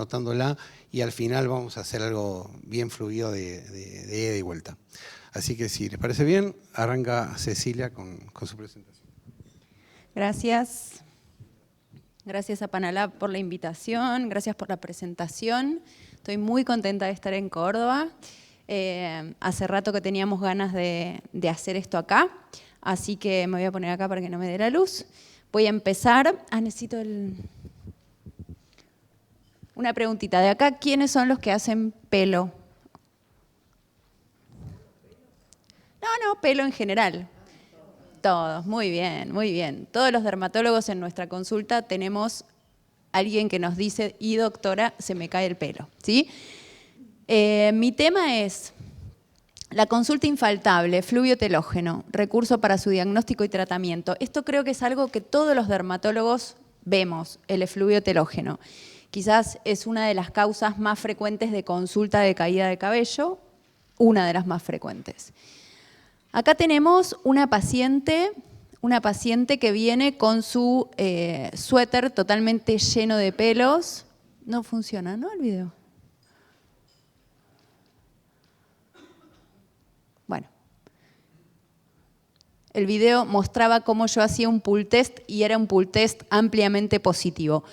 anotándola y al final vamos a hacer algo bien fluido de ida y vuelta. Así que si les parece bien, arranca Cecilia con su presentación. Gracias. Gracias a Panalab por la invitación, gracias por la presentación. Estoy muy contenta de estar en Córdoba. Hace rato que teníamos ganas de hacer esto acá, así que me voy a poner acá para que no me dé la luz. Voy a empezar. Necesito una preguntita. De acá, ¿quiénes son los que hacen pelo? No, pelo en general. Todos, muy bien, muy bien. Todos los dermatólogos en nuestra consulta tenemos alguien que nos dice, y doctora, se me cae el pelo, ¿sí? Mi tema es la consulta infaltable, fluvio telógeno, recurso para su diagnóstico y tratamiento. Esto creo que es algo que todos los dermatólogos vemos, el efluvio telógeno. Quizás es una de las causas más frecuentes de consulta de caída de cabello, una de las más frecuentes. Acá tenemos una paciente que viene con su suéter totalmente lleno de pelos. No funciona, ¿no? El video. Bueno. El video mostraba cómo yo hacía un pull test y era un pull test ampliamente positivo.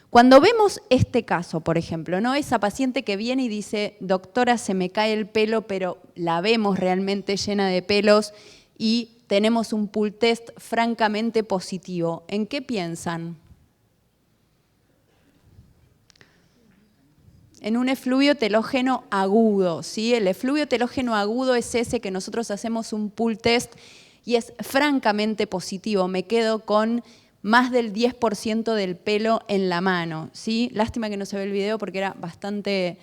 Cuando vemos este caso, por ejemplo, ¿no? Esa paciente que viene y dice, doctora, se me cae el pelo, pero la vemos realmente llena de pelos y tenemos un pull test francamente positivo. ¿En qué piensan? En un efluvio telógeno agudo, ¿sí? El efluvio telógeno agudo es ese que nosotros hacemos un pull test y es francamente positivo. Me quedo con más del 10% del pelo en la mano, ¿sí? Lástima que no se ve el video porque era bastante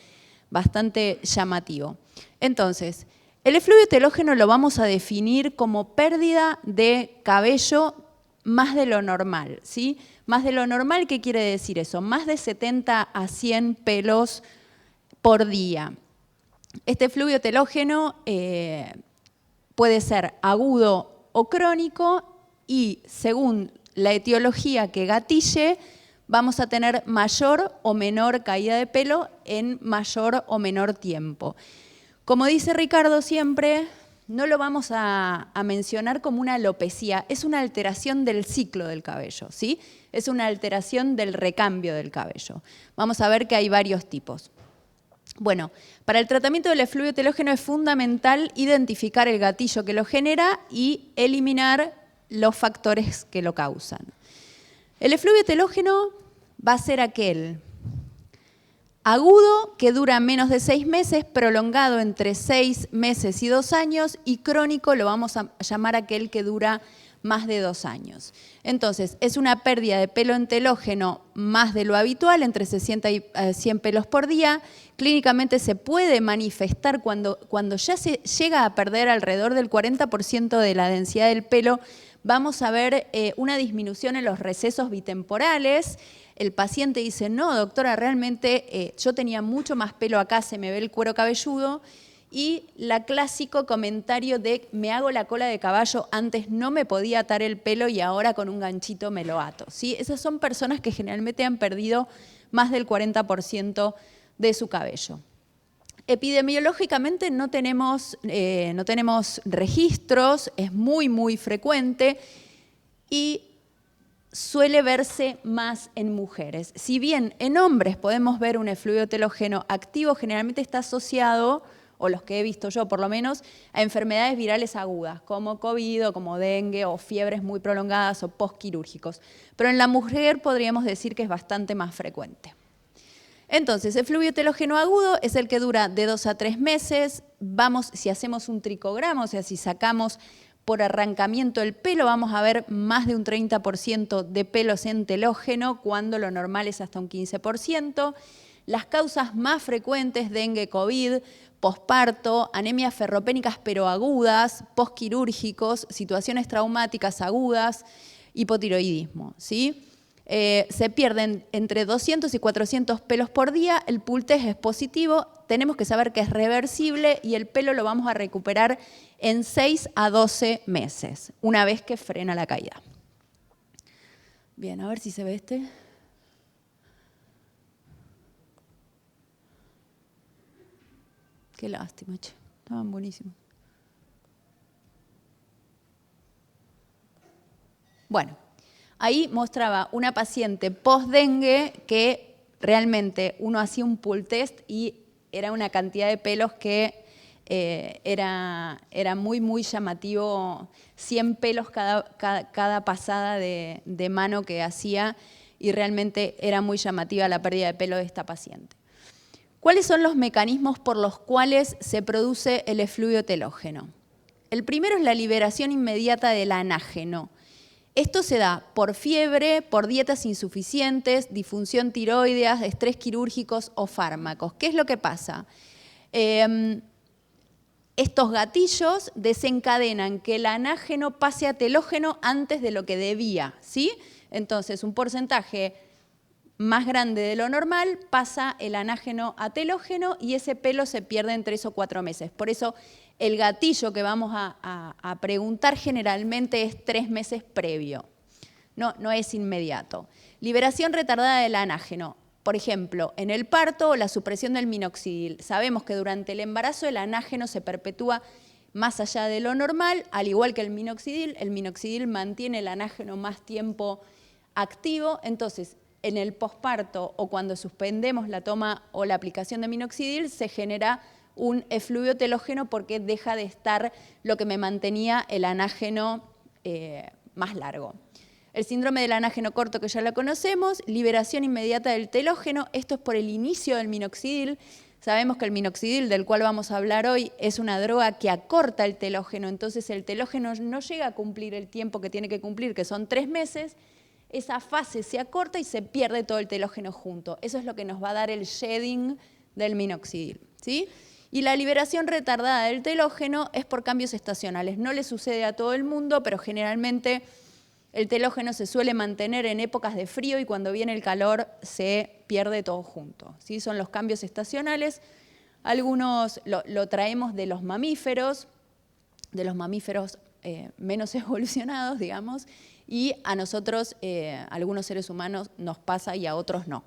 llamativo. Entonces, el efluvio telógeno lo vamos a definir como pérdida de cabello más de lo normal, ¿sí? Más de lo normal, ¿qué quiere decir eso? Más de 70 a 100 pelos por día. Este efluvio telógeno puede ser agudo o crónico y según la etiología que gatille, vamos a tener mayor o menor caída de pelo en mayor o menor tiempo. Como dice Ricardo siempre, no lo vamos a mencionar como una alopecia, es una alteración del ciclo del cabello, ¿sí? Es una alteración del recambio del cabello. Vamos a ver que hay varios tipos. Bueno, para el tratamiento del efluvio telógeno es fundamental identificar el gatillo que lo genera y eliminar los factores que lo causan. El efluvio telógeno va a ser aquel agudo que dura menos de 6 meses, prolongado entre 6 meses y 2 años y crónico lo vamos a llamar aquel que dura más de 2 años. Entonces, es una pérdida de pelo en telógeno más de lo habitual, entre 60 y 100 pelos por día. Clínicamente se puede manifestar cuando ya se llega a perder alrededor del 40% de la densidad del pelo. Vamos a ver una disminución en los recesos bitemporales. El paciente dice, no, doctora, realmente yo tenía mucho más pelo acá, se me ve el cuero cabelludo. Y la clásico comentario de me hago la cola de caballo, antes no me podía atar el pelo y ahora con un ganchito me lo ato, ¿sí? Esas son personas que generalmente han perdido más del 40% de su cabello. Epidemiológicamente no tenemos registros, es muy frecuente y suele verse más en mujeres. Si bien en hombres podemos ver un efluvio telógeno activo, generalmente está asociado, o los que he visto yo por lo menos, a enfermedades virales agudas, como COVID o como dengue o fiebres muy prolongadas o postquirúrgicos. Pero en la mujer podríamos decir que es bastante más frecuente. Entonces, el efluvio telógeno agudo es el que dura de 2 a 3 meses. Si hacemos un tricograma, o sea, si sacamos por arrancamiento el pelo, vamos a ver más de un 30% de pelos en telógeno, cuando lo normal es hasta un 15%. Las causas más frecuentes, dengue, COVID, posparto, anemias ferropénicas pero agudas, postquirúrgicos, situaciones traumáticas agudas, hipotiroidismo, ¿sí? Se pierden entre 200 y 400 pelos por día, el pull test es positivo, tenemos que saber que es reversible y el pelo lo vamos a recuperar en 6 a 12 meses, una vez que frena la caída. Bien, a ver si se ve este. Qué lástima, che. Estaban buenísimos. Bueno, ahí mostraba una paciente post-dengue que realmente uno hacía un pool test y era una cantidad de pelos que era muy, muy llamativo. 100 pelos cada pasada de mano que hacía y realmente era muy llamativa la pérdida de pelo de esta paciente. ¿Cuáles son los mecanismos por los cuales se produce el efluvio telógeno? El primero es la liberación inmediata del anágeno. Esto se da por fiebre, por dietas insuficientes, disfunción tiroidea, estrés quirúrgicos o fármacos. ¿Qué es lo que pasa? Estos gatillos desencadenan que el anágeno pase a telógeno antes de lo que debía, ¿sí? Entonces, un porcentaje más grande de lo normal pasa el anágeno a telógeno y ese pelo se pierde en 3 o 4 meses. Por eso, el gatillo que vamos a preguntar generalmente es 3 meses previo. No es inmediato. Liberación retardada del anágeno. Por ejemplo, en el parto o la supresión del minoxidil. Sabemos que durante el embarazo el anágeno se perpetúa más allá de lo normal, al igual que el minoxidil mantiene el anágeno más tiempo activo. Entonces, en el posparto o cuando suspendemos la toma o la aplicación de minoxidil, se genera un efluvio telógeno porque deja de estar lo que me mantenía el anágeno más largo. El síndrome del anágeno corto, que ya lo conocemos, liberación inmediata del telógeno, esto es por el inicio del minoxidil. Sabemos que el minoxidil, del cual vamos a hablar hoy, es una droga que acorta el telógeno, entonces el telógeno no llega a cumplir el tiempo que tiene que cumplir, que son 3 meses, esa fase se acorta y se pierde todo el telógeno junto. Eso es lo que nos va a dar el shedding del minoxidil, ¿sí? Y la liberación retardada del telógeno es por cambios estacionales. No le sucede a todo el mundo, pero generalmente el telógeno se suele mantener en épocas de frío y cuando viene el calor se pierde todo junto, ¿sí? Son los cambios estacionales. Algunos lo traemos de los mamíferos menos evolucionados, digamos, y a nosotros, algunos seres humanos, nos pasa y a otros no.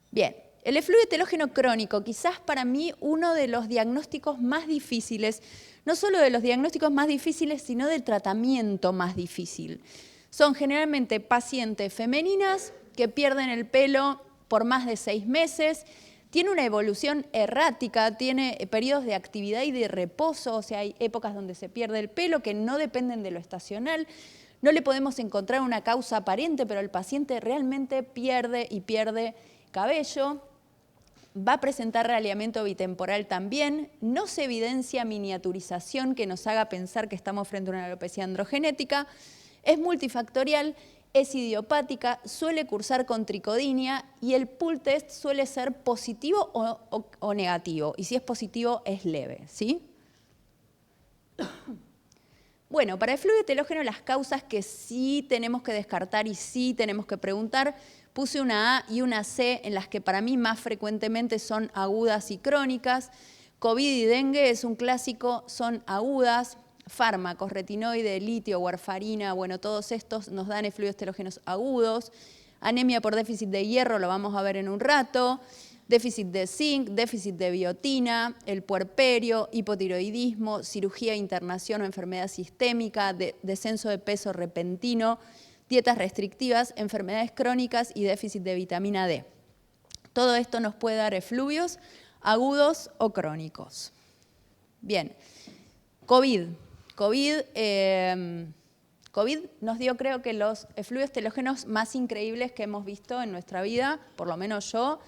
Bien, el efluvio telógeno crónico, quizás para mí uno de los diagnósticos más difíciles, no solo de los diagnósticos más difíciles, sino del tratamiento más difícil. Son generalmente pacientes femeninas que pierden el pelo por más de 6 meses, tiene una evolución errática, tiene periodos de actividad y de reposo, o sea, hay épocas donde se pierde el pelo que no dependen de lo estacional. No le podemos encontrar una causa aparente, pero el paciente realmente pierde y pierde cabello. Va a presentar raleamiento bitemporal también. No se evidencia miniaturización que nos haga pensar que estamos frente a una alopecia androgenética. Es multifactorial, es idiopática, suele cursar con tricodinia y el pool test suele ser positivo o negativo. Y si es positivo, es leve, ¿sí? Bueno, para el efluvio telógeno las causas que sí tenemos que descartar y sí tenemos que preguntar, puse una A y una C en las que para mí más frecuentemente son agudas y crónicas. COVID y dengue es un clásico, son agudas. Fármacos, retinoide, litio, warfarina, bueno, todos estos nos dan efluvios telógenos agudos. Anemia por déficit de hierro, lo vamos a ver en un rato. Déficit de zinc, déficit de biotina, el puerperio, hipotiroidismo, cirugía, internación o enfermedad sistémica, descenso de peso repentino, dietas restrictivas, enfermedades crónicas y déficit de vitamina D. Todo esto nos puede dar efluvios agudos o crónicos. Bien, COVID nos dio, creo que, los efluvios telógenos más increíbles que hemos visto en nuestra vida, por lo menos yo.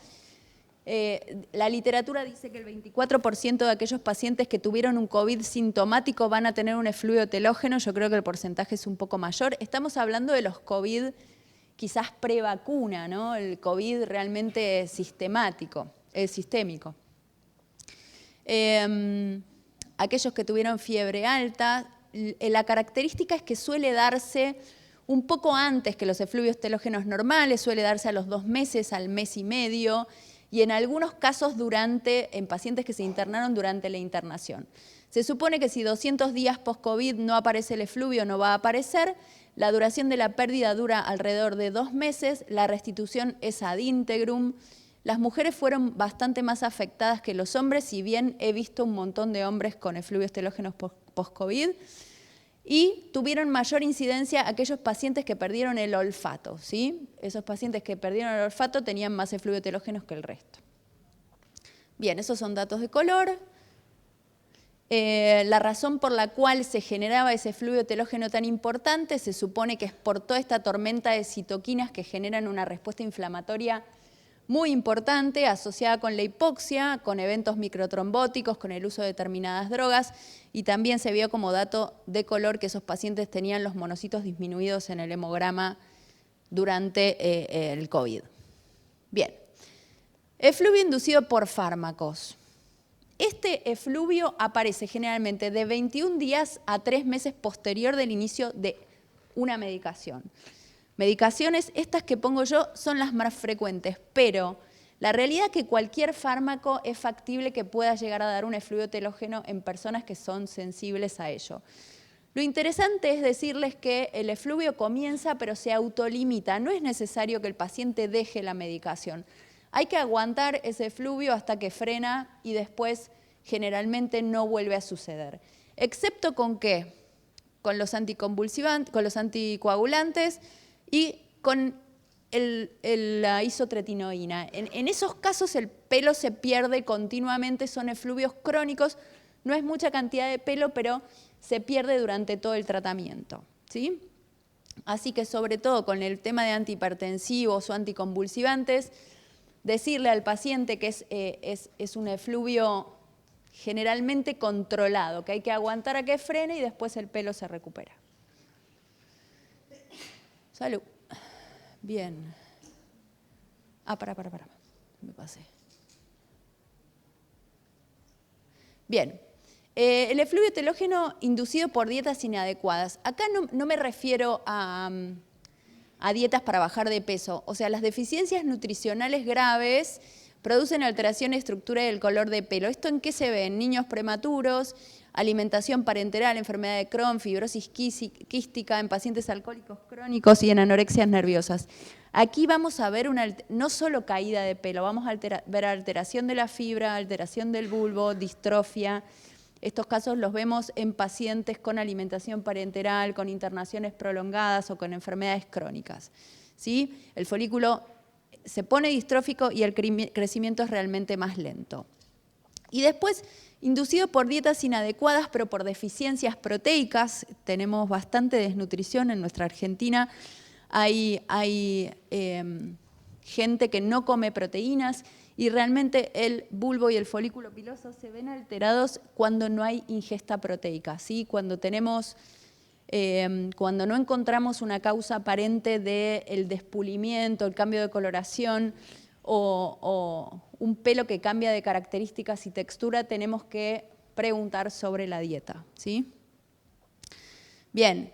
La literatura dice que el 24% de aquellos pacientes que tuvieron un COVID sintomático van a tener un efluvio telógeno. Yo creo que el porcentaje es un poco mayor. Estamos hablando de los COVID quizás pre-vacuna, ¿no? El COVID realmente sistémico. Aquellos que tuvieron fiebre alta, la característica es que suele darse un poco antes que los efluvios telógenos normales, suele darse a los 2 meses, al mes y medio, y en algunos casos en pacientes que se internaron durante la internación. Se supone que si 200 días post-COVID no aparece el efluvio, no va a aparecer. La duración de la pérdida dura alrededor de 2 meses. La restitución es ad integrum. Las mujeres fueron bastante más afectadas que los hombres, si bien he visto un montón de hombres con efluvios telógenos post-COVID, y tuvieron mayor incidencia aquellos pacientes que perdieron el olfato, ¿sí? Esos pacientes que perdieron el olfato tenían más efluvios telógenos que el resto. Bien, esos son datos de color. La razón por la cual se generaba ese efluvio telógeno tan importante se supone que es por toda esta tormenta de citoquinas que generan una respuesta inflamatoria muy importante, asociada con la hipoxia, con eventos microtrombóticos, con el uso de determinadas drogas, y también se vio como dato de color que esos pacientes tenían los monocitos disminuidos en el hemograma durante el COVID. Bien, efluvio inducido por fármacos. Este efluvio aparece generalmente de 21 días a 3 meses posterior del inicio de una medicación. Medicaciones, estas que pongo yo, son las más frecuentes, pero la realidad es que cualquier fármaco es factible que pueda llegar a dar un efluvio telógeno en personas que son sensibles a ello. Lo interesante es decirles que el efluvio comienza, pero se autolimita. No es necesario que el paciente deje la medicación. Hay que aguantar ese efluvio hasta que frena y después generalmente no vuelve a suceder. Excepto con ¿qué? Con los anticonvulsivantes, con los anticoagulantes y con la isotretinoína. En esos casos el pelo se pierde continuamente, son efluvios crónicos, no es mucha cantidad de pelo, pero se pierde durante todo el tratamiento, ¿sí? Así que sobre todo con el tema de antihipertensivos o anticonvulsivantes, decirle al paciente que es un efluvio generalmente controlado, que hay que aguantar a que frene y después el pelo se recupera. Salud. Bien. Para. Me pasé. Bien. El efluvio telógeno inducido por dietas inadecuadas. Acá no me refiero a dietas para bajar de peso. O sea, las deficiencias nutricionales graves producen alteración de estructura y del color de pelo. ¿Esto en qué se ve? En niños prematuros, alimentación parenteral, enfermedad de Crohn, fibrosis quística, en pacientes alcohólicos crónicos y en anorexias nerviosas. Aquí vamos a ver no solo caída de pelo, vamos a ver alteración de la fibra, alteración del bulbo, distrofia. Estos casos los vemos en pacientes con alimentación parenteral, con internaciones prolongadas o con enfermedades crónicas, ¿sí? El folículo se pone distrófico y el crecimiento es realmente más lento. Y después, inducido por dietas inadecuadas, pero por deficiencias proteicas, tenemos bastante desnutrición en nuestra Argentina, hay gente que no come proteínas y realmente el bulbo y el folículo piloso se ven alterados cuando no hay ingesta proteica, ¿sí? Cuando no encontramos una causa aparente del despulimiento, el cambio de coloración o un pelo que cambia de características y textura, tenemos que preguntar sobre la dieta, ¿sí? Bien,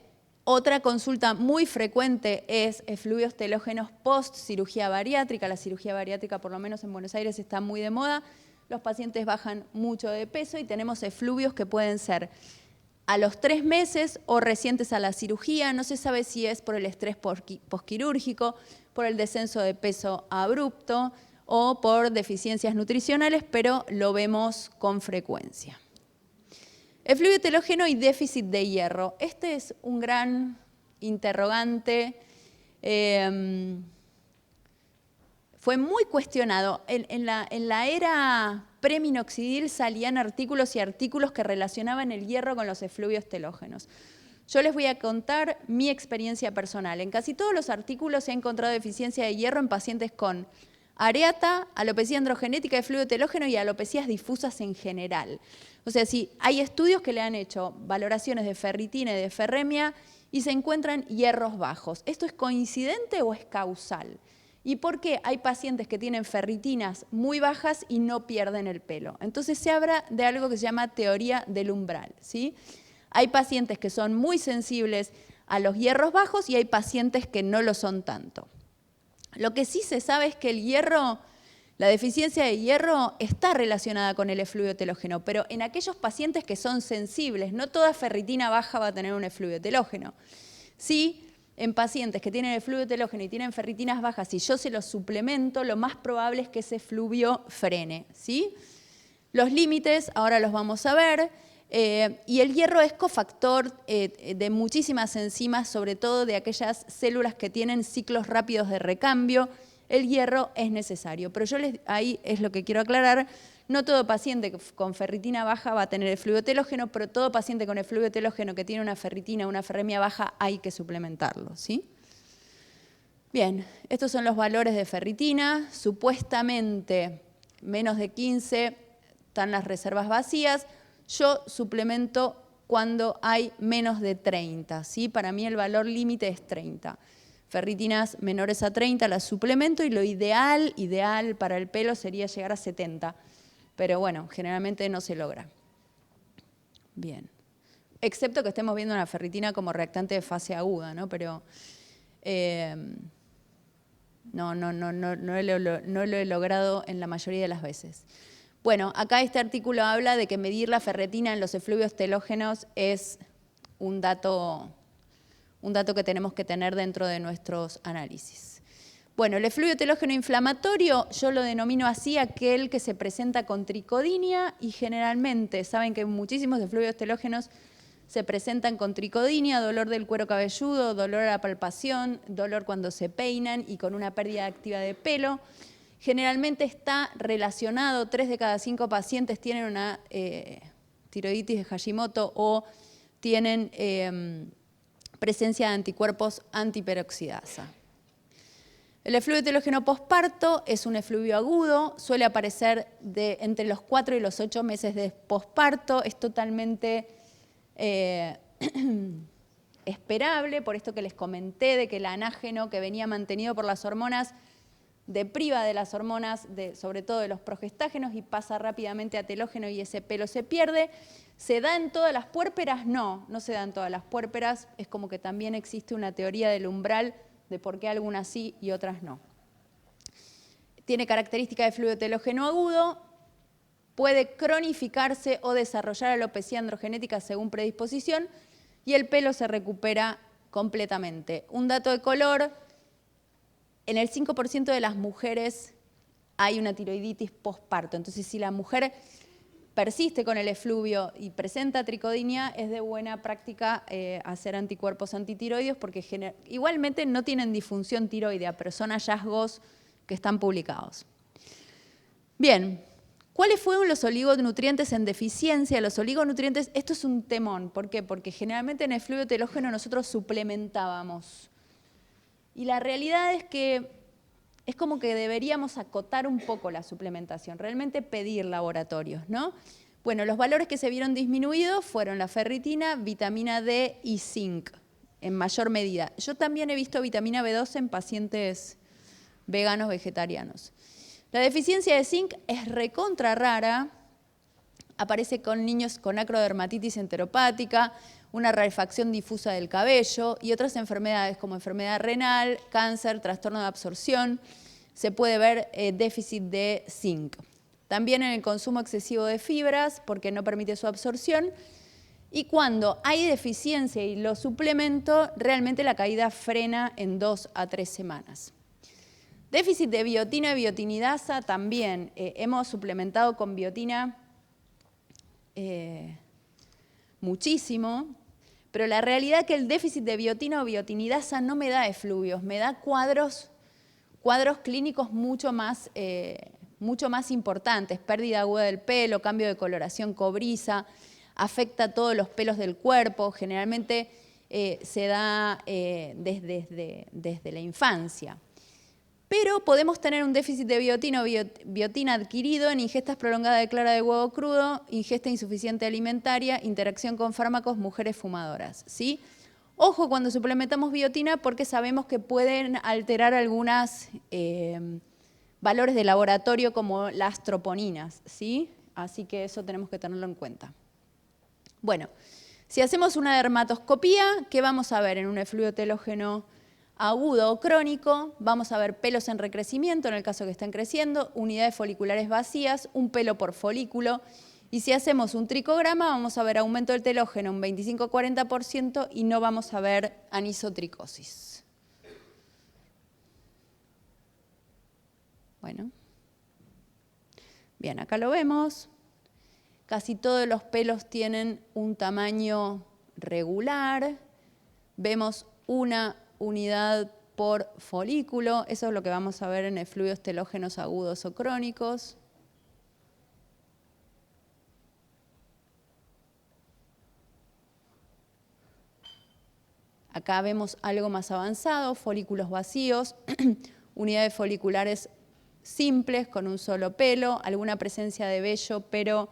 otra consulta muy frecuente es efluvios telógenos post cirugía bariátrica. La cirugía bariátrica, por lo menos en Buenos Aires, está muy de moda. Los pacientes bajan mucho de peso y tenemos efluvios que pueden ser a los 3 meses o recientes a la cirugía. No se sabe si es por el estrés posquirúrgico, por el descenso de peso abrupto o por deficiencias nutricionales, pero lo vemos con frecuencia. Efluvio telógeno y déficit de hierro. Este es un gran interrogante. Fue muy cuestionado. En la era preminoxidil salían artículos y artículos que relacionaban el hierro con los efluvios telógenos. Yo les voy a contar mi experiencia personal. En casi todos los artículos se ha encontrado deficiencia de hierro en pacientes con areata, alopecia androgenética, efluvio telógeno y alopecias difusas en general. O sea, sí, hay estudios que le han hecho valoraciones de ferritina y de ferremia y se encuentran hierros bajos. ¿Esto es coincidente o es causal? ¿Y por qué hay pacientes que tienen ferritinas muy bajas y no pierden el pelo? Entonces se habla de algo que se llama teoría del umbral, ¿sí? Hay pacientes que son muy sensibles a los hierros bajos y hay pacientes que no lo son tanto. Lo que sí se sabe es que el hierro, la deficiencia de hierro está relacionada con el efluvio telógeno, pero en aquellos pacientes que son sensibles, no toda ferritina baja va a tener un efluvio telógeno. Sí, en pacientes que tienen efluvio telógeno y tienen ferritinas bajas, si yo se los suplemento, lo más probable es que ese efluvio frene, ¿sí? Los límites, ahora los vamos a ver, y el hierro es cofactor de muchísimas enzimas, sobre todo de aquellas células que tienen ciclos rápidos de recambio. El hierro es necesario, pero ahí es lo que quiero aclarar, no todo paciente con ferritina baja va a tener efluvio telógeno, pero todo paciente con efluvio telógeno que tiene una ferritina, una ferremia baja, hay que suplementarlo, ¿sí? Bien, estos son los valores de ferritina. Supuestamente menos de 15 están las reservas vacías. Yo suplemento cuando hay menos de 30, ¿sí? Para mí el valor límite es 30. Ferritinas menores a 30 las suplemento y lo ideal para el pelo sería llegar a 70. Pero bueno, generalmente no se logra. Bien. Excepto que estemos viendo una ferritina como reactante de fase aguda, ¿no? Pero no lo he logrado en la mayoría de las veces. Bueno, acá este artículo habla de que medir la ferritina en los efluvios telógenos es un dato que tenemos que tener dentro de nuestros análisis. Bueno, el efluvio telógeno inflamatorio yo lo denomino así, aquel que se presenta con tricodinia y generalmente, saben que muchísimos efluvios telógenos se presentan con tricodinia, dolor del cuero cabelludo, dolor a la palpación, dolor cuando se peinan y con una pérdida activa de pelo. Generalmente está relacionado, 3 de cada 5 pacientes tienen una tiroiditis de Hashimoto o tienen presencia de anticuerpos antiperoxidasa. El efluvio telógeno posparto es un efluvio agudo, suele aparecer entre los 4 y los 8 meses de posparto, es totalmente esperable, por esto que les comenté de que el anágeno que venía mantenido por las hormonas depriva de las hormonas, sobre todo de los progestágenos, y pasa rápidamente a telógeno y ese pelo se pierde. ¿Se da en todas las puérperas? No, no se da en todas las puérperas, es como que también existe una teoría del umbral de por qué algunas sí y otras no. Tiene característica de efluvio telógeno agudo, puede cronificarse o desarrollar alopecia androgenética según predisposición y el pelo se recupera completamente. Un dato de color, en el 5% de las mujeres hay una tiroiditis posparto, entonces si la mujer persiste con el efluvio y presenta tricodinia, es de buena práctica hacer anticuerpos antitiroideos porque igualmente no tienen disfunción tiroidea, pero son hallazgos que están publicados. Bien, ¿cuáles fueron los oligonutrientes en deficiencia? Los oligonutrientes, esto es un temón. ¿Por qué? Porque generalmente en efluvio telógeno nosotros suplementábamos. Y la realidad es que es como que deberíamos acotar un poco la suplementación, realmente pedir laboratorios, ¿no? Bueno, los valores que se vieron disminuidos fueron la ferritina, vitamina D y zinc, en mayor medida. Yo también he visto vitamina B12 en pacientes veganos, vegetarianos. La deficiencia de zinc es recontra rara, aparece con niños con acrodermatitis enteropática, una rarefacción difusa del cabello y otras enfermedades como enfermedad renal, cáncer, trastorno de absorción. Se puede ver déficit de zinc. También en el consumo excesivo de fibras porque no permite su absorción. Y cuando hay deficiencia y lo suplemento, realmente la caída frena en 2 a 3 semanas. Déficit de biotina y biotinidasa también. Hemos suplementado con biotina muchísimo, pero la realidad es que el déficit de biotina o biotinidasa no me da efluvios, me da cuadros clínicos mucho más importantes, pérdida aguda del pelo, cambio de coloración cobriza, afecta todos los pelos del cuerpo, generalmente se da desde la infancia. Pero podemos tener un déficit de biotina o biotina adquirido en ingestas prolongadas de clara de huevo crudo, ingesta insuficiente alimentaria, interacción con fármacos, mujeres fumadoras, ¿sí? Ojo cuando suplementamos biotina porque sabemos que pueden alterar algunos valores de laboratorio como las troponinas, ¿sí? Así que eso tenemos que tenerlo en cuenta. Bueno, si hacemos una dermatoscopía, ¿qué vamos a ver en un efluvio telógeno agudo o crónico? Vamos a ver pelos en recrecimiento, en el caso que estén creciendo, unidades foliculares vacías, un pelo por folículo Y si hacemos un tricograma, vamos a ver aumento del telógeno un 25-40% y no vamos a ver anisotricosis. Bueno. Bien, acá lo vemos. Casi todos los pelos tienen un tamaño regular. Vemos una unidad por folículo. Eso es lo que vamos a ver en efluvios telógenos agudos o crónicos. Acá vemos algo más avanzado, folículos vacíos, unidades foliculares simples con un solo pelo, alguna presencia de vello, pero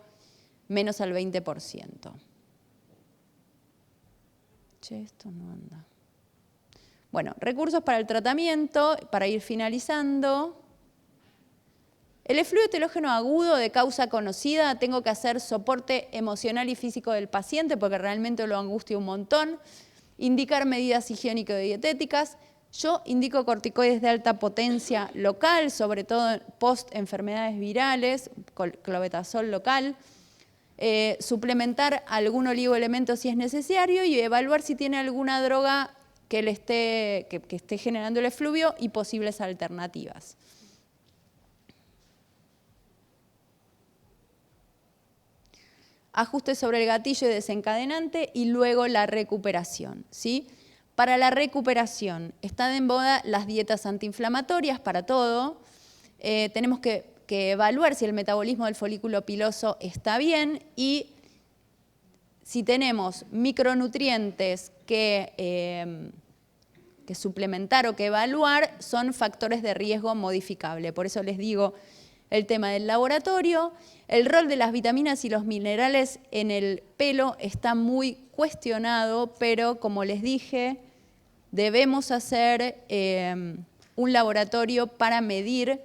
menos al 20%. Che, esto no anda. Bueno, recursos para el tratamiento, para ir finalizando. El efluvio telógeno agudo de causa conocida, tengo que hacer soporte emocional y físico del paciente porque realmente lo angustia un montón. Indicar medidas higiénico-dietéticas. Yo indico corticoides de alta potencia local, sobre todo post-enfermedades virales, clobetasol local. Suplementar algún oligoelemento si es necesario y evaluar si tiene alguna droga que esté generando el efluvio y posibles alternativas. Ajuste sobre el gatillo y desencadenante y luego la recuperación, ¿sí? Para la recuperación están en boga las dietas antiinflamatorias para todo. Tenemos que evaluar si el metabolismo del folículo piloso está bien y si tenemos micronutrientes que suplementar o que evaluar, son factores de riesgo modificable. Por eso les digo el tema del laboratorio. El rol de las vitaminas y los minerales en el pelo está muy cuestionado, pero como les dije, debemos hacer un laboratorio para medir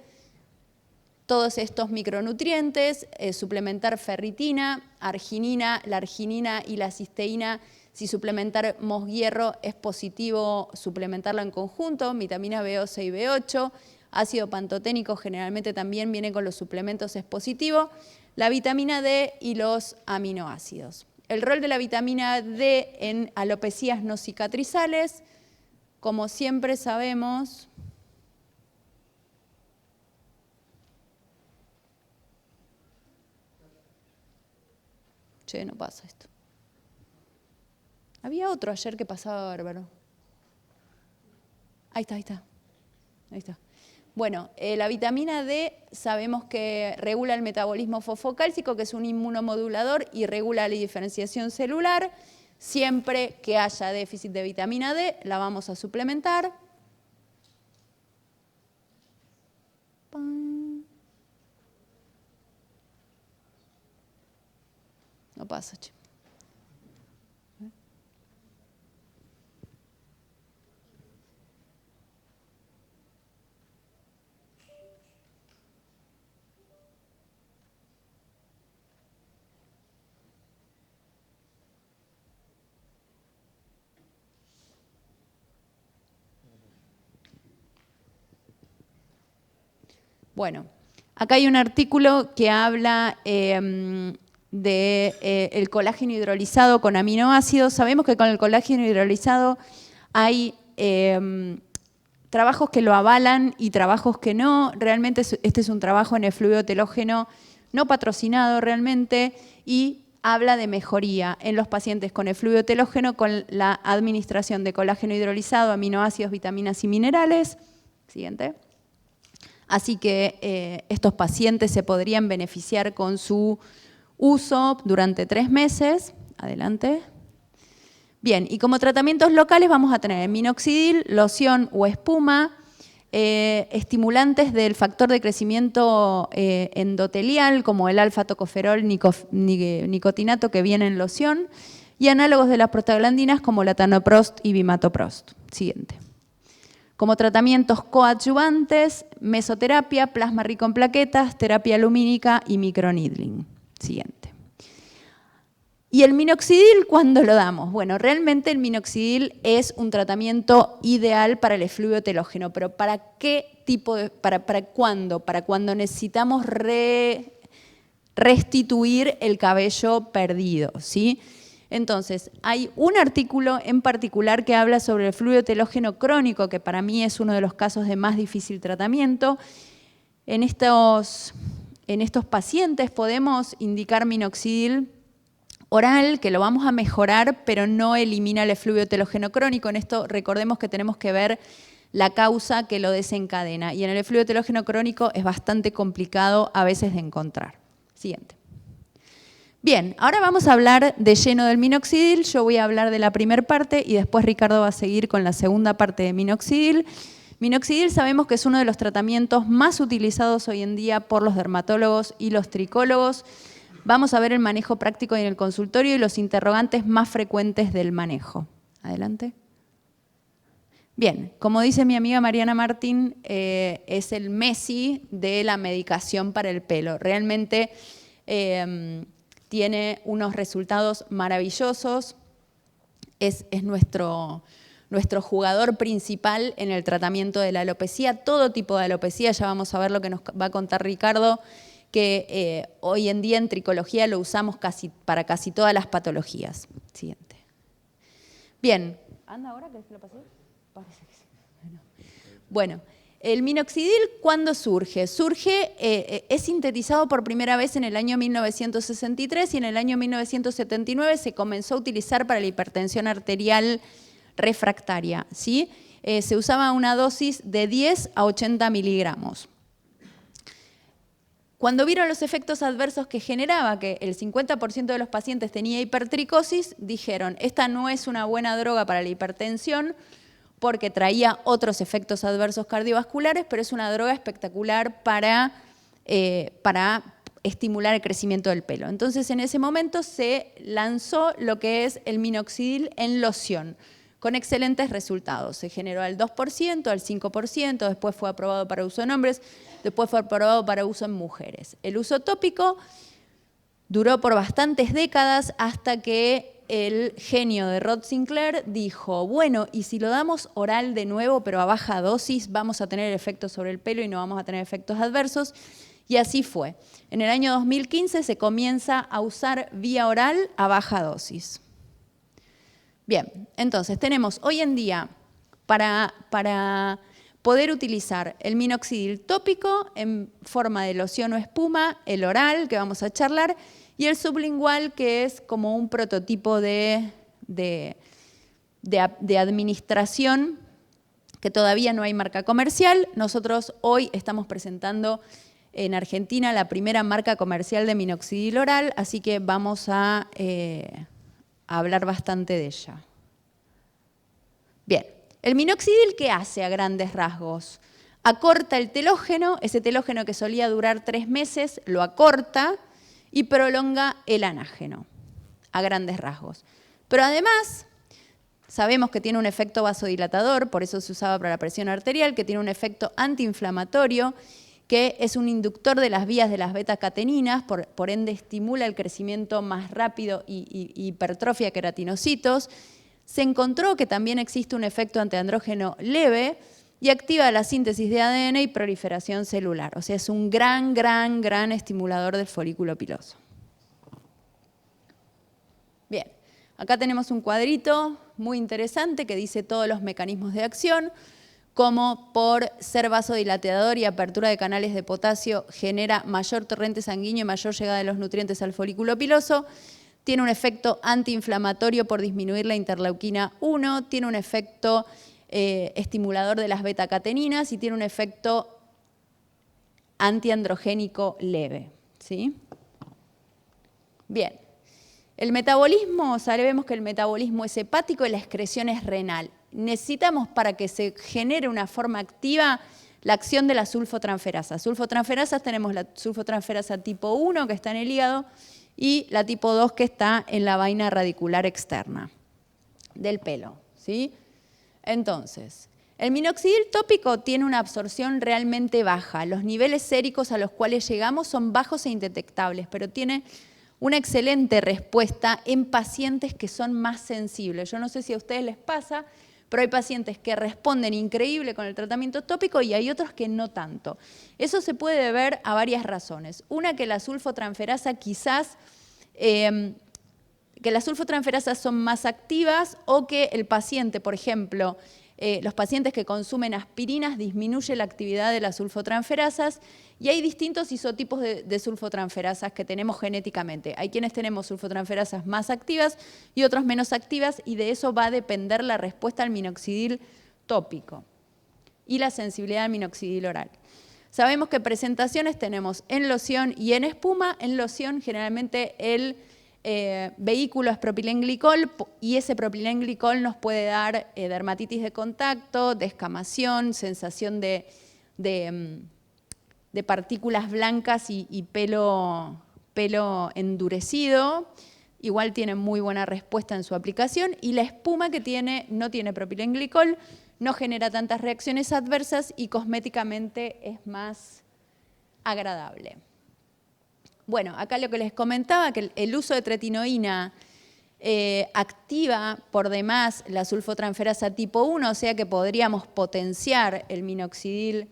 todos estos micronutrientes, suplementar ferritina, arginina, la arginina y la cisteína. Si suplementar mosguierro es positivo, suplementarlo en conjunto, vitamina B12 y B8. Ácido pantoténico generalmente también viene con los suplementos, es positivo. La vitamina D y los aminoácidos. El rol de la vitamina D en alopecias no cicatrizales, como siempre sabemos, che, no pasa esto. Había otro ayer que pasaba bárbaro. Ahí está. Bueno, la vitamina D sabemos que regula el metabolismo fosfocálcico, que es un inmunomodulador y regula la diferenciación celular. Siempre que haya déficit de vitamina D, la vamos a suplementar. No pasa, che. Bueno, acá hay un artículo que habla del colágeno hidrolizado con aminoácidos. Sabemos que con el colágeno hidrolizado hay trabajos que lo avalan y trabajos que no. Realmente este es un trabajo en efluvio telógeno no patrocinado realmente y habla de mejoría en los pacientes con efluvio telógeno con la administración de colágeno hidrolizado, aminoácidos, vitaminas y minerales. Siguiente. Así que estos pacientes se podrían beneficiar con su uso durante 3 meses. Adelante. Bien, y como tratamientos locales vamos a tener minoxidil, loción o espuma, estimulantes del factor de crecimiento endotelial como el alfa-tocoferol nicotinato que viene en loción y análogos de las prostaglandinas como latanoprost y bimatoprost. Siguiente. Como tratamientos coadyuvantes, mesoterapia, plasma rico en plaquetas, terapia lumínica y microneedling. Siguiente. ¿Y el minoxidil cuándo lo damos? Bueno, realmente el minoxidil es un tratamiento ideal para el efluvio telógeno, pero ¿para qué tipo de, para cuándo? Para cuando necesitamos restituir el cabello perdido, ¿sí? Entonces, hay un artículo en particular que habla sobre el fluido telógeno crónico, que para mí es uno de los casos de más difícil tratamiento. En estos pacientes podemos indicar minoxidil oral, que lo vamos a mejorar, pero no elimina el efluvio telógeno crónico. En esto recordemos que tenemos que ver la causa que lo desencadena. Y en el efluvio telógeno crónico es bastante complicado a veces de encontrar. Siguiente. Bien, ahora vamos a hablar de lleno del minoxidil. Yo voy a hablar de la primera parte y después Ricardo va a seguir con la segunda parte de minoxidil. Minoxidil sabemos que es uno de los tratamientos más utilizados hoy en día por los dermatólogos y los tricólogos. Vamos a ver el manejo práctico en el consultorio y los interrogantes más frecuentes del manejo. Adelante. Bien, como dice mi amiga Mariana Martín, es el Messi de la medicación para el pelo. Realmente tiene unos resultados maravillosos, es nuestro jugador principal en el tratamiento de la alopecia, todo tipo de alopecia. Ya vamos a ver lo que nos va a contar Ricardo, que hoy en día en tricología lo usamos para casi todas las patologías. Siguiente. Bien. ¿Anda ahora que se lo pasé? Parece que sí. Bueno, el minoxidil, ¿cuándo surge? Es sintetizado por primera vez en el año 1963 y en el año 1979 se comenzó a utilizar para la hipertensión arterial refractaria, ¿sí? Se usaba una dosis de 10 a 80 miligramos. Cuando vieron los efectos adversos que generaba, que el 50% de los pacientes tenía hipertricosis, dijeron, esta no es una buena droga para la hipertensión porque traía otros efectos adversos cardiovasculares, pero es una droga espectacular para estimular el crecimiento del pelo. Entonces, en ese momento se lanzó lo que es el minoxidil en loción, con excelentes resultados. Se generó al 2%, al 5%, después fue aprobado para uso en hombres, después fue aprobado para uso en mujeres. El uso tópico duró por bastantes décadas hasta que el genio de Rod Sinclair dijo, bueno, y si lo damos oral de nuevo, pero a baja dosis, vamos a tener efectos sobre el pelo y no vamos a tener efectos adversos. Y así fue. En el año 2015 se comienza a usar vía oral a baja dosis. Bien, entonces tenemos hoy en día para poder utilizar el minoxidil tópico en forma de loción o espuma, el oral, que vamos a charlar, y el sublingual, que es como un prototipo de administración que todavía no hay marca comercial. Nosotros hoy estamos presentando en Argentina la primera marca comercial de minoxidil oral, así que vamos a hablar bastante de ella. Bien, el minoxidil, ¿qué hace a grandes rasgos? Acorta el telógeno, ese telógeno que solía durar 3 meses, lo acorta y prolonga el anágeno, a grandes rasgos. Pero además, sabemos que tiene un efecto vasodilatador, por eso se usaba para la presión arterial, que tiene un efecto antiinflamatorio, que es un inductor de las vías de las beta-cateninas, por ende estimula el crecimiento más rápido y hipertrofia queratinocitos. Se encontró que también existe un efecto antiandrógeno leve y activa la síntesis de ADN y proliferación celular. O sea, es un gran estimulador del folículo piloso. Bien, acá tenemos un cuadrito muy interesante que dice todos los mecanismos de acción, como por ser vasodilatador y apertura de canales de potasio genera mayor torrente sanguíneo y mayor llegada de los nutrientes al folículo piloso. Tiene un efecto antiinflamatorio por disminuir la interleuquina 1, tiene un efecto estimulador de las beta-cateninas y tiene un efecto antiandrogénico leve, ¿sí? Bien, el metabolismo, sabemos que el metabolismo es hepático y la excreción es renal. Necesitamos para que se genere una forma activa la acción de la sulfotransferasas. Sulfotransferasas tenemos la sulfotransferasa tipo 1 que está en el hígado y la tipo 2 que está en la vaina radicular externa del pelo, ¿sí? Entonces, el minoxidil tópico tiene una absorción realmente baja. Los niveles séricos a los cuales llegamos son bajos e indetectables, pero tiene una excelente respuesta en pacientes que son más sensibles. Yo no sé si a ustedes les pasa, Pero hay pacientes que responden increíble con el tratamiento tópico y hay otros que no tanto. Eso se puede deber a varias razones. Una, que las sulfotransferasas quizás, que las sulfotransferasas son más activas o que el paciente, por ejemplo, los pacientes que consumen aspirinas disminuye la actividad de las sulfotransferasas y hay distintos isotipos de sulfotransferasas que tenemos genéticamente. Hay quienes tenemos sulfotransferasas más activas y otros menos activas y de eso va a depender la respuesta al minoxidil tópico y la sensibilidad al minoxidil oral. Sabemos que presentaciones tenemos en loción y en espuma. En loción generalmente el vehículo es propilenglicol y ese propilenglicol nos puede dar dermatitis de contacto, descamación, sensación de partículas blancas y pelo endurecido. Igual tiene muy buena respuesta en su aplicación y la espuma que no tiene propilenglicol, no genera tantas reacciones adversas y cosméticamente es más agradable. Bueno, acá lo que les comentaba, que el uso de tretinoína activa por demás la sulfotransferasa tipo 1, o sea que podríamos potenciar el minoxidil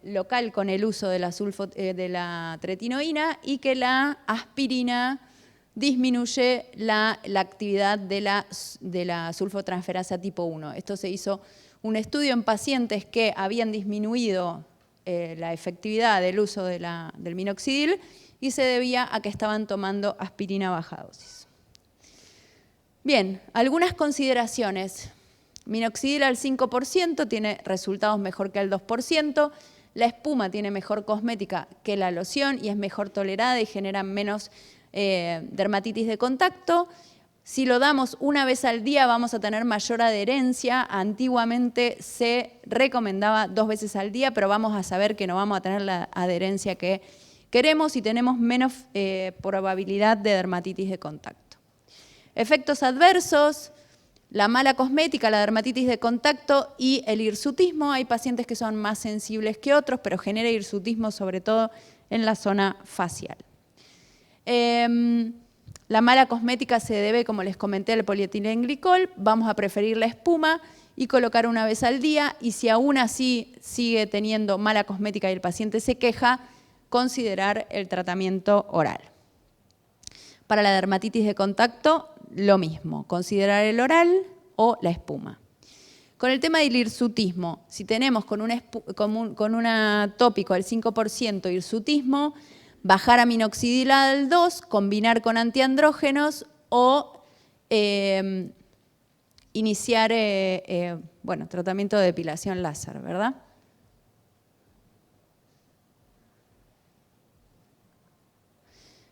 local con el uso de la tretinoína y que la aspirina disminuye la actividad de la sulfotransferasa tipo 1. Esto se hizo un estudio en pacientes que habían disminuido la efectividad del uso del minoxidil y se debía a que estaban tomando aspirina a baja dosis. Bien, algunas consideraciones. Minoxidil al 5% tiene resultados mejor que al 2%. La espuma tiene mejor cosmética que la loción y es mejor tolerada y genera menos dermatitis de contacto. Si lo damos una vez al día vamos a tener mayor adherencia. Antiguamente se recomendaba 2 veces al día, pero vamos a saber que no vamos a tener la adherencia que queremos y tenemos menos probabilidad de dermatitis de contacto. Efectos adversos, la mala cosmética, la dermatitis de contacto y el hirsutismo. Hay pacientes que son más sensibles que otros, pero genera hirsutismo sobre todo en la zona facial. La mala cosmética se debe, como les comenté, al polietilenglicol. Vamos a preferir la espuma y colocar una vez al día. Y si aún así sigue teniendo mala cosmética y el paciente se queja, considerar el tratamiento oral. Para la dermatitis de contacto, lo mismo, considerar el oral o la espuma. Con el tema del hirsutismo, si tenemos con una tópico al 5% hirsutismo, bajar a minoxidil al 2, combinar con antiandrógenos o iniciar tratamiento de depilación láser, ¿verdad?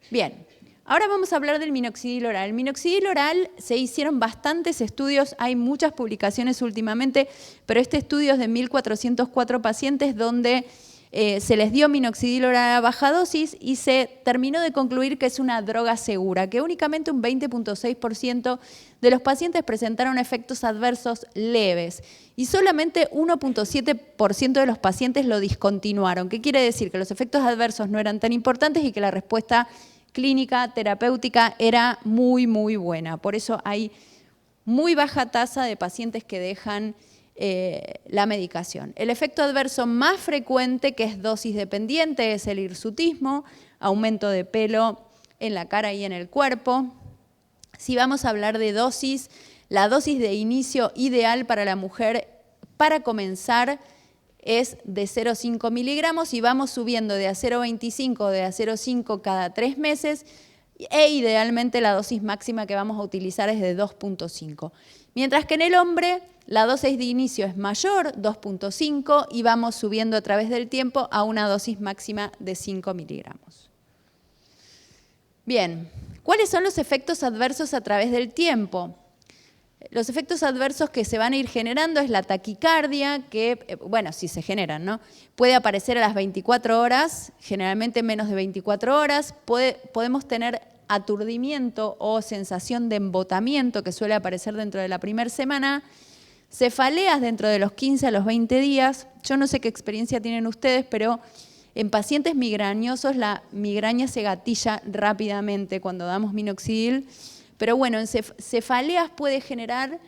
Bien, ahora vamos a hablar del minoxidil oral. El minoxidil oral se hicieron bastantes estudios, hay muchas publicaciones últimamente, pero este estudio es de 1.404 pacientes donde se les dio minoxidil oral a baja dosis y se terminó de concluir que es una droga segura, que únicamente un 20.6% de los pacientes presentaron efectos adversos leves y solamente 1.7% de los pacientes lo discontinuaron. ¿Qué quiere decir? Que los efectos adversos no eran tan importantes y que la respuesta clínica, terapéutica, era muy, muy buena. Por eso hay muy baja tasa de pacientes que dejan la medicación. El efecto adverso más frecuente, que es dosis dependiente, es el hirsutismo, aumento de pelo en la cara y en el cuerpo. Si vamos a hablar de dosis, la dosis de inicio ideal para la mujer para comenzar es de 0,5 miligramos y vamos subiendo de a 0,25 de a 0,5 cada 3 meses e idealmente la dosis máxima que vamos a utilizar es de 2,5. Mientras que en el hombre la dosis de inicio es mayor, 2,5, y vamos subiendo a través del tiempo a una dosis máxima de 5 miligramos. Bien, ¿cuáles son los efectos adversos a través del tiempo? Los efectos adversos que se van a ir generando es la taquicardia, que, bueno, si se generan, ¿no? Puede aparecer a las 24 horas, generalmente menos de 24 horas. Podemos tener aturdimiento o sensación de embotamiento que suele aparecer dentro de la primera semana. Cefaleas dentro de los 15 a los 20 días. Yo no sé qué experiencia tienen ustedes, pero en pacientes migrañosos la migraña se gatilla rápidamente cuando damos minoxidil. Pero bueno, en cefaleas puede generar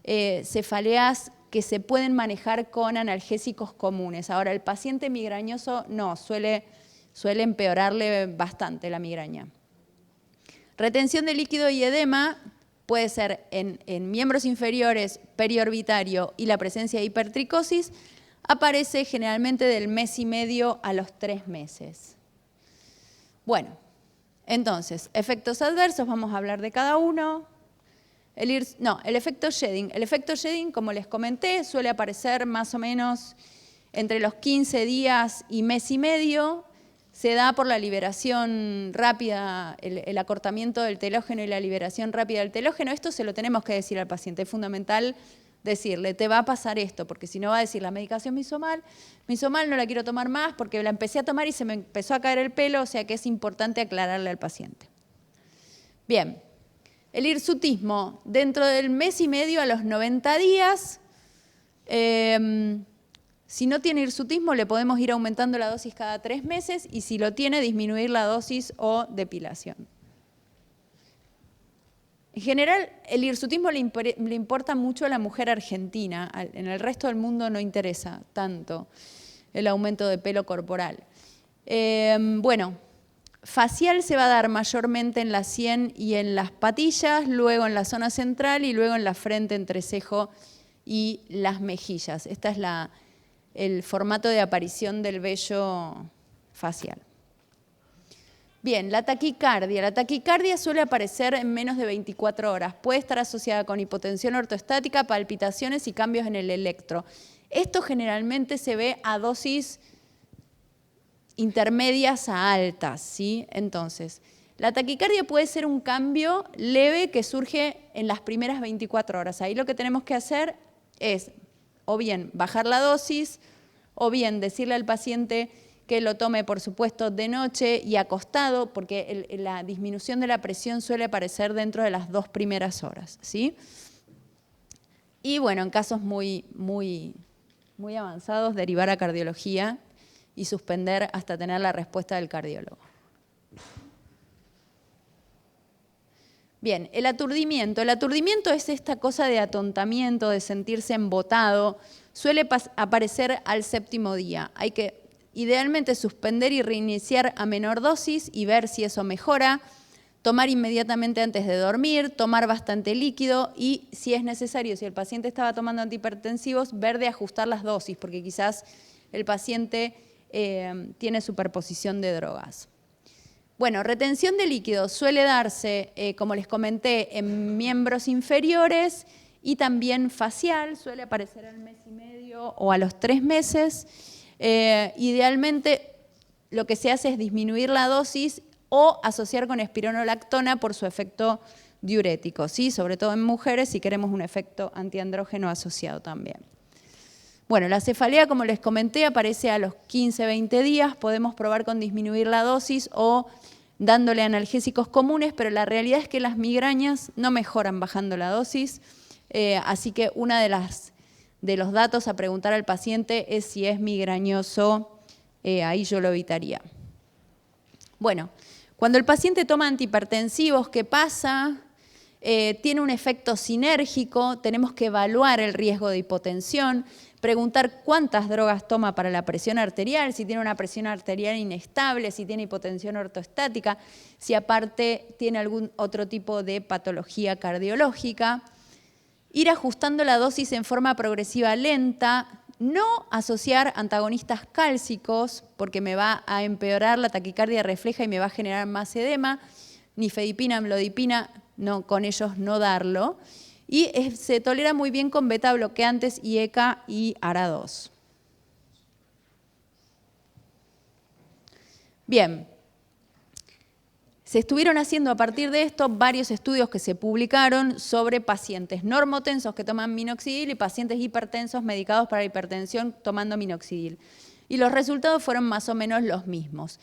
cefaleas que se pueden manejar con analgésicos comunes. Ahora, el paciente migrañoso no, suele empeorarle bastante la migraña. Retención de líquido y edema puede ser en miembros inferiores, periorbitario y la presencia de hipertricosis, aparece generalmente del mes y medio a los 3 meses. Bueno, entonces, efectos adversos, vamos a hablar de cada uno. El efecto shedding. El efecto shedding, como les comenté, suele aparecer más o menos entre los 15 días y mes y medio. Se da por la liberación rápida, el acortamiento del telógeno y la liberación rápida del telógeno. Esto se lo tenemos que decir al paciente. Es fundamental decirle, te va a pasar esto, porque si no va a decir, la medicación me hizo mal, no la quiero tomar más porque la empecé a tomar y se me empezó a caer el pelo, o sea que es importante aclararle al paciente. Bien. El hirsutismo, dentro del mes y medio a los 90 días, si no tiene hirsutismo le podemos ir aumentando la dosis cada 3 meses y si lo tiene, disminuir la dosis o depilación. En general, el hirsutismo le importa mucho a la mujer argentina, en el resto del mundo no interesa tanto el aumento de pelo corporal. Facial se va a dar mayormente en la sien y en las patillas, luego en la zona central y luego en la frente, entrecejo y las mejillas. Este es el formato de aparición del vello facial. Bien, la taquicardia. La taquicardia suele aparecer en menos de 24 horas. Puede estar asociada con hipotensión ortostática, palpitaciones y cambios en el electro. Esto generalmente se ve a dosis intermedias a altas, ¿sí? Entonces, la taquicardia puede ser un cambio leve que surge en las primeras 24 horas. Ahí lo que tenemos que hacer es o bien bajar la dosis o bien decirle al paciente que lo tome, por supuesto, de noche y acostado, porque la disminución de la presión suele aparecer dentro de las 2 primeras horas, ¿sí? Y bueno, en casos muy avanzados, derivar a cardiología y suspender hasta tener la respuesta del cardiólogo. Bien, el aturdimiento. El aturdimiento es esta cosa de atontamiento, de sentirse embotado. Suele aparecer al 7º día. Hay que idealmente suspender y reiniciar a menor dosis y ver si eso mejora. Tomar inmediatamente antes de dormir, tomar bastante líquido y, si es necesario, si el paciente estaba tomando antihipertensivos, ver de ajustar las dosis, porque quizás el paciente tiene superposición de drogas. Bueno, retención de líquidos suele darse, como les comenté, en miembros inferiores y también facial, suele aparecer al mes y medio o a los 3 meses. Idealmente lo que se hace es disminuir la dosis o asociar con espironolactona por su efecto diurético, ¿sí? Sobre todo en mujeres si queremos un efecto antiandrógeno asociado también. Bueno, la cefalea, como les comenté, aparece a los 15-20 días. Podemos probar con disminuir la dosis o dándole analgésicos comunes, pero la realidad es que las migrañas no mejoran bajando la dosis. Así que uno de los datos a preguntar al paciente es si es migrañoso. Ahí yo lo evitaría. Bueno, cuando el paciente toma antihipertensivos, ¿qué pasa? Tiene un efecto sinérgico, tenemos que evaluar el riesgo de hipotensión, preguntar cuántas drogas toma para la presión arterial, si tiene una presión arterial inestable, si tiene hipotensión ortostática, si aparte tiene algún otro tipo de patología cardiológica. Ir ajustando la dosis en forma progresiva lenta, no asociar antagonistas cálcicos porque me va a empeorar la taquicardia refleja y me va a generar más edema, nifedipina, amlodipina, no, con ellos no darlo. Y se tolera muy bien con beta bloqueantes, IECA y ARA2. Bien, se estuvieron haciendo a partir de esto varios estudios que se publicaron sobre pacientes normotensos que toman minoxidil y pacientes hipertensos medicados para hipertensión tomando minoxidil. Y los resultados fueron más o menos los mismos.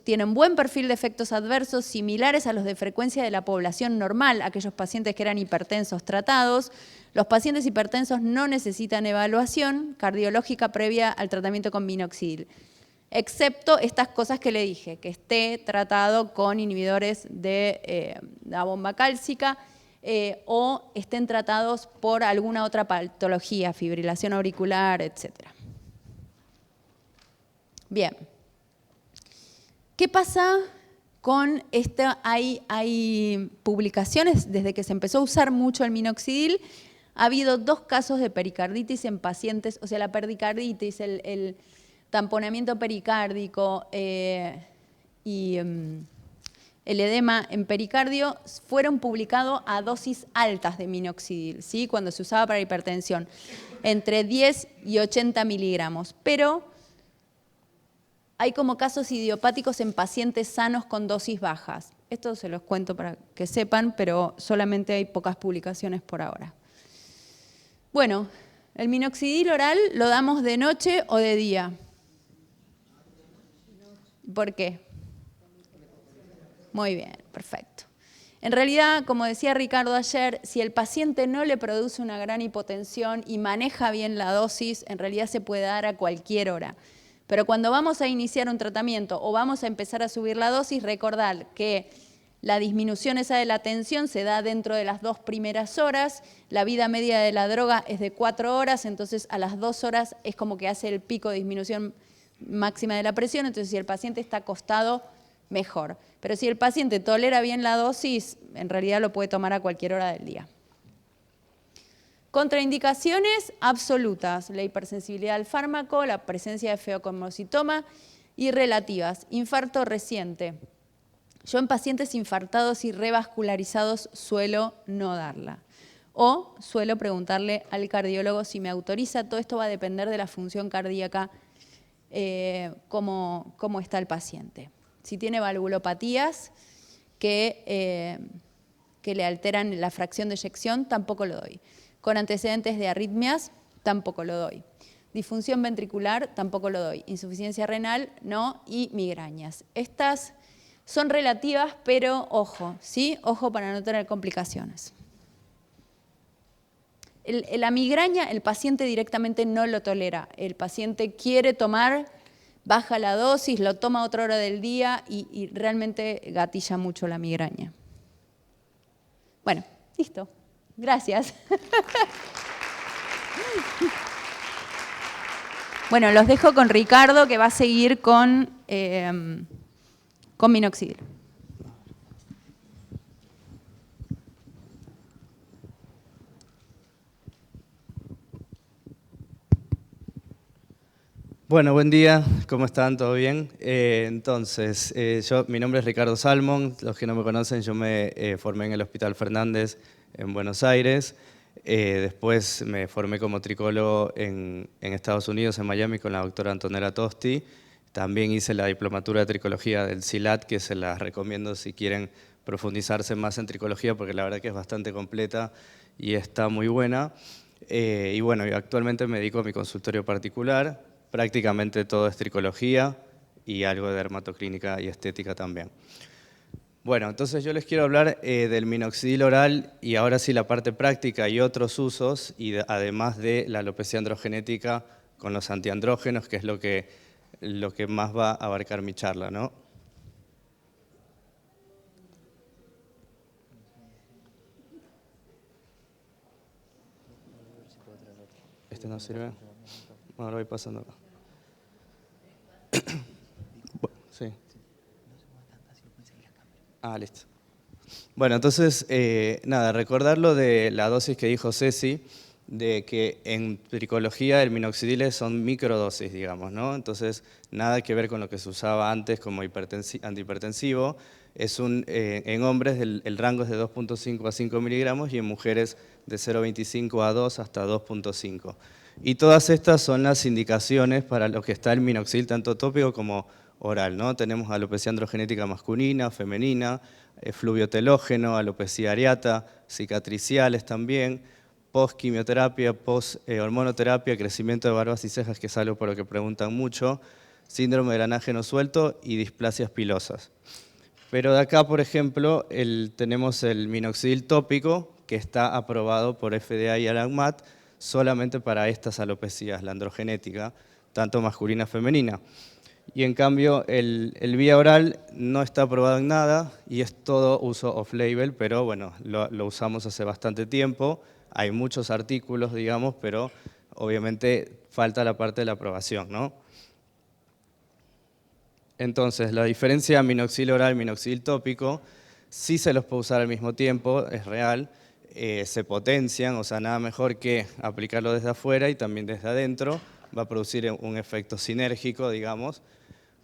Tienen un buen perfil de efectos adversos similares a los de frecuencia de la población normal, aquellos pacientes que eran hipertensos tratados. Los pacientes hipertensos no necesitan evaluación cardiológica previa al tratamiento con minoxidil, excepto estas cosas que le dije, que esté tratado con inhibidores de la bomba cálcica. o estén tratados por alguna otra patología, fibrilación auricular, etc. Bien. ¿Qué pasa con esta? Hay publicaciones desde que se empezó a usar mucho el minoxidil. Ha habido 2 casos de pericarditis en pacientes, o sea, la pericarditis, el tamponamiento pericárdico y el edema en pericardio fueron publicados a dosis altas de minoxidil, ¿sí? Cuando se usaba para hipertensión, entre 10 y 80 miligramos. Pero hay como casos idiopáticos en pacientes sanos con dosis bajas. Esto se los cuento para que sepan, pero solamente hay pocas publicaciones por ahora. Bueno, el minoxidil oral lo damos de noche o de día. ¿Por qué? Muy bien, perfecto. En realidad, como decía Ricardo ayer, si el paciente no le produce una gran hipotensión y maneja bien la dosis, en realidad se puede dar a cualquier hora. Pero cuando vamos a iniciar un tratamiento o vamos a empezar a subir la dosis, recordad que la disminución esa de la tensión se da dentro de las 2 primeras horas, la vida media de la droga es de 4 horas, entonces a las 2 horas es como que hace el pico de disminución máxima de la presión, entonces si el paciente está acostado, mejor. Pero si el paciente tolera bien la dosis, en realidad lo puede tomar a cualquier hora del día. Contraindicaciones absolutas, la hipersensibilidad al fármaco, la presencia de feocromocitoma y relativas, infarto reciente. Yo en pacientes infartados y revascularizados suelo no darla. O suelo preguntarle al cardiólogo si me autoriza. Todo esto va a depender de la función cardíaca, cómo está el paciente. Si tiene valvulopatías que le alteran la fracción de eyección, tampoco lo doy. Con antecedentes de arritmias, tampoco lo doy. Disfunción ventricular, tampoco lo doy. Insuficiencia renal, no. Y migrañas. Estas son relativas, pero ojo, ¿sí? Ojo para no tener complicaciones. La migraña, el paciente directamente no lo tolera. El paciente quiere tomar, baja la dosis, lo toma a otra hora del día y realmente gatilla mucho la migraña. Bueno, listo. Gracias. Bueno, los dejo con Ricardo, que va a seguir con minoxidil. Bueno, buen día, ¿cómo están? ¿Todo bien? Mi nombre es Ricardo Salmon, los que no me conocen, yo me formé en el Hospital Fernández en Buenos Aires, después me formé como tricólogo en Estados Unidos, en Miami, con la doctora Antonella Tosti. También hice la diplomatura de tricología del CILAT, que se las recomiendo si quieren profundizarse más en tricología, porque la verdad que es bastante completa y está muy buena. Y bueno, actualmente me dedico a mi consultorio particular. Prácticamente todo es tricología y algo de dermatoclínica y estética también. Bueno, entonces yo les quiero hablar del minoxidil oral y ahora sí la parte práctica y otros usos, y además de la alopecia androgenética con los antiandrógenos, que es lo que más va a abarcar mi charla, ¿no? ¿Este no sirve? Bueno, lo voy pasando acá. Sí. Ah, listo. Bueno, entonces, nada, recordar lo de la dosis que dijo Ceci, de que en tricología el minoxidil son microdosis, digamos, ¿no? Entonces, nada que ver con lo que se usaba antes como antihipertensivo. En hombres el rango es de 2.5 a 5 miligramos y en mujeres de 0.25 a 2 hasta 2.5. Y todas estas son las indicaciones para lo que está el minoxidil, tanto tópico como oral, ¿no? Tenemos alopecia androgenética masculina, femenina, fluvio telógeno, alopecia areata, cicatriciales también, post-quimioterapia, post-hormonoterapia, crecimiento de barbas y cejas, que es algo por lo que preguntan mucho, síndrome del anágeno suelto y displasias pilosas. Pero de acá, por ejemplo, tenemos el minoxidil tópico, que está aprobado por FDA y ANMAT, solamente para estas alopecias, la androgenética, tanto masculina como femenina. Y en cambio, el vía oral no está aprobado en nada y es todo uso off-label, pero bueno, lo usamos hace bastante tiempo. Hay muchos artículos, digamos, pero obviamente falta la parte de la aprobación, ¿no? Entonces, la diferencia minoxidil oral, minoxidil tópico, sí se los puede usar al mismo tiempo, es real, se potencian, o sea, nada mejor que aplicarlo desde afuera y también desde adentro, va a producir un efecto sinérgico, digamos.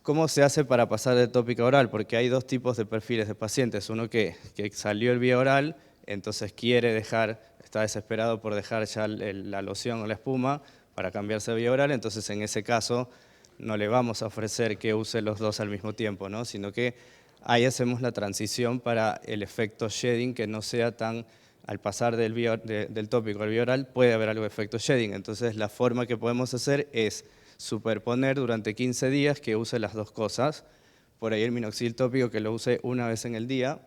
¿Cómo se hace para pasar de tópico a oral? Porque hay dos tipos de perfiles de pacientes. Uno que salió el vía oral, entonces quiere dejar, está desesperado por dejar ya la loción o la espuma para cambiarse a vía oral, entonces en ese caso no le vamos a ofrecer que use los dos al mismo tiempo, ¿no? Sino que ahí hacemos la transición para el efecto shedding, que no sea tan, al pasar del tópico al vía oral, puede haber algo de efecto shedding. Entonces la forma que podemos hacer es superponer durante 15 días que use las dos cosas, por ahí el minoxidil tópico que lo use una vez en el día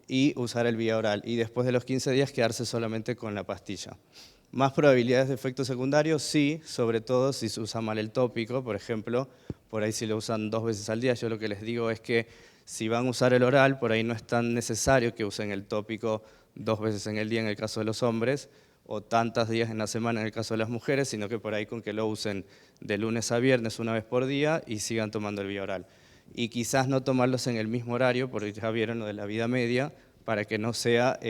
y usar el vía oral. Y después de los 15 días quedarse solamente con la pastilla. Más probabilidades de efectos secundarios, sí, sobre todo si se usa mal el tópico, por ejemplo, por ahí si lo usan 2 veces al día, yo lo que les digo es que si van a usar el oral, por ahí no es tan necesario que usen el tópico 2 veces en el día en el caso de los hombres, o tantos días en la semana en el caso de las mujeres, sino que por ahí con que lo usen de lunes a viernes una vez por día y sigan tomando el vía oral. Y quizás no tomarlos en el mismo horario, porque ya vieron lo de la vida media, para que no sea,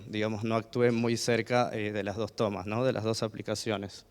digamos, no actúe muy cerca de las dos tomas, ¿no? De las dos aplicaciones.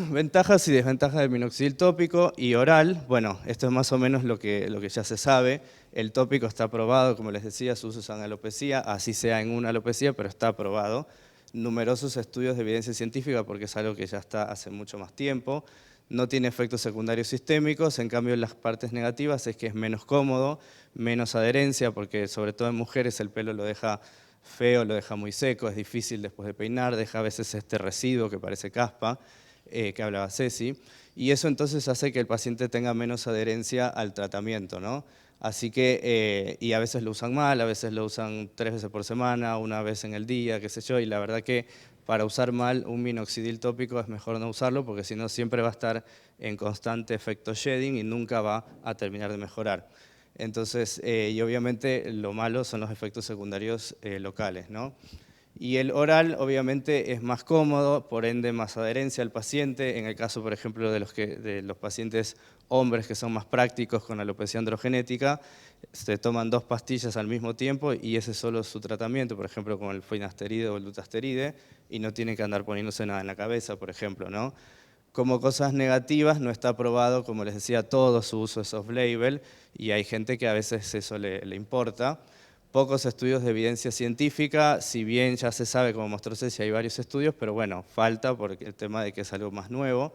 Ventajas y desventajas del minoxidil tópico y oral. Bueno, esto es más o menos lo que ya se sabe. El tópico está aprobado, como les decía, su uso en alopecia, así sea en una alopecia, pero está aprobado. Numerosos estudios de evidencia científica, porque es algo que ya está hace mucho más tiempo. No tiene efectos secundarios sistémicos, en cambio las partes negativas es que es menos cómodo, menos adherencia, porque sobre todo en mujeres el pelo lo deja feo, lo deja muy seco, es difícil después de peinar, deja a veces este residuo que parece caspa, que hablaba Ceci, y eso entonces hace que el paciente tenga menos adherencia al tratamiento, ¿no? Así que, y a veces lo usan mal, a veces lo usan 3 veces por semana, una vez en el día, qué sé yo, y la verdad que para usar mal un minoxidil tópico es mejor no usarlo, porque si no siempre va a estar en constante efecto shedding y nunca va a terminar de mejorar. Entonces, y obviamente lo malo son los efectos secundarios locales, ¿no? Y el oral obviamente es más cómodo, por ende más adherencia al paciente. En el caso, por ejemplo, de los pacientes hombres que son más prácticos con alopecia androgenética, se toman 2 pastillas al mismo tiempo y ese es solo su tratamiento, por ejemplo, con el finasteride o el dutasteride, y no tienen que andar poniéndose nada en la cabeza, por ejemplo, ¿no? Como cosas negativas, no está aprobado, como les decía, todo su uso es off-label y hay gente que a veces eso le importa. Pocos estudios de evidencia científica, si bien ya se sabe, como mostró Ceci, hay varios estudios, pero bueno, falta porque el tema de que es algo más nuevo.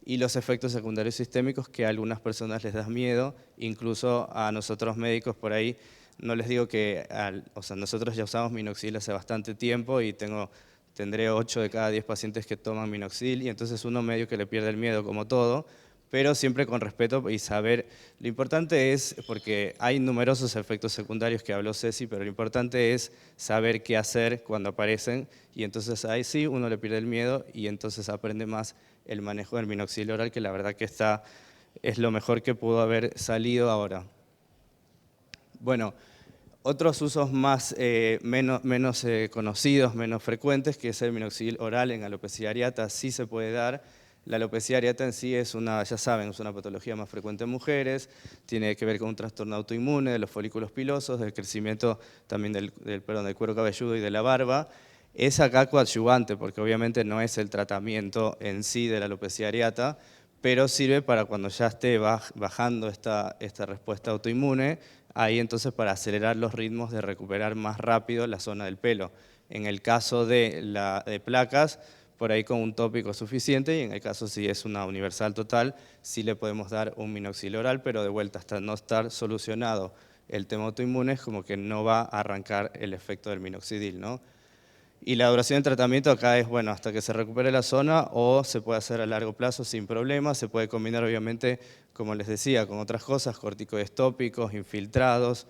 Y los efectos secundarios sistémicos que a algunas personas les da miedo, incluso a nosotros médicos por ahí, no les digo que, o sea, nosotros ya usamos minoxidil hace bastante tiempo y tendré 8 de cada 10 pacientes que toman minoxidil y entonces uno medio que le pierde el miedo como todo, pero siempre con respeto y saber. Lo importante es, porque hay numerosos efectos secundarios que habló Ceci, pero lo importante es saber qué hacer cuando aparecen y entonces ahí sí uno le pierde el miedo y entonces aprende más el manejo del minoxidil oral, que la verdad que es lo mejor que pudo haber salido ahora. Bueno, otros usos menos conocidos, menos frecuentes, que es el minoxidil oral en alopecia areata, sí se puede dar. La alopecia areata en sí es ya saben, es una patología más frecuente en mujeres, tiene que ver con un trastorno autoinmune de los folículos pilosos, del crecimiento también del cuero cabelludo y de la barba. Es acá coadyuvante, porque obviamente no es el tratamiento en sí de la alopecia areata, pero sirve para cuando ya esté bajando esta respuesta autoinmune, ahí entonces para acelerar los ritmos de recuperar más rápido la zona del pelo. En el caso de placas, por ahí con un tópico suficiente, y en el caso si es una universal total, sí le podemos dar un minoxidil oral, pero de vuelta hasta no estar solucionado el tema autoinmune, es como que no va a arrancar el efecto del minoxidil, ¿no? Y la duración del tratamiento acá es, bueno, hasta que se recupere la zona o se puede hacer a largo plazo sin problemas. Se puede combinar, obviamente, como les decía, con otras cosas, corticoides tópicos, infiltrados,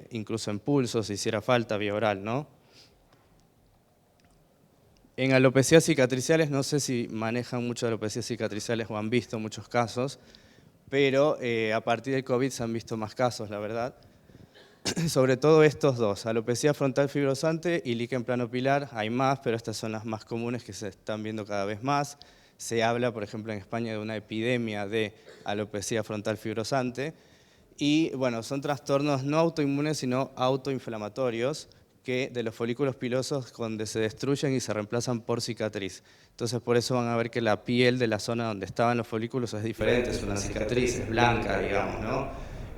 incluso en pulsos, si hiciera falta, vía oral, ¿no? En alopecias cicatriciales, no sé si manejan mucho alopecias cicatriciales o han visto muchos casos, pero a partir del COVID se han visto más casos, la verdad. Sobre todo estos dos, alopecia frontal fibrosante y líquen planopilar. Hay más, pero estas son las más comunes que se están viendo cada vez más. Se habla, por ejemplo, en España de una epidemia de alopecia frontal fibrosante. Y bueno, son trastornos no autoinmunes, sino autoinflamatorios que de los folículos pilosos donde se destruyen y se reemplazan por cicatriz. Entonces, por eso van a ver que la piel de la zona donde estaban los folículos es diferente, es una cicatriz, es blanca, digamos, ¿no?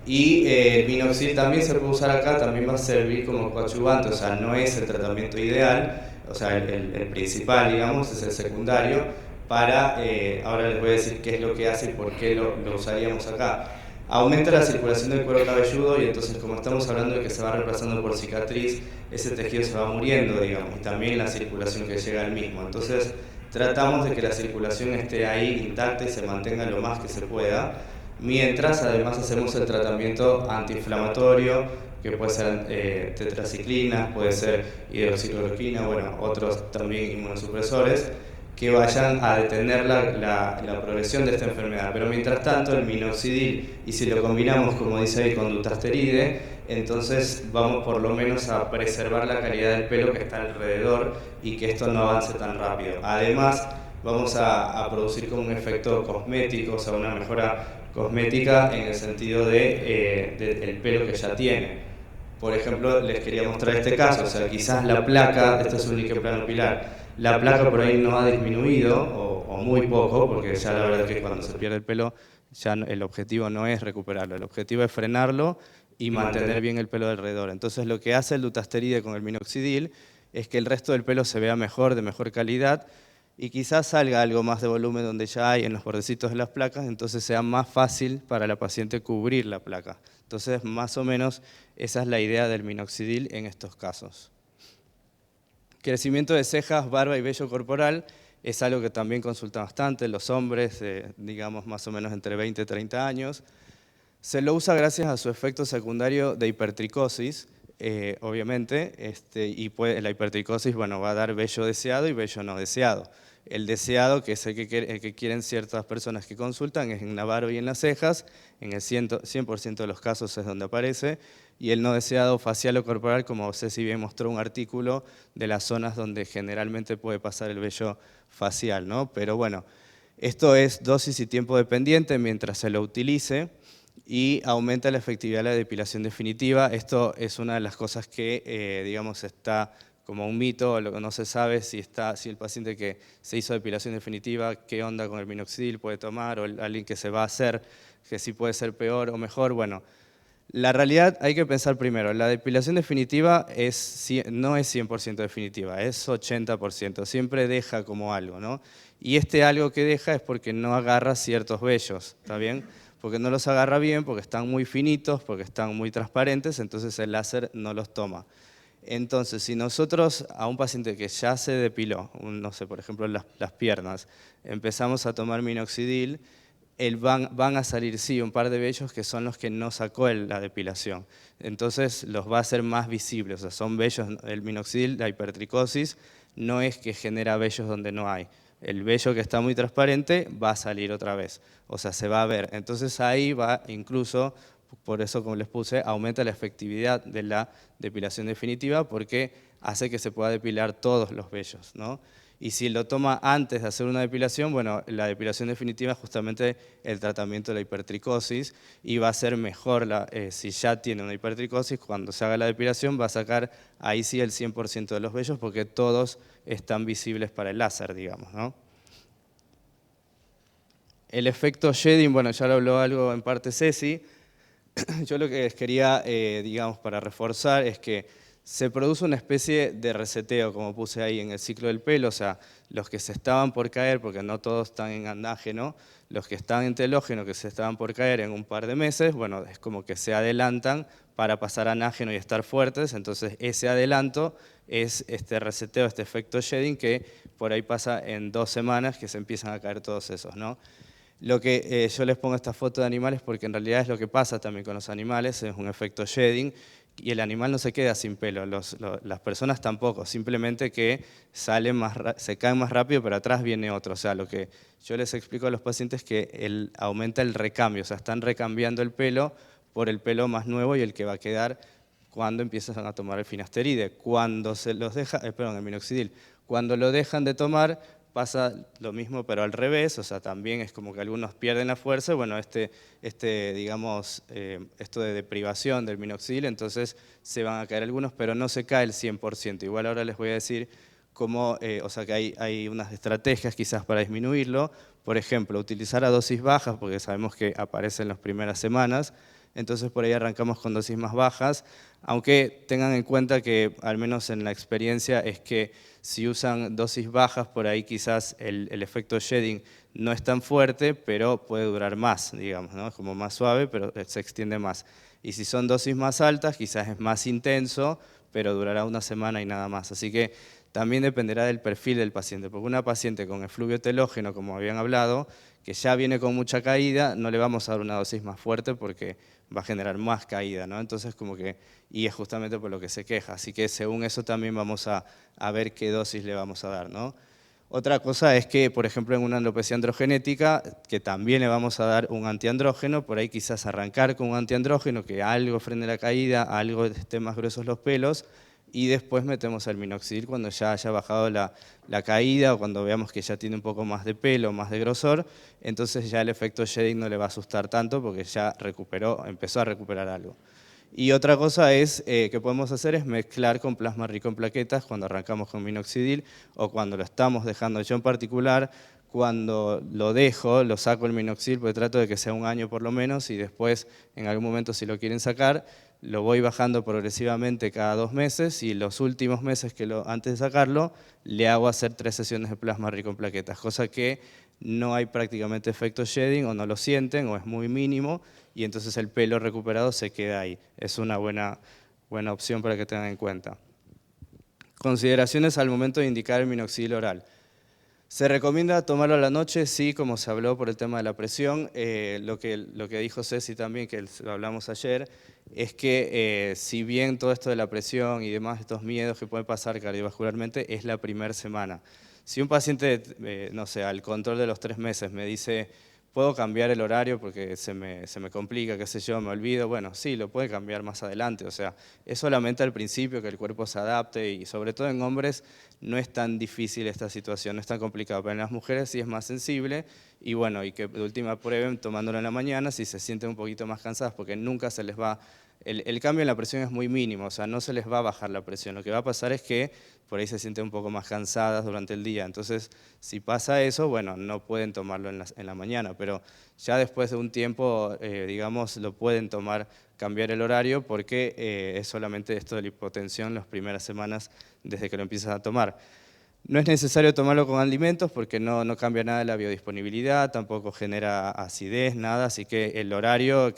Y el minoxidil también se puede usar acá, también va a servir como coadyuvante, o sea, no es el tratamiento ideal, o sea, el principal, digamos, es el secundario, para, ahora les voy a decir qué es lo que hace y por qué lo usaríamos acá. Aumenta la circulación del cuero cabelludo y entonces, como estamos hablando de que se va reemplazando por cicatriz, ese tejido se va muriendo, digamos, y también la circulación que llega al mismo. Entonces, tratamos de que la circulación esté ahí intacta y se mantenga lo más que se pueda, mientras además hacemos el tratamiento antiinflamatorio, que puede ser tetraciclinas, puede ser hidroxicloroquina, bueno, otros también inmunosupresores, que vayan a detener la progresión de esta enfermedad. Pero mientras tanto, el minoxidil, y si lo combinamos, como dice ahí, con dutasteride, entonces vamos por lo menos a preservar la calidad del pelo que está alrededor y que esto no avance tan rápido. Además, vamos a producir como un efecto cosmético, o sea, una mejora cosmética en el sentido del pelo que ya tiene. Por ejemplo, les quería mostrar este caso, o sea, quizás la placa, este es un líquen planopilar, la placa por ahí no ha disminuido, o muy poco, porque ya la verdad es que cuando se pierde el pelo, ya el objetivo no es recuperarlo, el objetivo es frenarlo y mantener bien el pelo alrededor. Entonces lo que hace el dutasteride con el minoxidil es que el resto del pelo se vea mejor, de mejor calidad, y quizás salga algo más de volumen donde ya hay en los bordecitos de las placas, entonces sea más fácil para la paciente cubrir la placa. Entonces, más o menos, esa es la idea del minoxidil en estos casos. Crecimiento de cejas, barba y vello corporal es algo que también consulta bastante los hombres, digamos más o menos entre 20 y 30 años. Se lo usa gracias a su efecto secundario de hipertricosis, obviamente, y la hipertricosis bueno, va a dar vello deseado y vello no deseado. El deseado, que es el que quieren ciertas personas que consultan, es en la barba y en las cejas, en el 100% de los casos es donde aparece, y el no deseado facial o corporal, como Ceci bien mostró un artículo, de las zonas donde generalmente puede pasar el vello facial, ¿no? Pero bueno, esto es dosis y tiempo dependiente mientras se lo utilice, y aumenta la efectividad de la depilación definitiva. Esto es una de las cosas que, digamos, está como un mito, lo que no se sabe si el paciente que se hizo depilación definitiva, qué onda con el minoxidil puede tomar, o alguien que se va a hacer, que sí puede ser peor o mejor. Bueno, la realidad hay que pensar primero, la depilación definitiva no es 100% definitiva, es 80%, siempre deja como algo, ¿no? Y algo que deja es porque no agarra ciertos vellos, ¿está bien? Porque no los agarra bien, porque están muy finitos, porque están muy transparentes, entonces el láser no los toma. Entonces, si nosotros a un paciente que ya se depiló, no sé, por ejemplo las piernas, empezamos a tomar minoxidil, van a salir, sí, un par de vellos que son los que no sacó la depilación. Entonces los va a hacer más visibles, o sea, son vellos, el minoxidil, la hipertricosis, no es que genera vellos donde no hay. El vello que está muy transparente va a salir otra vez, o sea, se va a ver. Entonces ahí va incluso, por eso como les puse, aumenta la efectividad de la depilación definitiva porque hace que se pueda depilar todos los vellos, ¿no? Y si lo toma antes de hacer una depilación, bueno, la depilación definitiva es justamente el tratamiento de la hipertricosis y va a ser mejor, si ya tiene una hipertricosis, cuando se haga la depilación va a sacar ahí sí el 100% de los vellos porque todos están visibles para el láser, digamos, ¿no? El efecto shedding, bueno, ya lo habló algo en parte Ceci. Yo lo que les quería, digamos, para reforzar es que se produce una especie de reseteo, como puse ahí en el ciclo del pelo, o sea, los que se estaban por caer, porque no todos están en andágeno, los que están en telógeno, que se estaban por caer en un par de meses, bueno, es como que se adelantan para pasar a anágeno y estar fuertes, entonces ese adelanto es este reseteo, este efecto shedding que por ahí pasa en 2 semanas que se empiezan a caer todos esos, ¿no? Lo que yo les pongo esta foto de animales porque en realidad es lo que pasa también con los animales, es un efecto shedding y el animal no se queda sin pelo, las personas tampoco, simplemente que se caen más rápido, pero atrás viene otro. O sea, lo que yo les explico a los pacientes es que aumenta el recambio, o sea, están recambiando el pelo por el pelo más nuevo y el que va a quedar cuando empiezan a tomar el finasteride. Cuando se los deja, el minoxidil, cuando lo dejan de tomar, pasa lo mismo, pero al revés, o sea, también es como que algunos pierden la fuerza, bueno, digamos, esto de deprivación del minoxidil, entonces se van a caer algunos, pero no se cae el 100%. Igual ahora les voy a decir cómo, o sea, que hay unas estrategias quizás para disminuirlo. Por ejemplo, utilizar a dosis bajas, porque sabemos que aparece en las primeras semanas, entonces por ahí arrancamos con dosis más bajas, aunque tengan en cuenta que, al menos en la experiencia, es que si usan dosis bajas, por ahí quizás el efecto shedding no es tan fuerte, pero puede durar más, digamos, ¿no? Es como más suave, pero se extiende más. Y si son dosis más altas, quizás es más intenso, pero durará una semana y nada más. Así que también dependerá del perfil del paciente, porque una paciente con efluvio telógeno, como habían hablado, que ya viene con mucha caída, no le vamos a dar una dosis más fuerte porque va a generar más caída, ¿no? Entonces, y es justamente por lo que se queja. Así que según eso también vamos a ver qué dosis le vamos a dar, ¿no? Otra cosa es que, por ejemplo, en una alopecia androgenética, que también le vamos a dar un antiandrógeno, por ahí quizás arrancar con un antiandrógeno que algo frene la caída, algo esté más gruesos los pelos, y después metemos el minoxidil cuando ya haya bajado la caída o cuando veamos que ya tiene un poco más de pelo, más de grosor, entonces ya el efecto shedding no le va a asustar tanto porque ya empezó a recuperar algo. Y otra cosa que podemos hacer es mezclar con plasma rico en plaquetas cuando arrancamos con minoxidil o cuando lo estamos dejando. Yo en particular, cuando lo saco el minoxidil, porque trato de que sea un año por lo menos, y después en algún momento si lo quieren sacar, lo voy bajando progresivamente cada 2 meses, y los últimos meses antes de sacarlo, le hago hacer 3 sesiones de plasma rico en plaquetas, cosa que no hay prácticamente efecto shedding, o no lo sienten, o es muy mínimo, y entonces el pelo recuperado se queda ahí. Es una buena opción para que tengan en cuenta. Consideraciones al momento de indicar el minoxidil oral. ¿Se recomienda tomarlo a la noche? Sí, como se habló por el tema de la presión. Lo que dijo Ceci también, que lo hablamos ayer, es que si bien todo esto de la presión y demás, estos miedos que pueden pasar cardiovascularmente, es la primera semana. Si un paciente, no sé, al control de los 3 meses me dice, ¿puedo cambiar el horario porque se me complica, qué sé yo, me olvido? Bueno, sí, lo puede cambiar más adelante. O sea, es solamente al principio que el cuerpo se adapte, y sobre todo en hombres no es tan difícil esta situación, no es tan complicado, pero en las mujeres sí es más sensible, y bueno, y que de última prueben tomándolo en la mañana si se sienten un poquito más cansadas, porque nunca se les va, el cambio en la presión es muy mínimo, o sea, no se les va a bajar la presión, lo que va a pasar es que por ahí se sienten un poco más cansadas durante el día. Entonces, si pasa eso, bueno, no pueden tomarlo en la mañana, pero ya después de un tiempo, digamos, lo pueden tomar, cambiar el horario, porque es solamente esto de la hipotensión las primeras semanas desde que lo empiezan a tomar. No es necesario tomarlo con alimentos porque no cambia nada de la biodisponibilidad, tampoco genera acidez, nada, así que el horario,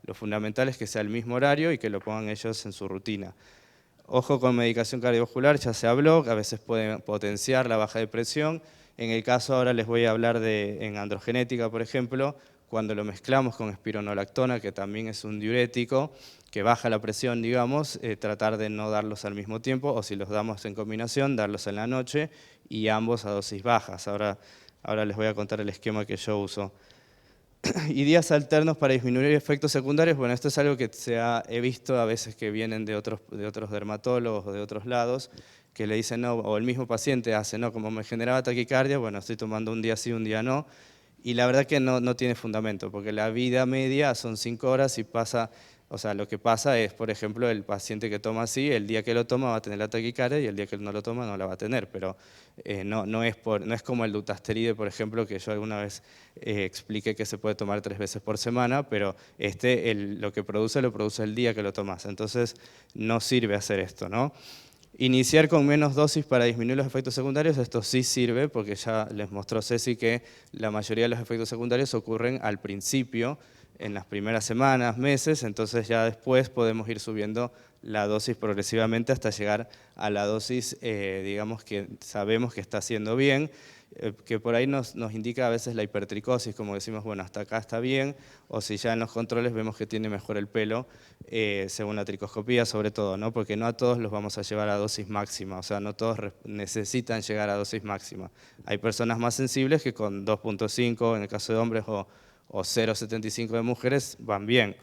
lo fundamental es que sea el mismo horario y que lo pongan ellos en su rutina. Ojo con medicación cardiovascular, ya se habló, que a veces puede potenciar la baja de presión. En el caso ahora les voy a hablar en androgenética, por ejemplo, cuando lo mezclamos con espironolactona, que también es un diurético, que baja la presión, digamos, tratar de no darlos al mismo tiempo, o si los damos en combinación, darlos en la noche, y ambos a dosis bajas. Ahora les voy a contar el esquema que yo uso. Y días alternos para disminuir efectos secundarios, bueno, esto es algo que he visto a veces que vienen de otros dermatólogos o de otros lados, que le dicen no, o el mismo paciente hace, no, como me generaba taquicardia, bueno, estoy tomando un día sí, un día no, y la verdad que no tiene fundamento, porque la vida media son 5 horas y pasa, o sea, lo que pasa es, por ejemplo, el paciente que toma así, el día que lo toma va a tener la taquicardia y el día que no lo toma no la va a tener, pero no es como el dutasteride, por ejemplo, que yo alguna vez expliqué que se puede tomar 3 veces por semana, pero lo que lo produce el día que lo tomas, entonces no sirve hacer esto, ¿no? Iniciar con menos dosis para disminuir los efectos secundarios, esto sí sirve, porque ya les mostró Ceci que la mayoría de los efectos secundarios ocurren al principio, en las primeras semanas, meses, entonces ya después podemos ir subiendo la dosis progresivamente hasta llegar a la dosis, digamos, que sabemos que está haciendo bien. que por ahí nos indica a veces la hipertricosis, como decimos, bueno, hasta acá está bien, o si ya en los controles vemos que tiene mejor el pelo, según la tricoscopía sobre todo, ¿no? Porque no a todos los vamos a llevar a dosis máxima, o sea, no todos necesitan llegar a dosis máxima. Hay personas más sensibles que con 2.5 en el caso de hombres o 0.75 de mujeres van bien.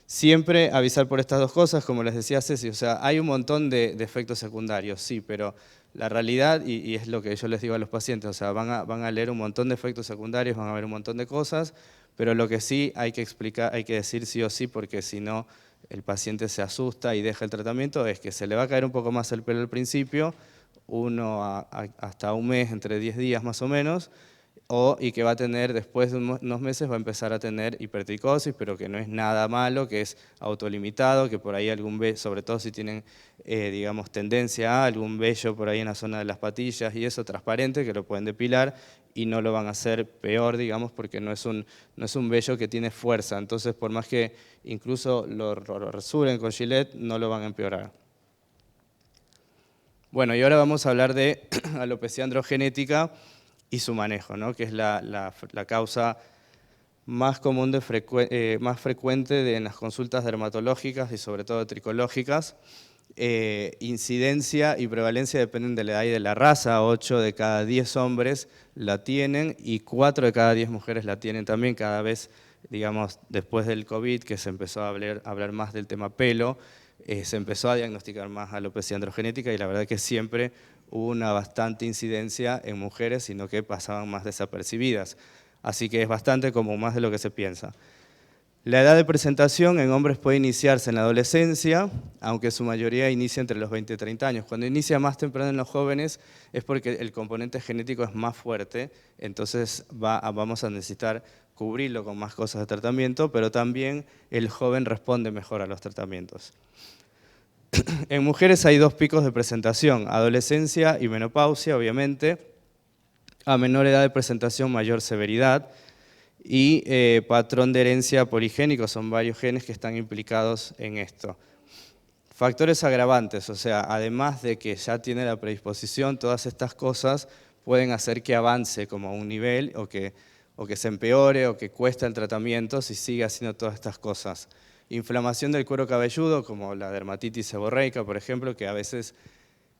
Siempre avisar por estas dos cosas, como les decía Ceci, o sea, hay un montón de efectos secundarios, sí, pero la realidad, y es lo que yo les digo a los pacientes, o sea, van a leer un montón de efectos secundarios, van a ver un montón de cosas, pero lo que sí hay que explicar, hay que decir sí o sí, porque si no el paciente se asusta y deja el tratamiento, es que se le va a caer un poco más el pelo al principio, hasta un mes, entre 10 días más o menos, y que va a tener, después de unos meses, va a empezar a tener hipertricosis, pero que no es nada malo, que es autolimitado, que por ahí algún vello, sobre todo si tienen, digamos, tendencia a algún vello por ahí en la zona de las patillas y eso, transparente, que lo pueden depilar y no lo van a hacer peor, digamos, porque no es un vello que tiene fuerza. Entonces, por más que incluso lo rasuren con Gillette, no lo van a empeorar. Bueno, y ahora vamos a hablar de alopecia androgenética y su manejo, ¿no? Que es la causa más común, más frecuente en las consultas dermatológicas y sobre todo tricológicas. Incidencia y prevalencia dependen de la edad y de la raza. 8 de cada 10 hombres la tienen y 4 de cada 10 mujeres la tienen también. Cada vez, digamos, después del COVID, que se empezó a hablar más del tema pelo, se empezó a diagnosticar más alopecia androgenética y la verdad que siempre hubo una bastante incidencia en mujeres, sino que pasaban más desapercibidas. Así que es bastante común, más de lo que se piensa. La edad de presentación en hombres puede iniciarse en la adolescencia, aunque su mayoría inicia entre los 20 y 30 años. Cuando inicia más temprano en los jóvenes es porque el componente genético es más fuerte, entonces vamos a necesitar cubrirlo con más cosas de tratamiento, pero también el joven responde mejor a los tratamientos. En mujeres hay 2 picos de presentación, adolescencia y menopausia, obviamente. A menor edad de presentación, mayor severidad. Y patrón de herencia poligénico, son varios genes que están implicados en esto. Factores agravantes, o sea, además de que ya tiene la predisposición, todas estas cosas pueden hacer que avance como a un nivel o que se empeore o que cuesta el tratamiento si sigue haciendo todas estas cosas. Inflamación del cuero cabelludo, como la dermatitis seborreica, por ejemplo, que a veces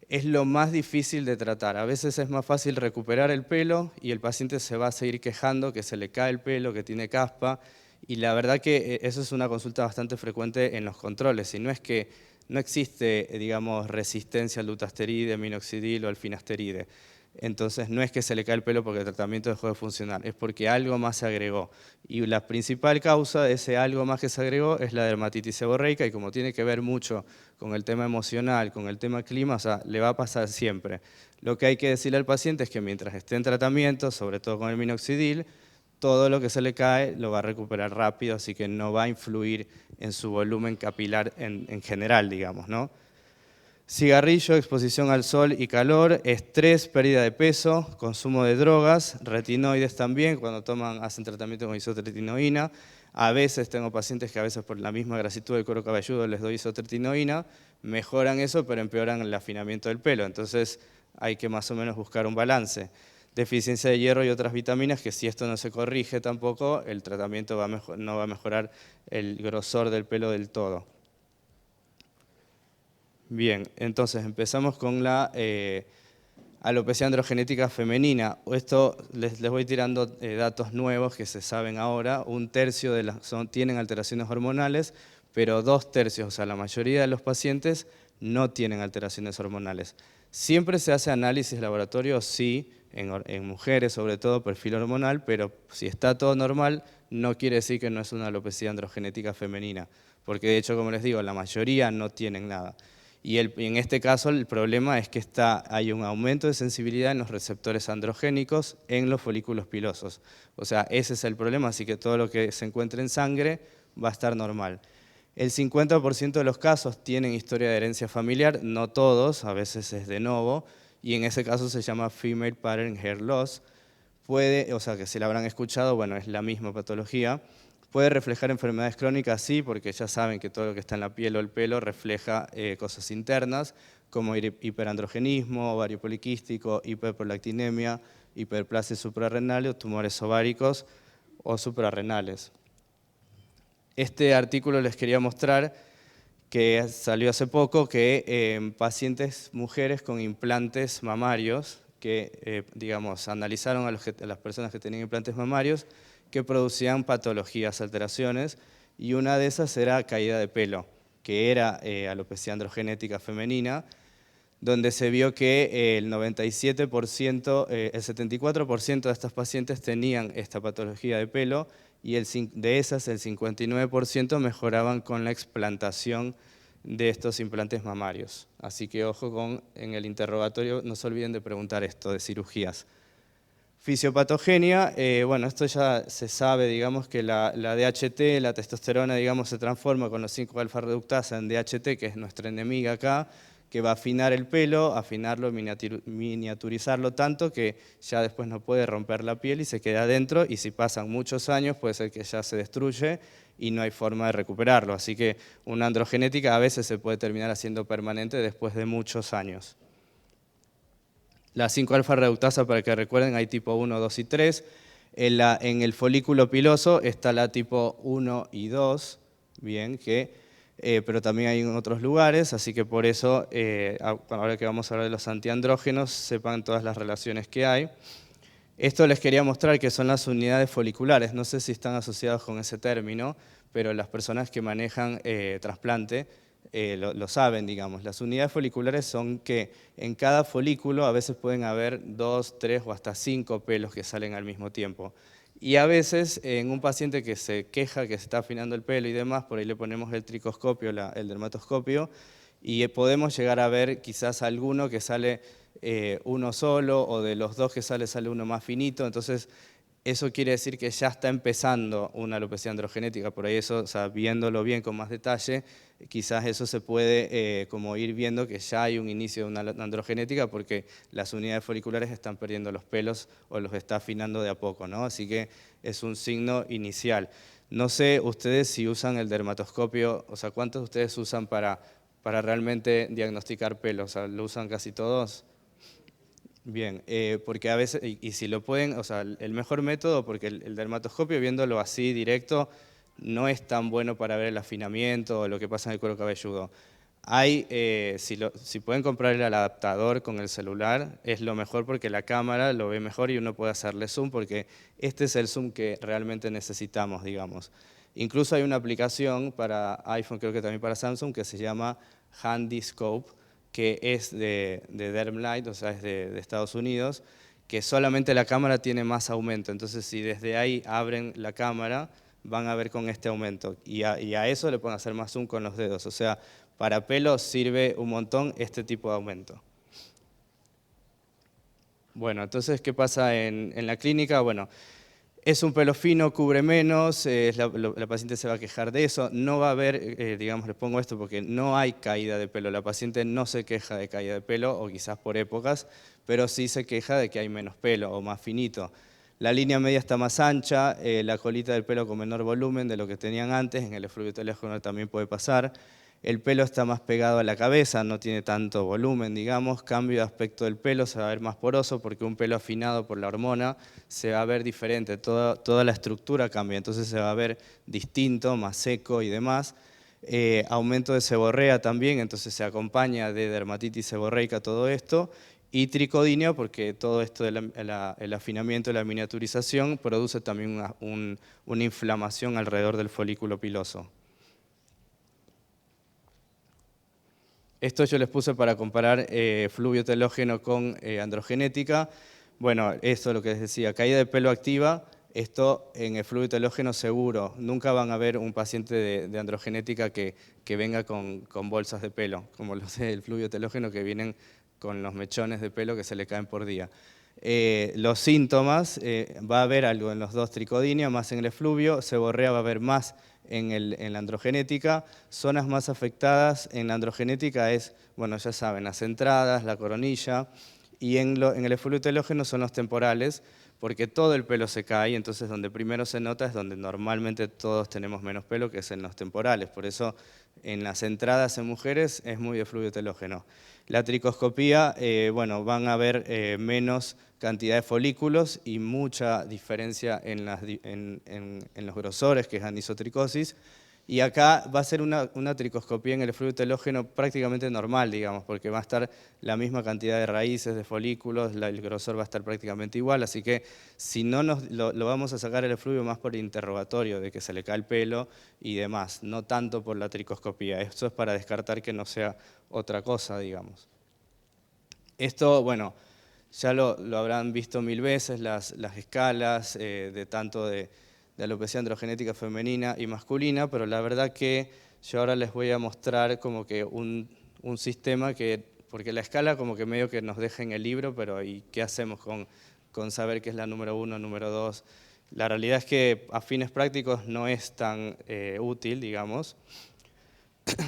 es lo más difícil de tratar. A veces es más fácil recuperar el pelo y el paciente se va a seguir quejando que se le cae el pelo, que tiene caspa, y la verdad que eso es una consulta bastante frecuente en los controles, y no es que no existe, digamos, resistencia al dutasteride, minoxidil o al finasteride. Entonces no es que se le cae el pelo porque el tratamiento dejó de funcionar, es porque algo más se agregó. Y la principal causa de ese algo más que se agregó es la dermatitis seborreica, y como tiene que ver mucho con el tema emocional, con el tema clima, o sea, le va a pasar siempre. Lo que hay que decirle al paciente es que mientras esté en tratamiento, sobre todo con el minoxidil, todo lo que se le cae lo va a recuperar rápido, así que no va a influir en su volumen capilar en general, digamos, ¿no? Cigarrillo, exposición al sol y calor, estrés, pérdida de peso, consumo de drogas, retinoides también, cuando hacen tratamiento con isotretinoína. A veces tengo pacientes que a veces por la misma grasitud del cuero cabelludo les doy isotretinoína, mejoran eso pero empeoran el afinamiento del pelo, entonces hay que más o menos buscar un balance. Deficiencia de hierro y otras vitaminas que si esto no se corrige tampoco, el tratamiento no va a mejorar el grosor del pelo del todo. Bien, entonces empezamos con la alopecia androgenética femenina. Esto les voy tirando datos nuevos que se saben ahora. 1/3 tienen alteraciones hormonales, pero 2/3, o sea, la mayoría de los pacientes no tienen alteraciones hormonales. Siempre se hace análisis de laboratorio, sí, en mujeres sobre todo, perfil hormonal, pero si está todo normal, no quiere decir que no es una alopecia androgenética femenina, porque de hecho, como les digo, la mayoría no tienen nada. Y en este caso el problema es que hay un aumento de sensibilidad en los receptores androgénicos en los folículos pilosos. O sea, ese es el problema, así que todo lo que se encuentre en sangre va a estar normal. El 50% de los casos tienen historia de herencia familiar, no todos, a veces es de novo, y en ese caso se llama Female Pattern Hair Loss. O sea, que si la habrán escuchado, bueno, es la misma patología. ¿Puede reflejar enfermedades crónicas? Sí, porque ya saben que todo lo que está en la piel o el pelo refleja cosas internas, como hiperandrogenismo, ovario poliquístico, hiperprolactinemia, hiperplasia suprarrenal o tumores ováricos o suprarrenales. Este artículo les quería mostrar que salió hace poco, que en pacientes mujeres con implantes mamarios, que digamos, analizaron a las personas que tenían implantes mamarios que producían patologías, alteraciones, y una de esas era caída de pelo, que era alopecia androgenética femenina, donde se vio que el 97%, el 74% de estas pacientes tenían esta patología de pelo, y de esas el 59% mejoraban con la explantación de estos implantes mamarios. Así que ojo en el interrogatorio, no se olviden de preguntar esto de cirugías. Fisiopatogenia, bueno, esto ya se sabe, digamos que la DHT, la testosterona, digamos, se transforma con los 5-alfa reductasa en DHT, que es nuestra enemiga acá, que va a afinar el pelo, afinarlo, miniaturizarlo tanto que ya después no puede romper la piel y se queda adentro, y si pasan muchos años puede ser que ya se destruye y no hay forma de recuperarlo. Así que una androgenética a veces se puede terminar haciendo permanente después de muchos años. La 5-alfa reductasa, para que recuerden, hay tipo 1, 2 y 3. En el folículo piloso está la tipo 1 y 2, bien, pero también hay en otros lugares, así que por eso, ahora que vamos a hablar de los antiandrógenos, sepan todas las relaciones que hay. Esto les quería mostrar que son las unidades foliculares, no sé si están asociados con ese término, pero las personas que manejan trasplante lo saben, digamos. Las unidades foliculares son que en cada folículo a veces pueden haber 2, 3 o hasta 5 pelos que salen al mismo tiempo. Y a veces en un paciente que se queja que se está afinando el pelo y demás, por ahí le ponemos el tricoscopio, el dermatoscopio, y podemos llegar a ver quizás alguno que sale uno solo, o de los dos que sale uno más finito. Entonces eso quiere decir que ya está empezando una alopecia androgenética. Por ahí eso, o sea, viéndolo bien con más detalle, quizás eso se puede como ir viendo que ya hay un inicio de una androgenética, porque las unidades foliculares están perdiendo los pelos o los está afinando de a poco, ¿no? Así que es un signo inicial. No sé ustedes si usan el dermatoscopio, o sea, ¿cuántos de ustedes usan para realmente diagnosticar pelos? O sea, ¿lo usan casi todos? Bien, porque a veces, y si lo pueden, o sea, el mejor método, porque el dermatoscopio viéndolo así directo no es tan bueno para ver el afinamiento o lo que pasa en el cuero cabelludo. Si pueden comprar el adaptador con el celular, es lo mejor, porque la cámara lo ve mejor y uno puede hacerle zoom, porque este es el zoom que realmente necesitamos, digamos. Incluso hay una aplicación para iPhone, creo que también para Samsung, que se llama HandyScope, que es de DermLight, o sea, es de Estados Unidos, que solamente la cámara tiene más aumento. Entonces, si desde ahí abren la cámara, van a ver con este aumento. Y a eso le pueden hacer más zoom con los dedos. O sea, para pelo sirve un montón este tipo de aumento. Bueno, entonces, ¿qué pasa en la clínica? Bueno, es un pelo fino, cubre menos, la paciente se va a quejar de eso, no va a haber, digamos, les pongo esto porque no hay caída de pelo, la paciente no se queja de caída de pelo, o quizás por épocas, pero sí se queja de que hay menos pelo o más finito. La línea media está más ancha, la colita del pelo con menor volumen de lo que tenían antes, en el efluvio telógeno también puede pasar. El pelo está más pegado a la cabeza, no tiene tanto volumen, digamos. Cambio de aspecto del pelo, se va a ver más poroso, porque un pelo afinado por la hormona se va a ver diferente, toda la estructura cambia, entonces se va a ver distinto, más seco y demás. Aumento de seborrea también, entonces se acompaña de dermatitis seborreica todo esto. Y tricodinia, porque todo esto del afinamiento y la miniaturización produce también una inflamación alrededor del folículo piloso. Esto yo les puse para comparar fluvio telógeno con androgenética. Bueno, esto es lo que les decía, caída de pelo activa, esto en el fluvio telógeno seguro. Nunca van a ver un paciente de androgenética que venga con bolsas de pelo, como los del fluvio telógeno, que vienen con los mechones de pelo que se le caen por día. Los síntomas, va a haber algo en los dos, tricodinia, más en el efluvio, seborrea va a haber más en la androgenética. Zonas más afectadas en la androgenética es, bueno, ya saben, las entradas, la coronilla, y en el efluvio telógeno son los temporales, porque todo el pelo se cae, entonces donde primero se nota es donde normalmente todos tenemos menos pelo, que es en los temporales. Por eso en las entradas en mujeres es muy de efluvio telógeno. La tricoscopía, bueno, van a ver menos cantidad de folículos y mucha diferencia en los grosores, que es anisotricosis. Y acá va a ser una tricoscopía en el efluvio telógeno prácticamente normal, digamos, porque va a estar la misma cantidad de raíces, de folículos, el grosor va a estar prácticamente igual, así que si no lo vamos a sacar el efluvio más por interrogatorio, de que se le cae el pelo y demás, no tanto por la tricoscopía. Esto es para descartar que no sea otra cosa, digamos. Esto, bueno, ya lo habrán visto 1000 veces, las escalas de tanto de alopecia androgenética femenina y masculina, pero la verdad que yo ahora les voy a mostrar como que un sistema que, porque la escala como que medio que nos deja en el libro, pero ¿y qué hacemos con saber qué es la número 1, número 2? La realidad es que a fines prácticos no es tan útil, digamos.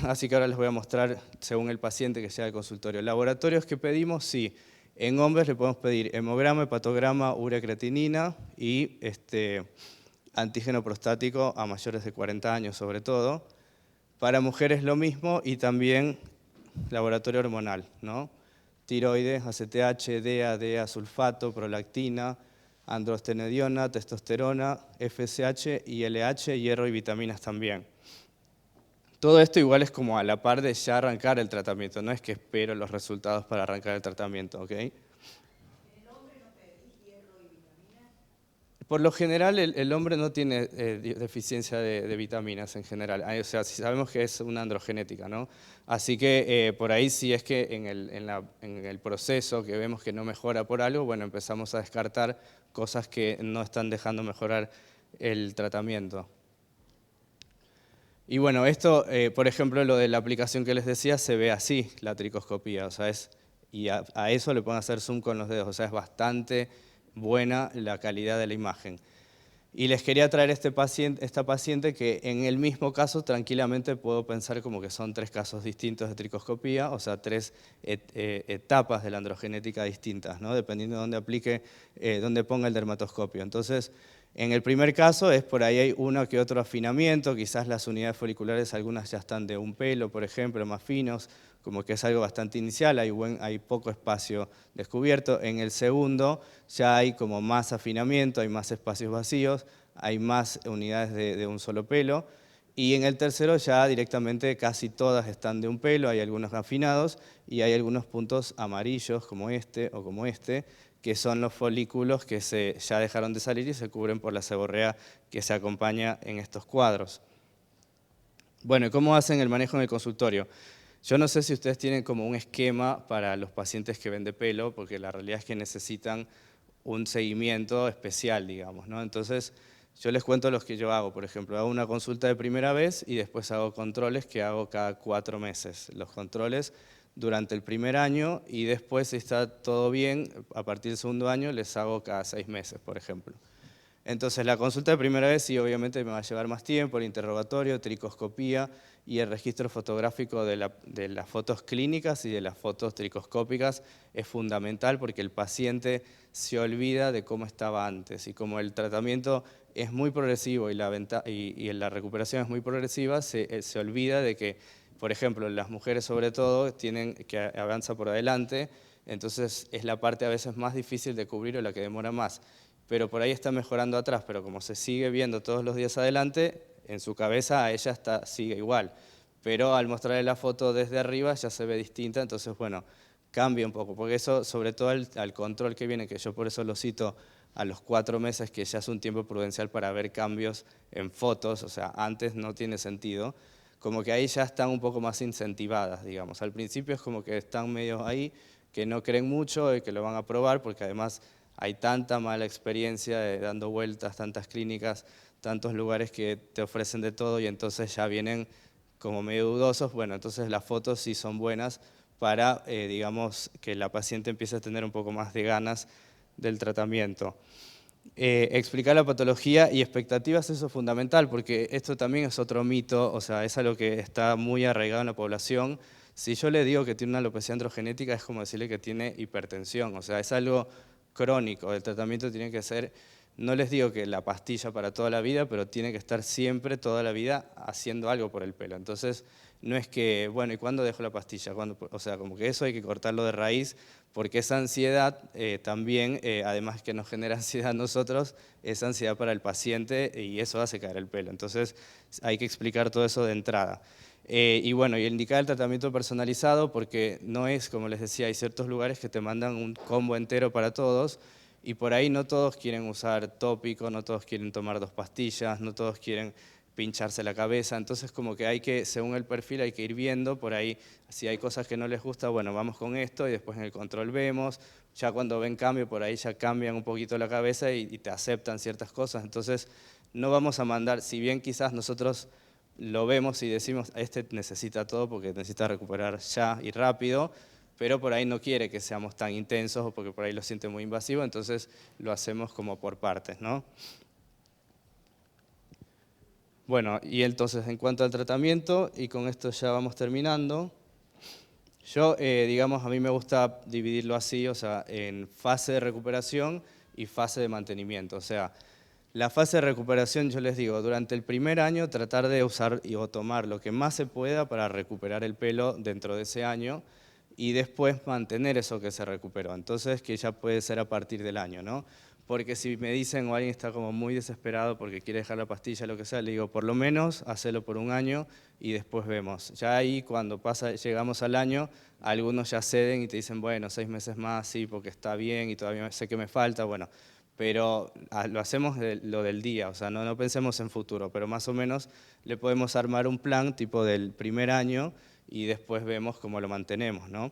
Así que ahora les voy a mostrar según el paciente que llega al consultorio. Laboratorios que pedimos, sí. En hombres le podemos pedir hemograma, hepatograma, ureacreatinina y antígeno prostático a mayores de 40 años sobre todo. Para mujeres lo mismo y también laboratorio hormonal, ¿no? Tiroides, ACTH, DEA, sulfato, prolactina, androstenediona, testosterona, FSH y LH, hierro y vitaminas también. Todo esto igual es como a la par de ya arrancar el tratamiento, no es que espero los resultados para arrancar el tratamiento, ¿ok? Por lo general, el hombre no tiene deficiencia de vitaminas en general. O sea, si sabemos que es una androgenética, ¿no? Así que por ahí sí es que en el proceso que vemos que no mejora por algo, bueno, empezamos a descartar cosas que no están dejando mejorar el tratamiento. Y bueno, esto, por ejemplo, lo de la aplicación que les decía, se ve así, la tricoscopía. O sea, y a eso le pueden hacer zoom con los dedos. O sea, es bastante buena la calidad de la imagen. Y les quería traer esta paciente que en el mismo caso tranquilamente puedo pensar como que son 3 casos distintos de tricoscopía, o sea, 3 etapas de la androgenética distintas, ¿no? Dependiendo de dónde aplique, dónde ponga el dermatoscopio. Entonces, en el primer caso es por ahí hay uno que otro afinamiento, quizás las unidades foliculares algunas ya están de un pelo, por ejemplo, más finos, como que es algo bastante inicial, hay poco espacio descubierto. En el segundo ya hay como más afinamiento, hay más espacios vacíos, hay más unidades de un solo pelo. Y en el tercero ya directamente casi todas están de un pelo, hay algunos afinados y hay algunos puntos amarillos como este o como este, que son los folículos que ya dejaron de salir y se cubren por la seborrea que se acompaña en estos cuadros. Bueno, ¿cómo hacen el manejo en el consultorio? Yo no sé si ustedes tienen como un esquema para los pacientes que ven de pelo, porque la realidad es que necesitan un seguimiento especial, digamos, ¿no? Entonces, yo les cuento los que yo hago. Por ejemplo, hago una consulta de primera vez y después hago controles que hago cada 4 meses. Los controles durante el primer año y después, si está todo bien, a partir del segundo año les hago cada 6 meses, por ejemplo. Entonces, la consulta de primera vez sí, obviamente me va a llevar más tiempo, el interrogatorio, tricoscopía y el registro fotográfico de las fotos clínicas y de las fotos tricoscópicas es fundamental porque el paciente se olvida de cómo estaba antes y como el tratamiento es muy progresivo y la recuperación es muy progresiva, se olvida de que, por ejemplo, las mujeres sobre todo tienen que avanzar por adelante, entonces es la parte a veces más difícil de cubrir o la que demora más. Pero por ahí está mejorando atrás, pero como se sigue viendo todos los días adelante, en su cabeza a ella sigue igual. Pero al mostrarle la foto desde arriba ya se ve distinta, entonces bueno, cambia un poco, porque eso sobre todo al control que viene, que yo por eso lo cito a los 4 meses, que ya es un tiempo prudencial para ver cambios en fotos, o sea, antes no tiene sentido, como que ahí ya están un poco más incentivadas, digamos. Al principio es como que están medio ahí, que no creen mucho y que lo van a probar, porque además hay tanta mala experiencia dando vueltas, tantas clínicas, tantos lugares que te ofrecen de todo y entonces ya vienen como medio dudosos. Bueno, entonces las fotos sí son buenas para, digamos, que la paciente empiece a tener un poco más de ganas del tratamiento. Explicar la patología y expectativas, eso es fundamental, porque esto también es otro mito, o sea, es algo que está muy arraigado en la población. Si yo le digo que tiene una alopecia androgenética, es como decirle que tiene hipertensión, o sea, es algo crónico, el tratamiento tiene que ser, no les digo que la pastilla para toda la vida, pero tiene que estar siempre, toda la vida, haciendo algo por el pelo. Entonces, no es que, bueno, ¿y cuándo dejo la pastilla? ¿Cuándo? O sea, como que eso hay que cortarlo de raíz, porque esa ansiedad también, además que nos genera ansiedad a nosotros, es ansiedad para el paciente y eso hace caer el pelo. Entonces hay que explicar todo eso de entrada. Y bueno, y indicar el tratamiento personalizado, porque no es, como les decía, hay ciertos lugares que te mandan un combo entero para todos, y por ahí no todos quieren usar tópico, no todos quieren tomar 2 pastillas, no todos quieren pincharse la cabeza, entonces como que hay que, según el perfil, hay que ir viendo por ahí, si hay cosas que no les gusta, bueno, vamos con esto y después en el control vemos, ya cuando ven cambio por ahí ya cambian un poquito la cabeza y te aceptan ciertas cosas, entonces no vamos a mandar, si bien quizás nosotros lo vemos y decimos, este necesita todo porque necesita recuperar ya y rápido, pero por ahí no quiere que seamos tan intensos o porque por ahí lo siente muy invasivo, entonces lo hacemos como por partes, ¿no? Bueno, y entonces en cuanto al tratamiento, y con esto ya vamos terminando, yo, digamos, a mí me gusta dividirlo así, o sea, en fase de recuperación y fase de mantenimiento, o sea, la fase de recuperación, yo les digo, durante el primer año tratar de usar o tomar lo que más se pueda para recuperar el pelo dentro de ese año y después mantener eso que se recuperó. Entonces, que ya puede ser a partir del año, ¿no? Porque si me dicen o alguien está como muy desesperado porque quiere dejar la pastilla, lo que sea, le digo, por lo menos, hacelo por un año y después vemos. Ya ahí, cuando llegamos al año, algunos ya ceden y te dicen, bueno, 6 meses más, sí, porque está bien y todavía sé que me falta, bueno, pero lo hacemos lo del día, o sea, no pensemos en futuro, pero más o menos le podemos armar un plan tipo del primer año y después vemos cómo lo mantenemos, ¿no?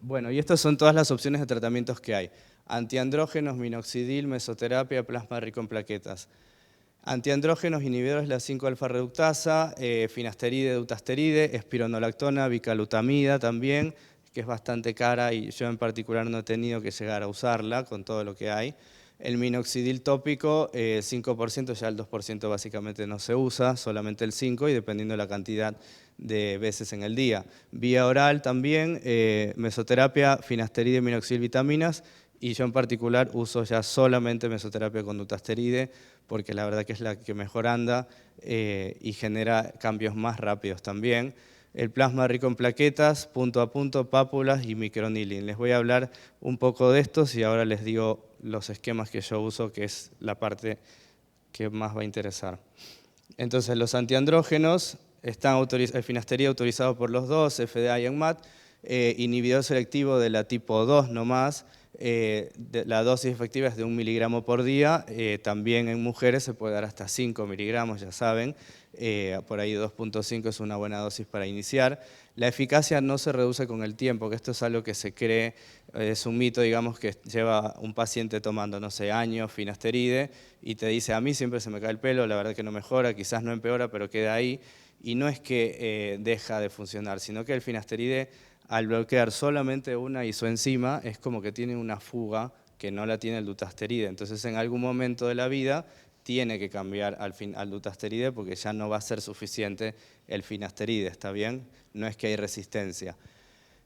Bueno, y estas son todas las opciones de tratamientos que hay. Antiandrógenos, minoxidil, mesoterapia, plasma rico en plaquetas. Antiandrógenos, inhibidores de la 5-alfa-reductasa, finasteride, dutasteride, espironolactona, bicalutamida también, que es bastante cara y yo en particular no he tenido que llegar a usarla con todo lo que hay. El minoxidil tópico, 5%, ya el 2% básicamente no se usa, solamente el 5% y dependiendo de la cantidad de veces en el día. Vía oral también, mesoterapia, finasteride, minoxidil, vitaminas, y yo en particular uso ya solamente mesoterapia con dutasteride porque la verdad que es la que mejor anda y genera cambios más rápidos también. El plasma rico en plaquetas, punto a punto, pápulas y microneedling. Les voy a hablar un poco de estos y ahora les digo los esquemas que yo uso, que es la parte que más va a interesar. Entonces, los antiandrógenos están el finasteride autorizado por los dos, FDA y ENMAT, inhibidor selectivo de la tipo 2 nomás, la dosis efectiva es de 1 miligramo por día, también en mujeres se puede dar hasta 5 miligramos, ya saben, por ahí 2.5 es una buena dosis para iniciar. La eficacia no se reduce con el tiempo, que esto es algo que se cree, es un mito, digamos, que lleva un paciente tomando, no sé, años, finasteride, y te dice, a mí siempre se me cae el pelo, la verdad que no mejora, quizás no empeora, pero queda ahí, y no es que deja de funcionar, sino que el finasteride, al bloquear solamente una isoenzima, es como que tiene una fuga que no la tiene el dutasteride. Entonces, en algún momento de la vida, tiene que cambiar al dutasteride porque ya no va a ser suficiente el finasteride, ¿está bien? No es que hay resistencia.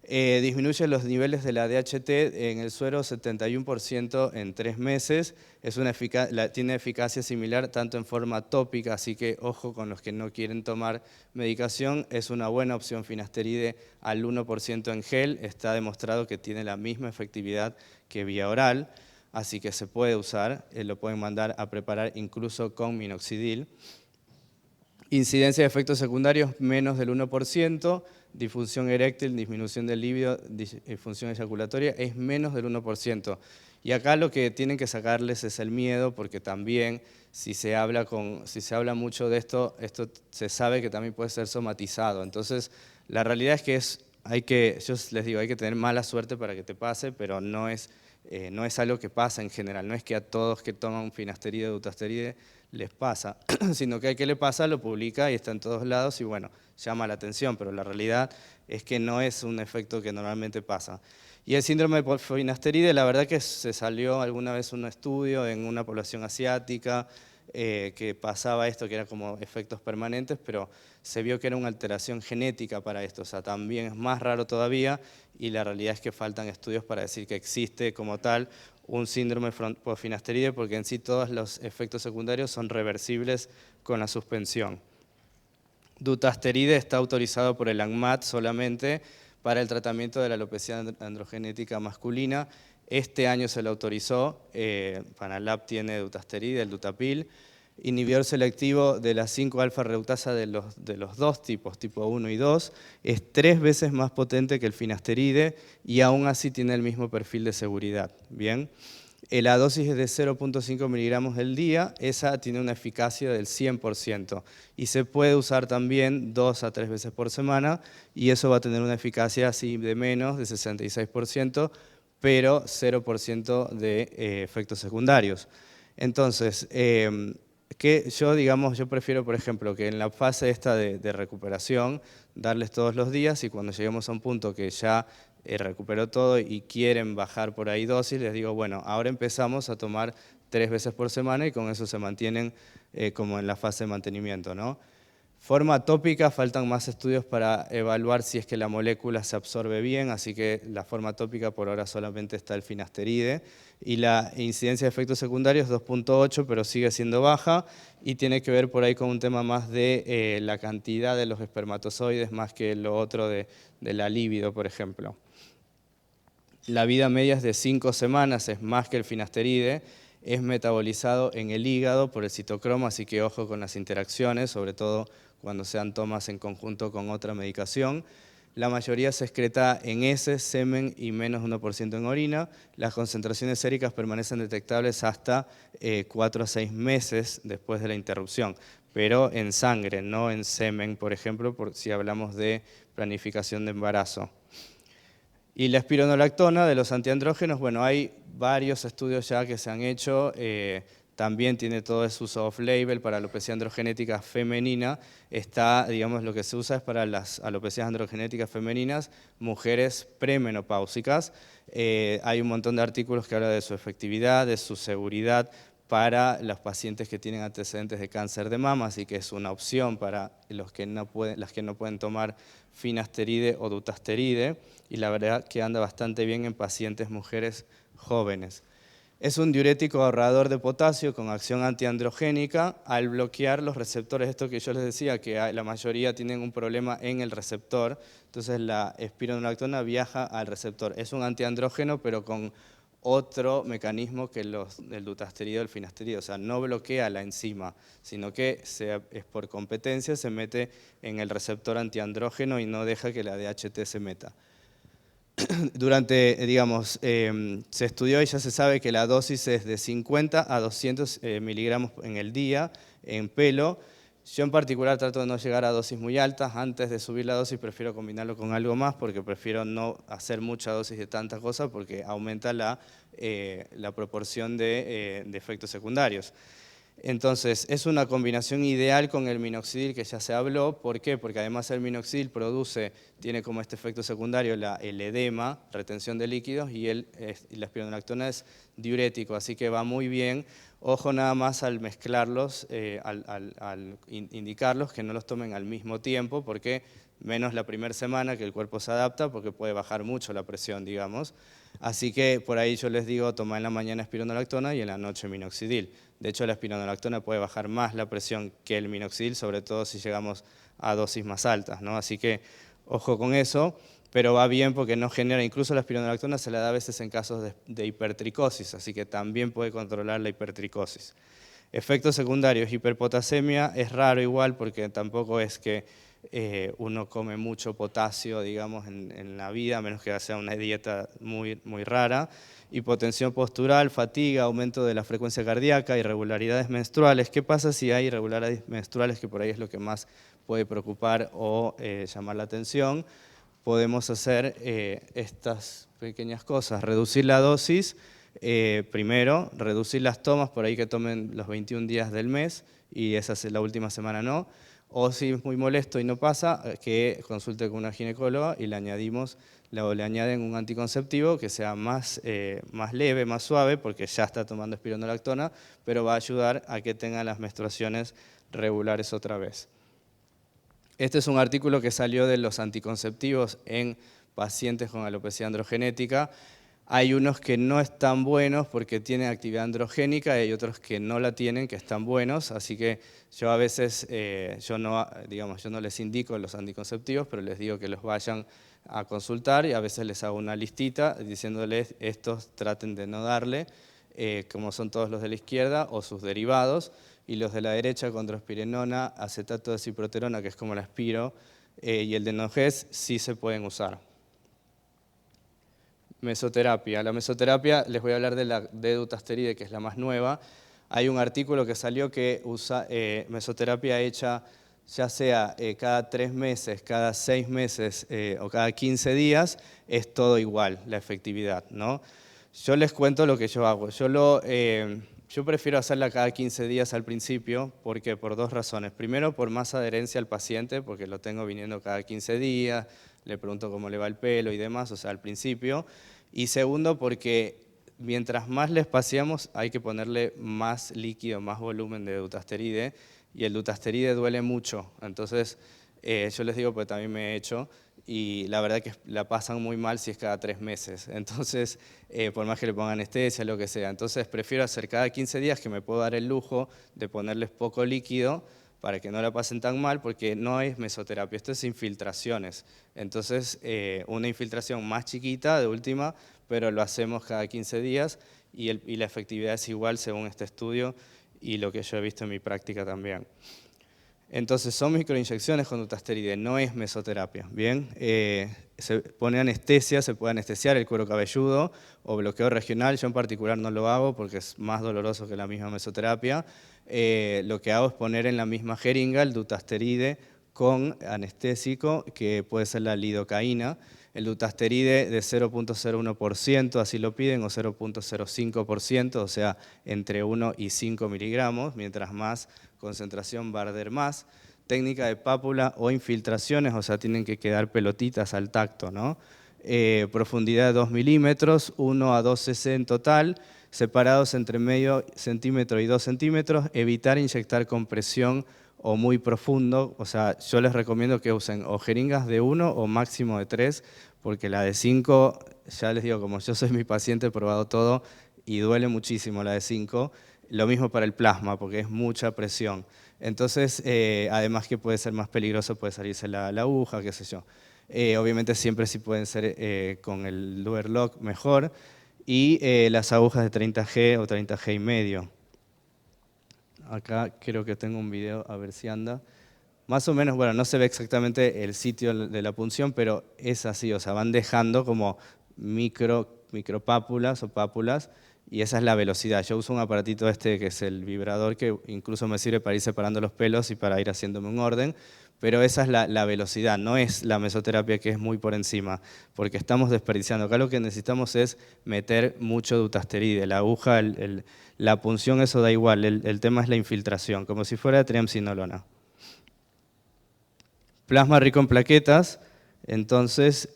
Disminuye los niveles de la DHT en el suero 71% en 3 meses. Tiene eficacia similar tanto en forma tópica, así que ojo con los que no quieren tomar medicación. Es una buena opción finasteride al 1% en gel. Está demostrado que tiene la misma efectividad que vía oral, así que se puede usar. Lo pueden mandar a preparar incluso con minoxidil. Incidencia de efectos secundarios menos del 1%, disfunción eréctil, disminución del líbido, disfunción eyaculatoria es menos del 1%. Y acá lo que tienen que sacarles es el miedo, porque también si se habla mucho de esto, esto se sabe que también puede ser somatizado. Entonces, la realidad es que yo les digo, hay que tener mala suerte para que te pase, pero no es algo que pasa en general, no es que a todos que toman finasteride o dutasteride les pasa, sino que al que le pasa lo publica y está en todos lados y bueno, llama la atención, pero la realidad es que no es un efecto que normalmente pasa. Y el síndrome de finasteride, la verdad que se salió alguna vez un estudio en una población asiática que pasaba esto, que era como efectos permanentes, pero se vio que era una alteración genética para esto, o sea, también es más raro todavía y la realidad es que faltan estudios para decir que existe como tal un síndrome posfinasteride, porque en sí todos los efectos secundarios son reversibles con la suspensión. Dutasteride está autorizado por el ANMAT solamente para el tratamiento de la alopecia androgenética masculina. Este año se lo autorizó, Panalab tiene dutasteride, el Dutapil, inhibidor selectivo de la 5-alfa-reductasa de los dos tipos, tipo 1 y 2, es 3 veces más potente que el finasteride y aún así tiene el mismo perfil de seguridad. Bien. La dosis es de 0.5 miligramos del día, esa tiene una eficacia del 100% y se puede usar también 2 a 3 veces por semana y eso va a tener una eficacia así de menos, de 66%, pero 0% de efectos secundarios. Entonces, yo prefiero, por ejemplo, que en la fase esta de recuperación, darles todos los días y cuando lleguemos a un punto que ya recuperó todo y quieren bajar por ahí dosis, les digo, bueno, ahora empezamos a tomar 3 veces por semana y con eso se mantienen como en la fase de mantenimiento, ¿no? Forma tópica, faltan más estudios para evaluar si es que la molécula se absorbe bien, así que la forma tópica por ahora solamente está el finasteride y la incidencia de efectos secundarios 2.8, pero sigue siendo baja y tiene que ver por ahí con un tema más de la cantidad de los espermatozoides más que lo otro de la libido, por ejemplo. La vida media es de 5 semanas, es más que el finasteride, es metabolizado en el hígado por el citocromo, así que ojo con las interacciones, sobre todo cuando sean tomas en conjunto con otra medicación. La mayoría se excreta en heces, semen y menos de 1% en orina. Las concentraciones séricas permanecen detectables hasta 4 a 6 meses después de la interrupción, pero en sangre, no en semen, por ejemplo, si hablamos de planificación de embarazo. Y la espironolactona de los antiandrógenos, bueno, hay varios estudios ya que se han hecho, también tiene todo su uso off-label para alopecia androgenética femenina. Está, digamos, lo que se usa es para las alopecias androgenéticas femeninas, mujeres premenopáusicas. Hay un montón de artículos que hablan de su efectividad, de su seguridad para los pacientes que tienen antecedentes de cáncer de mama, así que es una opción para las que no pueden tomar finasteride o dutasteride, y la verdad que anda bastante bien en pacientes mujeres jóvenes. Es un diurético ahorrador de potasio con acción antiandrogénica al bloquear los receptores, esto que yo les decía, que la mayoría tienen un problema en el receptor, entonces la espironolactona viaja al receptor. Es un antiandrógeno, pero con otro mecanismo que el dutasteride o el finasteride, o sea, no bloquea la enzima, sino que es por competencia, se mete en el receptor antiandrógeno y no deja que la DHT se meta. Se estudió y ya se sabe que la dosis es de 50 a 200 miligramos en el día en pelo. Yo en particular trato de no llegar a dosis muy altas. Antes de subir la dosis prefiero combinarlo con algo más porque prefiero no hacer mucha dosis de tanta cosa porque aumenta la proporción de efectos secundarios. Entonces, es una combinación ideal con el minoxidil que ya se habló. ¿Por qué? Porque además el minoxidil tiene como este efecto secundario el edema, retención de líquidos, y la espironolactona es diurético, así que va muy bien. Ojo nada más al mezclarlos, al indicarlos, que no los tomen al mismo tiempo, porque menos la primera semana que el cuerpo se adapta, porque puede bajar mucho la presión, digamos. Así que por ahí yo les digo, toma en la mañana espironolactona y en la noche minoxidil. De hecho, la espironolactona puede bajar más la presión que el minoxidil, sobre todo si llegamos a dosis más altas, ¿no? Así que ojo con eso, pero va bien porque no genera, incluso la espironolactona se la da a veces en casos de hipertricosis, así que también puede controlar la hipertricosis. Efectos secundarios, hiperpotasemia es raro igual porque tampoco es que uno come mucho potasio, digamos, en la vida, a menos que sea una dieta muy, muy rara. Hipotensión postural, fatiga, aumento de la frecuencia cardíaca, irregularidades menstruales. ¿Qué pasa si hay irregularidades menstruales, que por ahí es lo que más puede preocupar o llamar la atención? Podemos hacer estas pequeñas cosas, reducir la dosis, primero, reducir las tomas, por ahí que tomen los 21 días del mes y esa es la última semana no. O si es muy molesto y no pasa, que consulte con una ginecóloga y le añaden un anticonceptivo que sea más leve, más suave, porque ya está tomando espironolactona, pero va a ayudar a que tenga las menstruaciones regulares otra vez. Este es un artículo que salió de los anticonceptivos en pacientes con alopecia androgenética. Hay unos que no están buenos porque tienen actividad androgénica y hay otros que no la tienen, que están buenos, así que yo a veces, yo no les indico los anticonceptivos, pero les digo que los vayan a consultar y a veces les hago una listita diciéndoles estos traten de no darle, como son todos los de la izquierda o sus derivados, y los de la derecha, condrospirenona, acetato de ciproterona, que es como la aspiro, y el de Noges sí se pueden usar. Mesoterapia. La mesoterapia, les voy a hablar de la de dutasteride, que es la más nueva. Hay un artículo que salió que usa mesoterapia hecha ya sea cada 3 meses, cada 6 meses o cada 15 días, es todo igual la efectividad, ¿no? Yo les cuento lo que yo hago. Yo prefiero hacerla cada 15 días al principio, porque por 2 razones. Primero, por más adherencia al paciente, porque lo tengo viniendo cada 15 días, le pregunto cómo le va el pelo y demás, o sea, al principio. Y segundo, porque mientras más le espaciamos, hay que ponerle más líquido, más volumen de dutasteride, y el dutasteride duele mucho. Entonces, yo les digo, porque también me he hecho, y la verdad que la pasan muy mal si es cada 3 meses. Entonces, por más que le pongan anestesia, lo que sea. Entonces, prefiero hacer cada 15 días, que me puedo dar el lujo de ponerles poco líquido, para que no la pasen tan mal, porque no es mesoterapia, esto es infiltraciones. Entonces, una infiltración más chiquita, de última, pero lo hacemos cada 15 días y la efectividad es igual según este estudio y lo que yo he visto en mi práctica también. Entonces, son microinyecciones con dutasteride, no es mesoterapia, ¿bien? Se pone anestesia, se puede anestesiar el cuero cabelludo o bloqueo regional, yo en particular no lo hago porque es más doloroso que la misma mesoterapia. Lo que hago es poner en la misma jeringa el dutasteride con anestésico, que puede ser la lidocaína. El dutasteride de 0.01%, así lo piden, o 0.05%, o sea, entre 1 y 5 miligramos, mientras más concentración va a arder más. Técnica de pápula o infiltraciones, o sea, tienen que quedar pelotitas al tacto, ¿no? Profundidad de 2 milímetros, 1 a 2 cc en total, separados entre medio centímetro y 2 centímetros, evitar inyectar con presión o muy profundo, o sea, yo les recomiendo que usen o jeringas de 1 o máximo de 3, porque la de 5, ya les digo, como yo soy mi paciente, he probado todo y duele muchísimo la de 5, lo mismo para el plasma, porque es mucha presión. Entonces, además que puede ser más peligroso, puede salirse la aguja, qué sé yo. Obviamente siempre sí pueden ser con el Luer Lock mejor, y las agujas de 30G o 30G y medio. Acá creo que tengo un video, a ver si anda. Más o menos, bueno, no se ve exactamente el sitio de la punción, pero es así, o sea, van dejando como micropápulas o pápulas, y esa es la velocidad. Yo uso un aparatito que es el vibrador, que incluso me sirve para ir separando los pelos y para ir haciéndome un orden, pero esa es la velocidad, no es la mesoterapia, que es muy por encima, porque estamos desperdiciando. Acá lo que necesitamos es meter mucho dutasteride, la aguja, la punción, eso da igual, el tema es la infiltración, como si fuera triamcinolona. Plasma rico en plaquetas, entonces,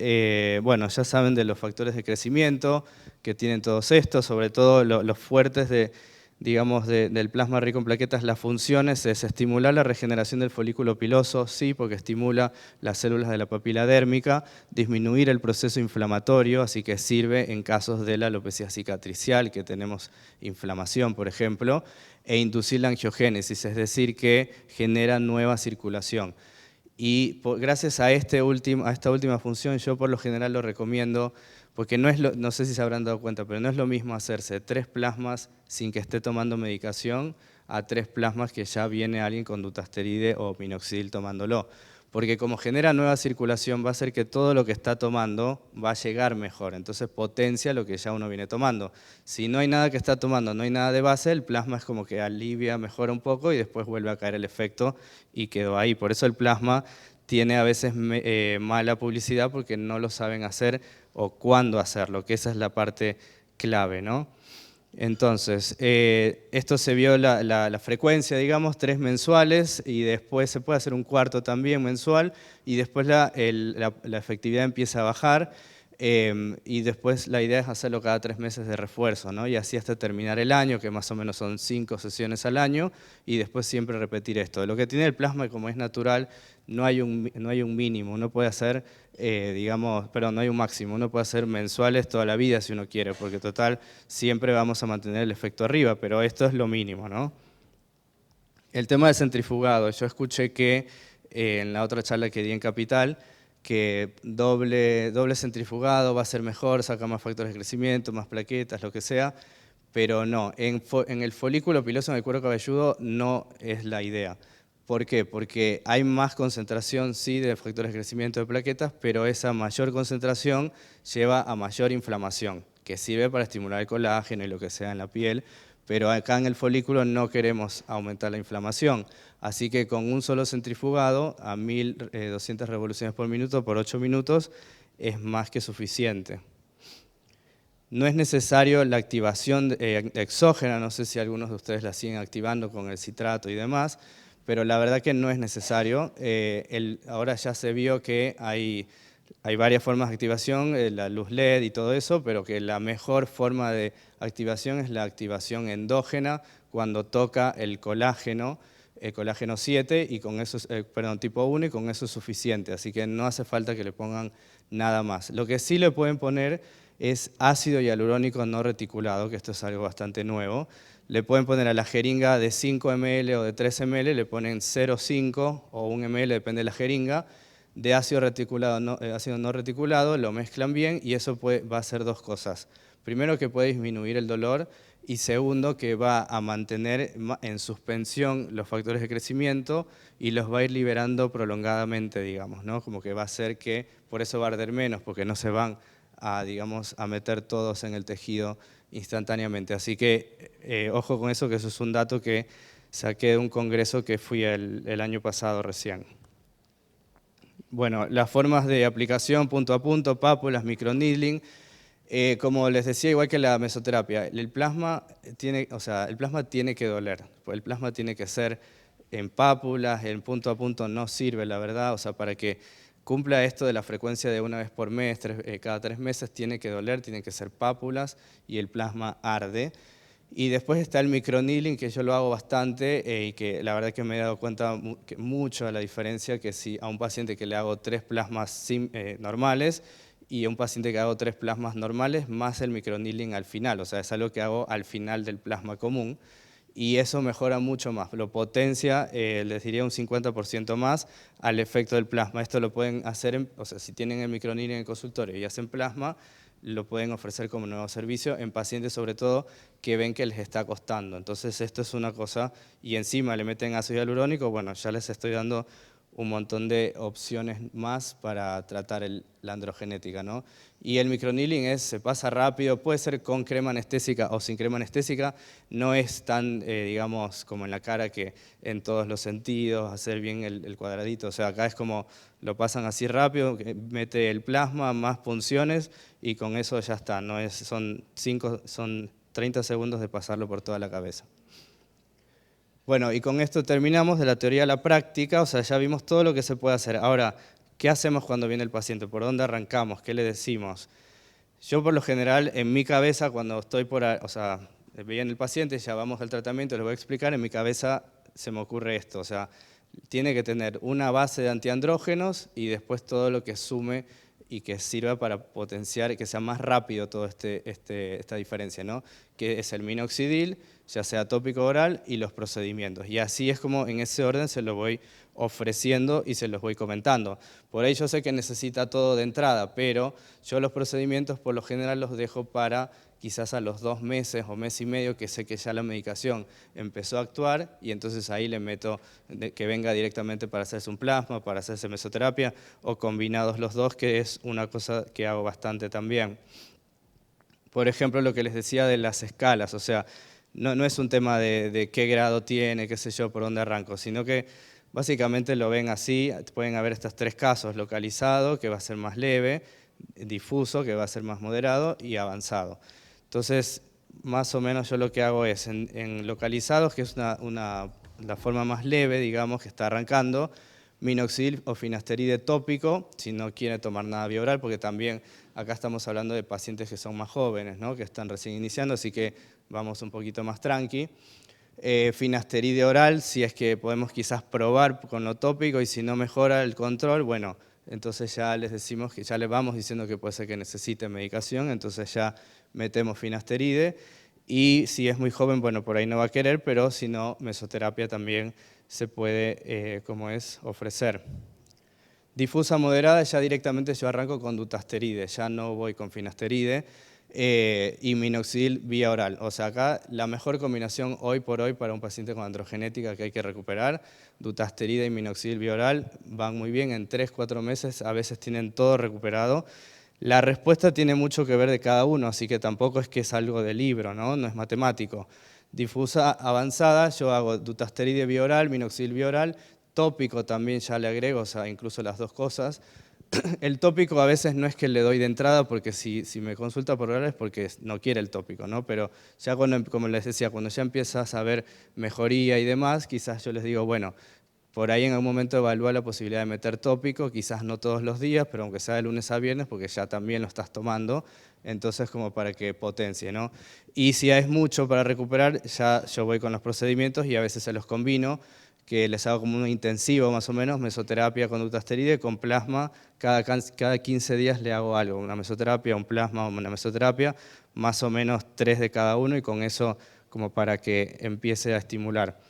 bueno, ya saben de los factores de crecimiento que tienen todos estos, sobre todo los fuertes del plasma rico en plaquetas. Las funciones es estimular la regeneración del folículo piloso, sí, porque estimula las células de la papila dérmica, disminuir el proceso inflamatorio, así que sirve en casos de la alopecia cicatricial, que tenemos inflamación, por ejemplo, e inducir la angiogénesis, es decir, que genera nueva circulación. Y gracias a esta última función, yo por lo general lo recomiendo, porque no sé si se habrán dado cuenta, pero no es lo mismo hacerse 3 plasmas sin que esté tomando medicación a 3 plasmas que ya viene alguien con dutasteride o minoxidil tomándolo. Porque como genera nueva circulación, va a hacer que todo lo que está tomando va a llegar mejor, entonces potencia lo que ya uno viene tomando. Si no hay nada que está tomando, no hay nada de base, el plasma es como que alivia, mejora un poco y después vuelve a caer el efecto y quedó ahí. Por eso el plasma tiene a veces mala publicidad, porque no lo saben hacer o cuándo hacerlo, que esa es la parte clave, ¿no? Entonces, esto se vio la frecuencia, digamos, 3 mensuales, y después se puede hacer un cuarto también mensual, y después la efectividad empieza a bajar. Y después la idea es hacerlo cada 3 meses de refuerzo, ¿no? Y así hasta terminar el año, que más o menos son 5 sesiones al año, y después siempre repetir esto. Lo que tiene el plasma, como es natural, no hay un mínimo, uno puede hacer, no hay un máximo, uno puede hacer mensuales toda la vida si uno quiere, porque total siempre vamos a mantener el efecto arriba, pero esto es lo mínimo, ¿no? El tema del centrifugado, yo escuché que en la otra charla que di en Capital, que doble centrifugado va a ser mejor, saca más factores de crecimiento, más plaquetas, lo que sea, pero no, en el folículo piloso en el cuero cabelludo no es la idea. ¿Por qué? Porque hay más concentración, sí, de factores de crecimiento de plaquetas, pero esa mayor concentración lleva a mayor inflamación, que sirve para estimular el colágeno y lo que sea en la piel, pero acá en el folículo no queremos aumentar la inflamación. Así que con un solo centrifugado a 1200 revoluciones por minuto por 8 minutos es más que suficiente. No es necesario la activación exógena, no sé si algunos de ustedes la siguen activando con el citrato y demás, pero la verdad que no es necesario. Ahora ya se vio que hay varias formas de activación, la luz LED y todo eso, pero que la mejor forma de activación es la activación endógena cuando toca el colágeno 7 y con eso, tipo 1, y con eso es suficiente, así que no hace falta que le pongan nada más. Lo que sí le pueden poner es ácido hialurónico no reticulado, que esto es algo bastante nuevo. Le pueden poner a la jeringa de 5 ml o de 3 ml, le ponen 0,5 o 1 ml, depende de la jeringa, de ácido no reticulado, lo mezclan bien y eso va a hacer dos cosas. Primero, que puede disminuir el dolor, y segundo, que va a mantener en suspensión los factores de crecimiento y los va a ir liberando prolongadamente, digamos, ¿no? Como que va a hacer que, por eso va a arder menos, porque no se van a meter todos en el tejido instantáneamente. Así que ojo con eso, que eso es un dato que saqué de un congreso que fui el año pasado recién. Bueno, las formas de aplicación punto a punto, pápulas, microneedling. Como les decía, igual que la mesoterapia, el plasma tiene que doler, el plasma tiene que ser en pápulas, en punto a punto no sirve, la verdad, o sea, para que cumpla esto de la frecuencia de una vez por mes, cada 3 meses, tiene que doler, tienen que ser pápulas y el plasma arde. Y después está el microneedling, que yo lo hago bastante y que la verdad que me he dado cuenta mucho de la diferencia, que si a un paciente que le hago 3 plasmas normales, y a un paciente que hago 3 plasmas normales más el microneedling al final, o sea, es algo que hago al final del plasma común, y eso mejora mucho más, lo potencia, les diría un 50% más al efecto del plasma. Esto lo pueden hacer, o sea, si tienen el microneedling en el consultorio y hacen plasma, lo pueden ofrecer como nuevo servicio en pacientes sobre todo que ven que les está costando. Entonces esto es una cosa, y encima le meten ácido hialurónico, bueno, ya les estoy dando un montón de opciones más para tratar la androgenética, ¿no? Y el microneedling se pasa rápido, puede ser con crema anestésica o sin crema anestésica, no es tan, digamos, como en la cara, que en todos los sentidos, hacer bien el cuadradito, o sea, acá es como lo pasan así rápido, mete el plasma, más punciones, y con eso ya está, no es, son 30 segundos de pasarlo por toda la cabeza. Bueno, y con esto terminamos de la teoría a la práctica, o sea, ya vimos todo lo que se puede hacer. Ahora, ¿qué hacemos cuando viene el paciente? ¿Por dónde arrancamos? ¿Qué le decimos? Yo, por lo general, en mi cabeza, cuando estoy viene el paciente, ya vamos al tratamiento, les voy a explicar, en mi cabeza se me ocurre esto, o sea, tiene que tener una base de antiandrógenos y después todo lo que sume y que sirva para potenciar, que sea más rápido toda esta diferencia, ¿no? Que es el minoxidil, ya sea tópico oral, y los procedimientos. Y así es como en ese orden se lo voy ofreciendo y se los voy comentando. Por ahí yo sé que necesita todo de entrada, pero yo los procedimientos por lo general los dejo para quizás a los 2 meses o mes y medio, que sé que ya la medicación empezó a actuar, y entonces ahí le meto que venga directamente para hacerse un plasma, para hacerse mesoterapia, o combinados los dos, que es una cosa que hago bastante también. Por ejemplo, lo que les decía de las escalas, o sea, no es un tema de qué grado tiene, qué sé yo, por dónde arranco, sino que básicamente lo ven así. Pueden haber estos 3 casos: localizado, que va a ser más leve; difuso, que va a ser más moderado; y avanzado. Entonces, más o menos yo lo que hago es, en localizados, que es la forma más leve, digamos, que está arrancando, minoxidil o finasteride tópico, si no quiere tomar nada vía oral, porque también acá estamos hablando de pacientes que son más jóvenes, ¿no? Que están recién iniciando, así que vamos un poquito más tranqui. Finasteride oral, si es que podemos quizás probar con lo tópico y si no mejora el control, bueno, entonces ya les decimos que ya les vamos diciendo que puede ser que necesite medicación, entonces ya metemos finasteride. Y si es muy joven, bueno, por ahí no va a querer, pero si no, mesoterapia también se puede, ofrecer. Difusa moderada, ya directamente yo arranco con dutasteride, ya no voy con finasteride. Y minoxidil vía oral. O sea, acá la mejor combinación hoy por hoy para un paciente con androgenética que hay que recuperar, dutasteride y minoxidil vía oral van muy bien, en 3-4 meses a veces tienen todo recuperado. La respuesta tiene mucho que ver de cada uno, así que tampoco es que es algo de libro, ¿no? No es matemático. Difusa avanzada, yo hago dutasteride vía oral, minoxidil vía oral, tópico también ya le agrego, o sea, incluso las dos cosas. El tópico a veces no es que le doy de entrada, porque si me consulta por oral es porque no quiere el tópico, ¿no? Pero ya cuando, como les decía, cuando ya empiezas a ver mejoría y demás, quizás yo les digo, bueno, por ahí en algún momento evalúa la posibilidad de meter tópico, quizás no todos los días, pero aunque sea de lunes a viernes, porque ya también lo estás tomando, entonces como para que potencie, ¿no? Y si es mucho para recuperar, ya yo voy con los procedimientos y a veces se los combino, que les hago como un intensivo más o menos, mesoterapia con dutasteride, con plasma, cada 15 días le hago algo, una mesoterapia, un plasma, una mesoterapia, más o menos 3 de cada uno y con eso como para que empiece a estimular.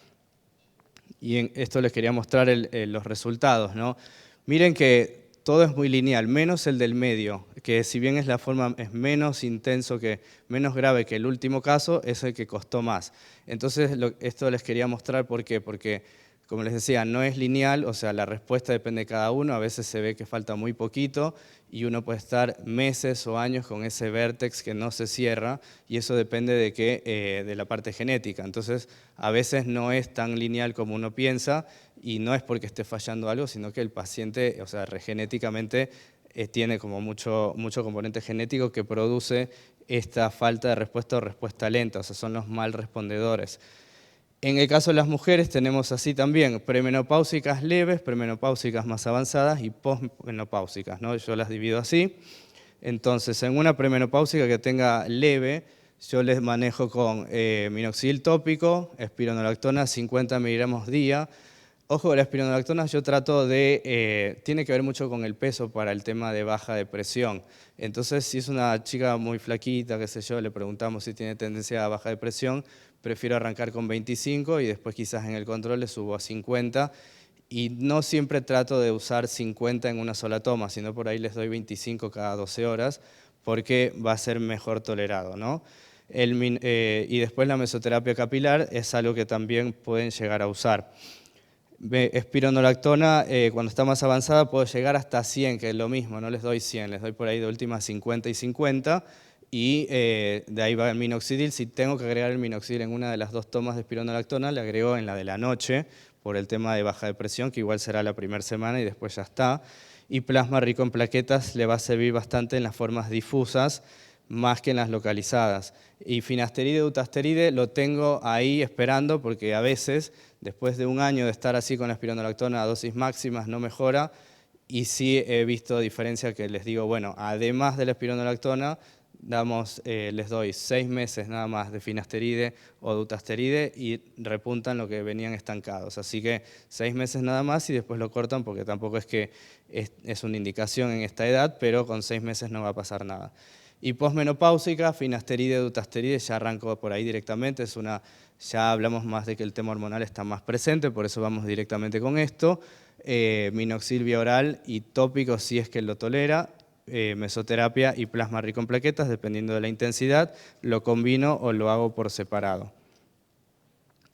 Y en esto les quería mostrar los resultados, ¿no? Miren que todo es muy lineal, menos el del medio, que si bien es la forma, es menos intenso, menos grave que el último caso, es el que costó más. Entonces, esto les quería mostrar, ¿por qué? Porque, como les decía, no es lineal, o sea, la respuesta depende de cada uno, a veces se ve que falta muy poquito y uno puede estar meses o años con ese vértex que no se cierra y eso depende de la parte genética. Entonces, a veces no es tan lineal como uno piensa y no es porque esté fallando algo, sino que el paciente, o sea, genéticamente tiene como mucho componente genético que produce esta falta de respuesta o respuesta lenta, o sea, son los mal respondedores. En el caso de las mujeres tenemos así también, premenopáusicas leves, premenopáusicas más avanzadas y posmenopáusicas, ¿no? Yo las divido así. Entonces, en una premenopáusica que tenga leve, yo les manejo con minoxidil tópico, espironolactona 50 miligramos día. Ojo, la espironolactona yo trato de, tiene que ver mucho con el peso para el tema de baja de presión. Entonces, si es una chica muy flaquita, qué sé yo, le preguntamos si tiene tendencia a baja de presión, prefiero arrancar con 25 y después quizás en el control le subo a 50. Y no siempre trato de usar 50 en una sola toma, sino por ahí les doy 25 cada 12 horas, porque va a ser mejor tolerado, ¿no? Y después la mesoterapia capilar es algo que también pueden llegar a usar. Espironolactona, cuando está más avanzada, puedo llegar hasta 100, que es lo mismo, no les doy 100, les doy por ahí de última 50 y 50, y de ahí va el minoxidil. Si tengo que agregar el minoxidil en una de las dos tomas de espironolactona, le agrego en la de la noche, por el tema de baja de presión, que igual será la primera semana y después ya está. Y plasma rico en plaquetas le va a servir bastante en las formas difusas, más que en las localizadas. Y finasteride, dutasteride lo tengo ahí esperando porque a veces, después de un año de estar así con la espironolactona a dosis máximas, no mejora. Y sí he visto diferencia que les digo, bueno, además de la espironolactona, les doy 6 meses nada más de finasteride o dutasteride y repuntan lo que venían estancados. Así que 6 meses nada más y después lo cortan porque tampoco es que es una indicación en esta edad, pero con 6 meses no va a pasar nada. Y posmenopáusica, finasteride, dutasteride, ya arranco por ahí directamente, ya hablamos más de que el tema hormonal está más presente, por eso vamos directamente con esto. Minoxidil vía oral y tópico si es que lo tolera, mesoterapia y plasma rico en plaquetas, dependiendo de la intensidad, lo combino o lo hago por separado.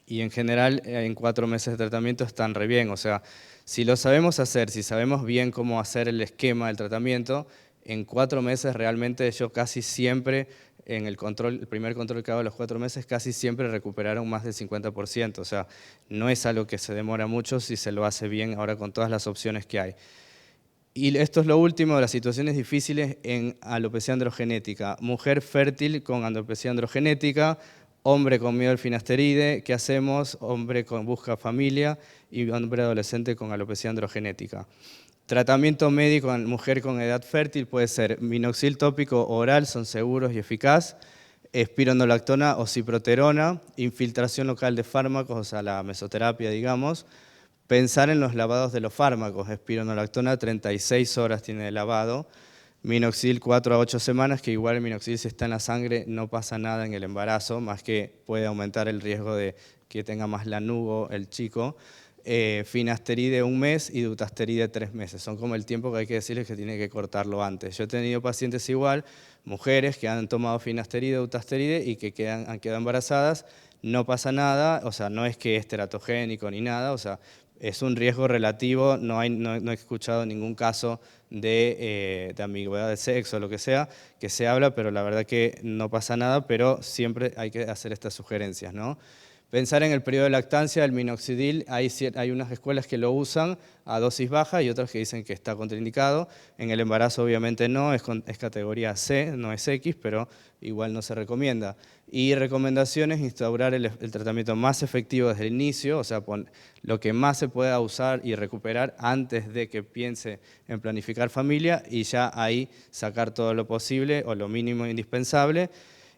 Y en general, en 4 meses de tratamiento están re bien, o sea, si lo sabemos hacer, si sabemos bien cómo hacer el esquema del tratamiento, en 4 meses realmente yo casi siempre, en el primer control que hago a los 4 meses, casi siempre recuperaron más del 50%. O sea, no es algo que se demora mucho si se lo hace bien ahora con todas las opciones que hay. Y esto es lo último de las situaciones difíciles en alopecia androgenética. Mujer fértil con alopecia androgenética hombre con miedo al finasteride, ¿qué hacemos? Hombre busca familia y hombre adolescente con alopecia androgenética. Tratamiento médico en mujer con edad fértil puede ser minoxidil tópico oral, son seguros y eficaz, espironolactona o ciproterona, infiltración local de fármacos, o sea, la mesoterapia, digamos. Pensar en los lavados de los fármacos, espironolactona 36 horas tiene de lavado, minoxidil 4 a 8 semanas, que igual el minoxidil si está en la sangre no pasa nada en el embarazo, más que puede aumentar el riesgo de que tenga más lanugo el chico. Finasteride 1 mes y dutasteride 3 meses. Son como el tiempo que hay que decirles que tiene que cortarlo antes. Yo he tenido pacientes igual, mujeres que han tomado finasteride, dutasteride y que han quedado embarazadas, no pasa nada, o sea, no es que es teratogénico ni nada, o sea, es un riesgo relativo, no he escuchado ningún caso de ambigüedad de sexo o lo que sea, que se habla, pero la verdad que no pasa nada, pero siempre hay que hacer estas sugerencias, ¿no? Pensar en el periodo de lactancia, el minoxidil, hay unas escuelas que lo usan a dosis baja y otras que dicen que está contraindicado. En el embarazo obviamente no, es categoría C, no es X, pero igual no se recomienda. Y recomendaciones, instaurar el tratamiento más efectivo desde el inicio, o sea, lo que más se pueda usar y recuperar antes de que piense en planificar familia y ya ahí sacar todo lo posible o lo mínimo indispensable.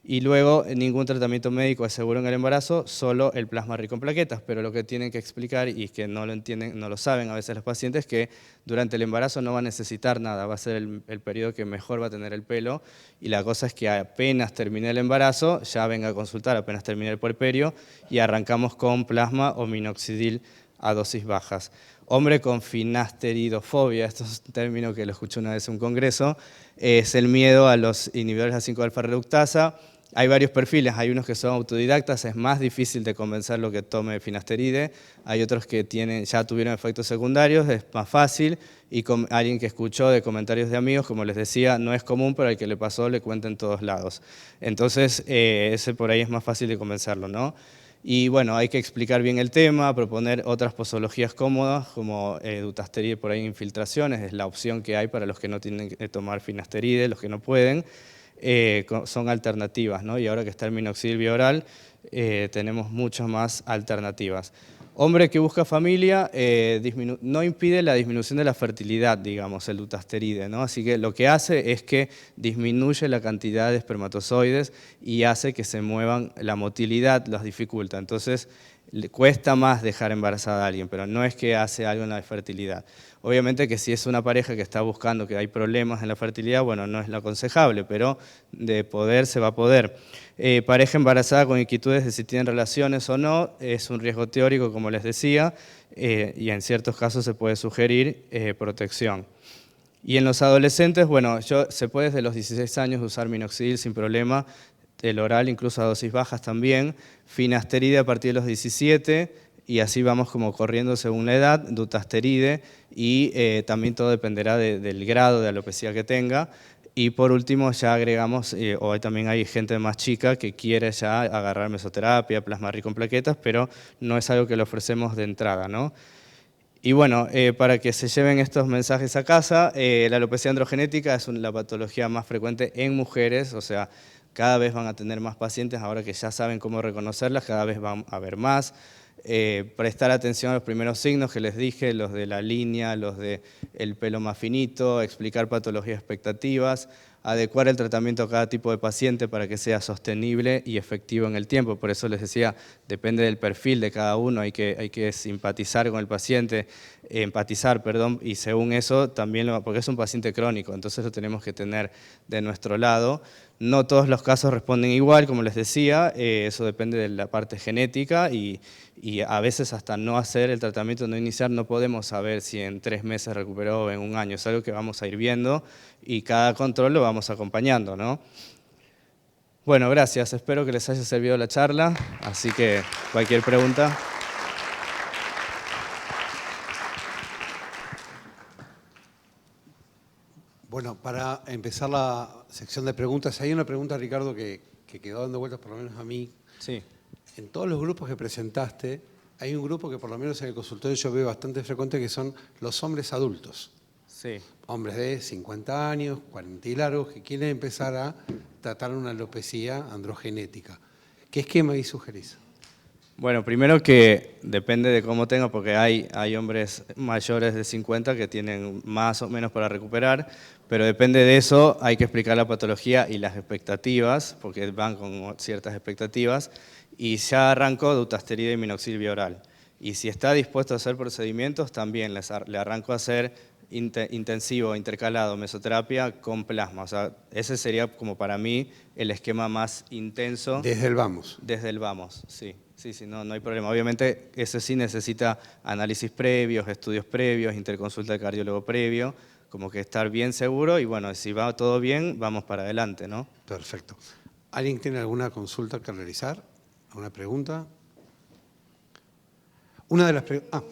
Y luego, ningún tratamiento médico es seguro en el embarazo, solo el plasma rico en plaquetas. Pero lo que tienen que explicar, y es que no lo entienden, no lo saben a veces los pacientes, es que durante el embarazo no va a necesitar nada, va a ser el periodo que mejor va a tener el pelo. Y la cosa es que apenas termine el embarazo, ya venga a consultar, apenas termine el puerperio, y arrancamos con plasma o minoxidil a dosis bajas. Hombre con finasteridofobia, esto es un término que lo escuché una vez en un congreso, es el miedo a los inhibidores de 5-alfa reductasa. Hay varios perfiles, hay unos que son autodidactas, es más difícil de convencerlo que tome finasteride, hay otros que ya tuvieron efectos secundarios, es más fácil, y alguien que escuchó de comentarios de amigos, como les decía, no es común, pero al que le pasó le cuenta en todos lados. Entonces, ese por ahí es más fácil de convencerlo, ¿no? Y bueno, hay que explicar bien el tema, proponer otras posologías cómodas, como dutasteride por ahí infiltraciones, es la opción que hay para los que no tienen que tomar finasteride, los que no pueden. Son alternativas, ¿no? Y ahora que está el minoxidil bioral, tenemos muchas más alternativas. Hombre que busca familia no impide la disminución de la fertilidad, digamos, el dutasteride, ¿no? Así que lo que hace es que disminuye la cantidad de espermatozoides y hace que se muevan, la motilidad las dificulta. Entonces, le cuesta más dejar embarazada a alguien, pero no es que hace algo en la fertilidad. Obviamente que si es una pareja que está buscando, que hay problemas en la fertilidad, bueno, no es lo aconsejable, pero de poder se va a poder. Pareja embarazada con inquietudes de si tienen relaciones o no, es un riesgo teórico, como les decía, y en ciertos casos se puede sugerir protección. Y en los adolescentes, bueno, se puede desde los 16 años usar minoxidil sin problema, el oral incluso a dosis bajas también, finasteride a partir de los 17, y así vamos como corriendo según la edad, dutasteride, y también todo dependerá del grado de alopecia que tenga. Y por último ya agregamos, también hay gente más chica que quiere ya agarrar mesoterapia, plasma rico en plaquetas, pero no es algo que le ofrecemos de entrada, ¿no? Y bueno, para que se lleven estos mensajes a casa, la alopecia androgenética es la patología más frecuente en mujeres, o sea, cada vez van a tener más pacientes, ahora que ya saben cómo reconocerlas, cada vez van a haber más. Prestar atención a los primeros signos que les dije, los de la línea, los del pelo más finito, explicar patologías expectativas, adecuar el tratamiento a cada tipo de paciente para que sea sostenible y efectivo en el tiempo. Por eso les decía, depende del perfil de cada uno, hay que simpatizar con el paciente, empatizar, perdón, y según eso también, porque es un paciente crónico, entonces lo tenemos que tener de nuestro lado. No todos los casos responden igual, como les decía, eso depende de la parte genética y a veces hasta no hacer el tratamiento, no iniciar, no podemos saber si en 3 meses recuperó o en 1 año. Es algo que vamos a ir viendo y cada control lo vamos acompañando, ¿no? Bueno, gracias. Espero que les haya servido la charla. Así que cualquier pregunta. Bueno, para empezar la sección de preguntas, hay una pregunta, Ricardo, que quedó dando vueltas por lo menos a mí. Sí. En todos los grupos que presentaste, hay un grupo que por lo menos en el consultorio yo veo bastante frecuente, que son los hombres adultos. Sí. Hombres de 50 años, 40 y largos, que quieren empezar a tratar una alopecia androgenética. ¿Qué esquema ahí sugerís? Bueno, primero que depende de cómo tenga, porque hay hombres mayores de 50 que tienen más o menos para recuperar, pero depende de eso, hay que explicar la patología y las expectativas, porque van con ciertas expectativas, y ya arranco dutasterida y minoxidil vía oral. Y si está dispuesto a hacer procedimientos, también le arranco a hacer intensivo, intercalado, mesoterapia con plasma. O sea, ese sería como para mí el esquema más intenso. Desde el vamos. Desde el vamos, sí. Sí, no hay problema. Obviamente, eso sí necesita análisis previos, estudios previos, interconsulta de cardiólogo previo, como que estar bien seguro y bueno, si va todo bien, vamos para adelante, ¿no? Perfecto. ¿Alguien tiene alguna consulta que realizar? ¿Alguna pregunta? Una de las preguntas...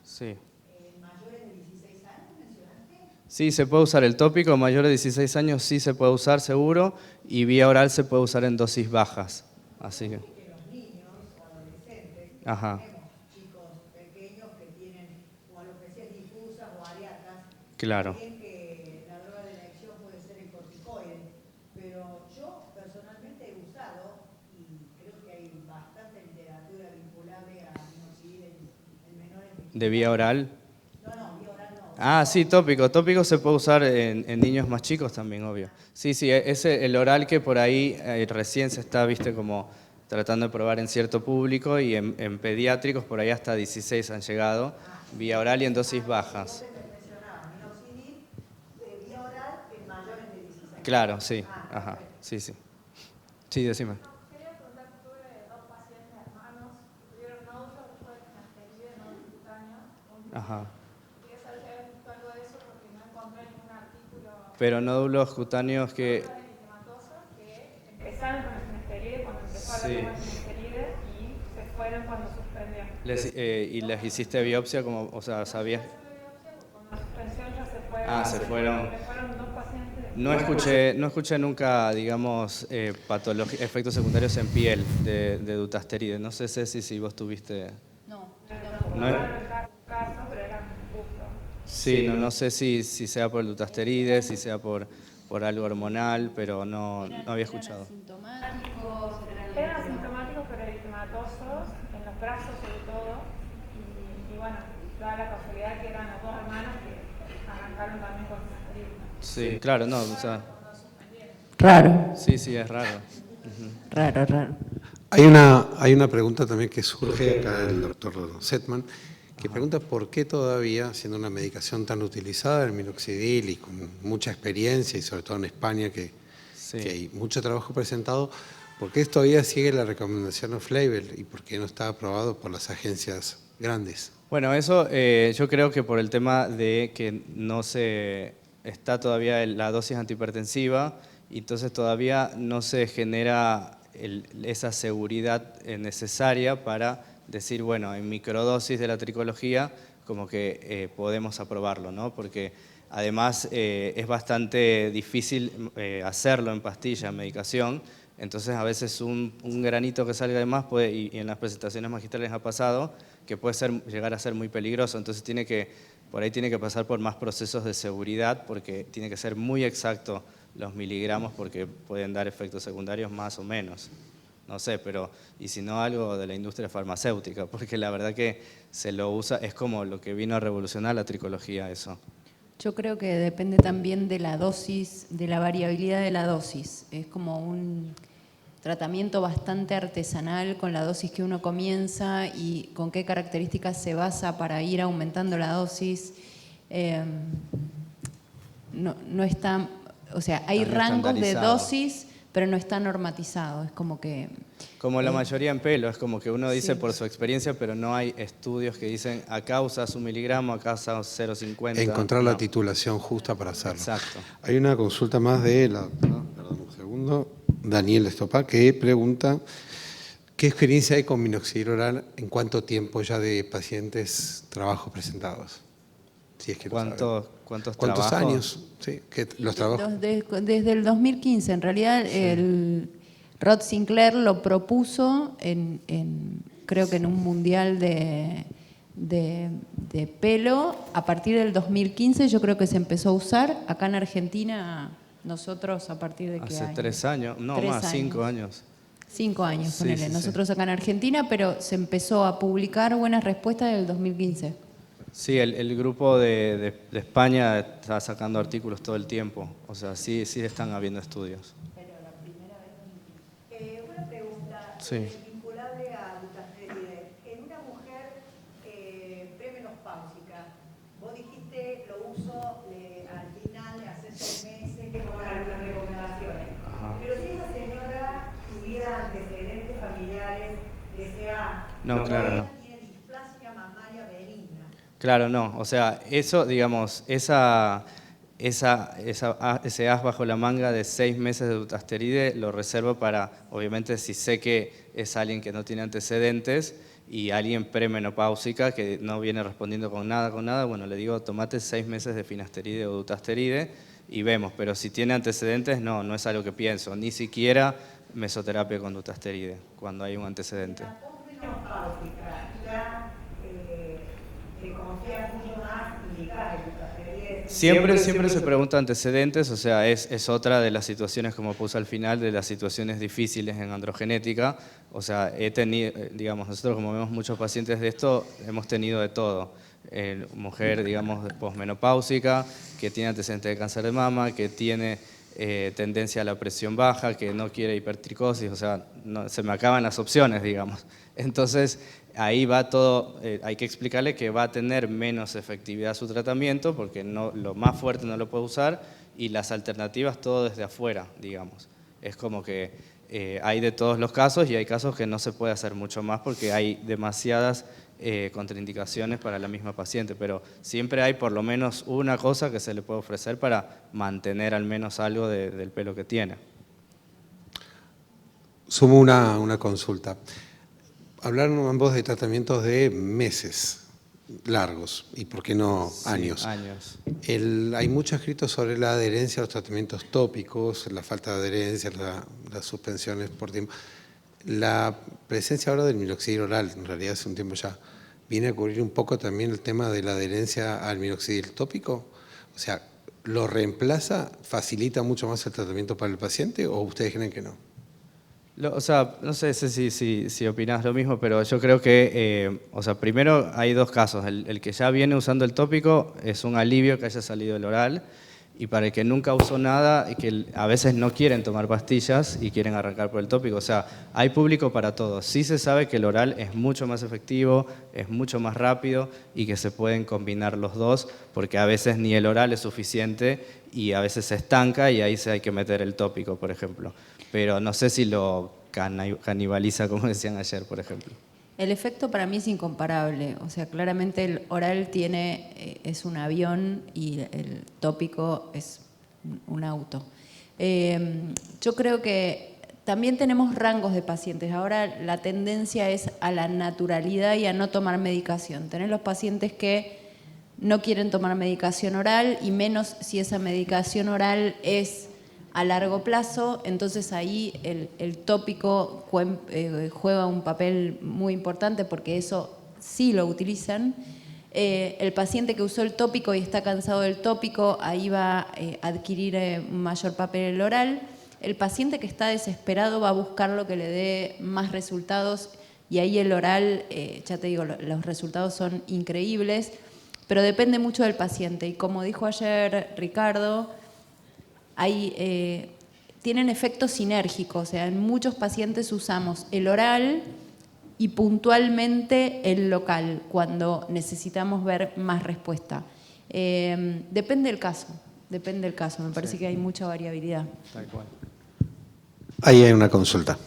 Sí. Sí, se puede usar el tópico, mayores de 16 años sí se puede usar seguro, y vía oral se puede usar en dosis bajas. Así que... Los niños o adolescentes, Ajá. tenemos chicos pequeños que tienen o alopecias difusas o areatas, Claro. creen que la droga de elección puede ser el corticoide, pero yo personalmente he usado, y creo que hay bastante literatura vinculable a minoxidil en menores ¿De vía oral? No, vía oral no. Ah, sí, tópico. Tópico se puede usar en niños más chicos también, obvio. Sí, ese el oral que por ahí recién se está, viste, como tratando de probar en cierto público, y en pediátricos por ahí hasta 16 han llegado, vía oral y en dosis bajas. Minoxidil de vía oral en mayores de 16 años. Claro, sí. Ajá, sí. Sí, decime. Quería preguntar, tuve dos pacientes hermanos que tuvieron nódulos después de finasteride, nódulos cutáneos. Ajá. Quería saber si habían visto algo de eso porque no encontré ningún artículo. Pero nódulos cutáneos que... Eritematosos que empezaron con el finasteride cuando empezó a Sí. tomar finasteride y se fueron cuando suspendió. ¿Y les hiciste biopsia? Como, o sea, ¿sabías? Con la suspensión ya se fueron. Ah, se fueron. Me fueron dos pacientes. No escuché nunca, digamos, efectos secundarios en piel de dutasteride. No sé, Ceci, si vos tuviste... No. No, el caso, pero eran justo. sí, no sé si sea por el dutasteride, si sea por algo hormonal, pero no había escuchado. Asintomáticos, Eran asintomáticos pero eritematosos, en los brazos sobre todo, y bueno, da la casualidad que eran las dos hermanas que arrancaron también con finasteride. Sí, claro, no, o sea, Raro, sí, es raro. raro. Hay una pregunta también que surge acá del doctor Setman, que pregunta por qué todavía, siendo una medicación tan utilizada, el minoxidil, y con mucha experiencia, y sobre todo en España, que hay mucho trabajo presentado, ¿por qué todavía sigue la recomendación off-label y por qué no está aprobado por las agencias grandes? Bueno, eso yo creo que por el tema de que no se está todavía la dosis antihipertensiva, y entonces todavía no se genera esa seguridad necesaria para decir, bueno, en microdosis de la tricología como que podemos aprobarlo, ¿no? Porque además es bastante difícil hacerlo en pastilla, en medicación, entonces a veces un granito que salga de más puede, y en las presentaciones magistrales ha pasado, que puede llegar a ser muy peligroso, entonces por ahí tiene que pasar por más procesos de seguridad, porque tiene que ser muy exacto los miligramos, porque pueden dar efectos secundarios más o menos. No sé, pero y si no, algo de la industria farmacéutica, porque la verdad que se lo usa, es como lo que vino a revolucionar la tricología, eso. Yo creo que depende también de la dosis, de la variabilidad de la dosis. Es como un tratamiento bastante artesanal con la dosis que uno comienza y con qué características se basa para ir aumentando la dosis. No está, o sea, hay rangos de dosis, pero no está normatizado. Es como que... Como la mayoría en pelo, es como que uno dice por su experiencia, pero no hay estudios que dicen acá usas 1 miligramo, acá usas 0,50. Encontrar la titulación justa para hacerlo. Exacto. Hay una consulta más de la doctora, perdón un segundo, Daniel Estopá, que pregunta ¿qué experiencia hay con minoxidil oral en cuánto tiempo ya de pacientes trabajos presentados? Si es que ¿Cuántos ¿Cuántos trabajos? años? Sí, que los trabajos. Desde el 2015, en realidad, el Rod Sinclair lo propuso creo que en un mundial de de pelo. A partir del 2015 yo creo que se empezó a usar. Acá en Argentina, nosotros a partir de qué Hace año? 3 años, no 3 más, 5 años. 5 años, Sí, ponele. sí, sí. Nosotros acá en Argentina, pero se empezó a publicar buenas respuestas en el 2015. Sí, el grupo de España está sacando artículos todo el tiempo, o sea, sí están habiendo estudios. Una pregunta Sí. vinculable a dutasteride. En una mujer premenopáusica, vos dijiste lo uso al final de hace 6 meses, que con algunas recomendaciones. Ajá. Pero si esa señora tuviera antecedentes familiares de CA, No, claro, no. tiene displasia mamaria benigna. Claro, no, o sea, eso, digamos, ese as bajo la manga de 6 meses de dutasteride lo reservo para, obviamente, si sé que es alguien que no tiene antecedentes y alguien premenopáusica que no viene respondiendo con nada, bueno, le digo, tomate 6 meses de finasteride o dutasteride y vemos, pero si tiene antecedentes, no es algo que pienso, ni siquiera mesoterapia con dutasteride, cuando hay un antecedente. La posmenopáusica ya confía mucho más indicar el dutasteride. Siempre se pregunta antecedentes, o sea, es otra de las situaciones, como puse al final, de las situaciones difíciles en androgenética. O sea, he tenido, digamos, nosotros como vemos muchos pacientes de esto, hemos tenido de todo. Mujer, digamos, posmenopáusica, que tiene antecedentes de cáncer de mama, que tiene tendencia a la presión baja, que no quiere hipertricosis, o sea, se me acaban las opciones, digamos. Entonces, ahí va todo, hay que explicarle que va a tener menos efectividad su tratamiento porque lo más fuerte no lo puede usar y las alternativas todo desde afuera, digamos. Es como que hay de todos los casos y hay casos que no se puede hacer mucho más porque hay demasiadas contraindicaciones para la misma paciente, pero siempre hay por lo menos una cosa que se le puede ofrecer para mantener al menos algo del pelo que tiene. Sumo una consulta. Hablaron ambos de tratamientos de meses largos y, ¿por qué no, años? Sí, años. Hay mucho escrito sobre la adherencia a los tratamientos tópicos, la falta de adherencia, las suspensiones por tiempo. La presencia ahora del minoxidil oral, en realidad hace un tiempo ya, ¿viene a cubrir un poco también el tema de la adherencia al minoxidil tópico? O sea, ¿lo reemplaza, facilita mucho más el tratamiento para el paciente o ustedes creen que no? O sea, no sé si opinás lo mismo, pero yo creo que, o sea, primero hay dos casos. El que ya viene usando el tópico es un alivio que haya salido el oral, y para el que nunca usó nada y que a veces no quieren tomar pastillas y quieren arrancar por el tópico. O sea, hay público para todo. Sí se sabe que el oral es mucho más efectivo, es mucho más rápido y que se pueden combinar los dos, porque a veces ni el oral es suficiente y a veces se estanca y ahí se hay que meter el tópico, por ejemplo. Pero no sé si lo canibaliza, como decían ayer, por ejemplo. El efecto para mí es incomparable, o sea, claramente el oral es un avión y el tópico es un auto. Yo creo que también tenemos rangos de pacientes. Ahora la tendencia es a la naturalidad y a no tomar medicación. Tenés los pacientes que no quieren tomar medicación oral y menos si esa medicación oral es a largo plazo, entonces ahí el tópico juega un papel muy importante porque eso sí lo utilizan. El paciente que usó el tópico y está cansado del tópico, ahí va a adquirir un mayor papel el oral. El paciente que está desesperado va a buscar lo que le dé más resultados y ahí el oral, ya te digo, los resultados son increíbles, pero depende mucho del paciente. Y como dijo ayer Ricardo, tienen efectos sinérgicos, o sea, en muchos pacientes usamos el oral y puntualmente el local cuando necesitamos ver más respuesta. Depende del caso, me parece que hay mucha variabilidad. Tal cual. Ahí hay una consulta.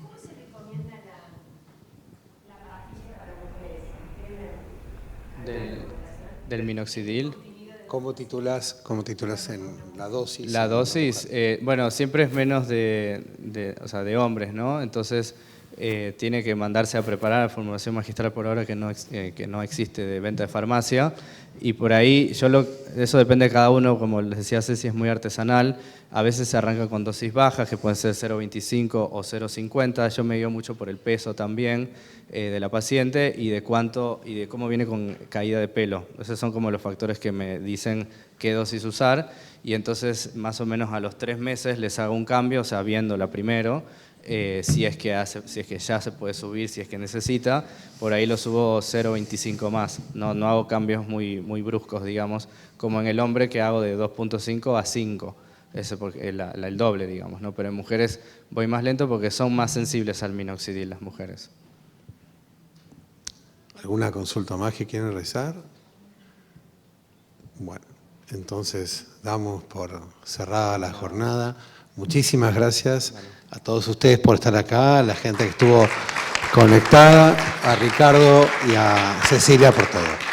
¿Cómo se recomienda la pastilla para mujeres? Del minoxidil. ¿Cómo titulas en la dosis? La dosis, bueno, siempre es menos de hombres, ¿no? Entonces, tiene que mandarse a preparar la formulación magistral por ahora que no existe de venta de farmacia. Y por ahí, eso depende de cada uno, como les decía Ceci, es muy artesanal. A veces se arranca con dosis bajas, que pueden ser 0,25 o 0,50. Yo me guío mucho por el peso también de la paciente y de cómo viene con caída de pelo. Esos son como los factores que me dicen qué dosis usar. Y entonces, más o menos a los 3 meses les hago un cambio, o sea, viéndola primero. Si es que ya se puede subir, si es que necesita, por ahí lo subo 0,25 más. No hago cambios muy bruscos, digamos, como en el hombre que hago de 2,5 a 5. Ese porque el doble, digamos, ¿no? Pero en mujeres voy más lento porque son más sensibles al minoxidil las mujeres. ¿Alguna consulta más que quieren realizar? Bueno, entonces damos por cerrada la jornada. Muchísimas gracias a todos ustedes por estar acá, a la gente que estuvo conectada, a Ricardo y a Cecilia por todo.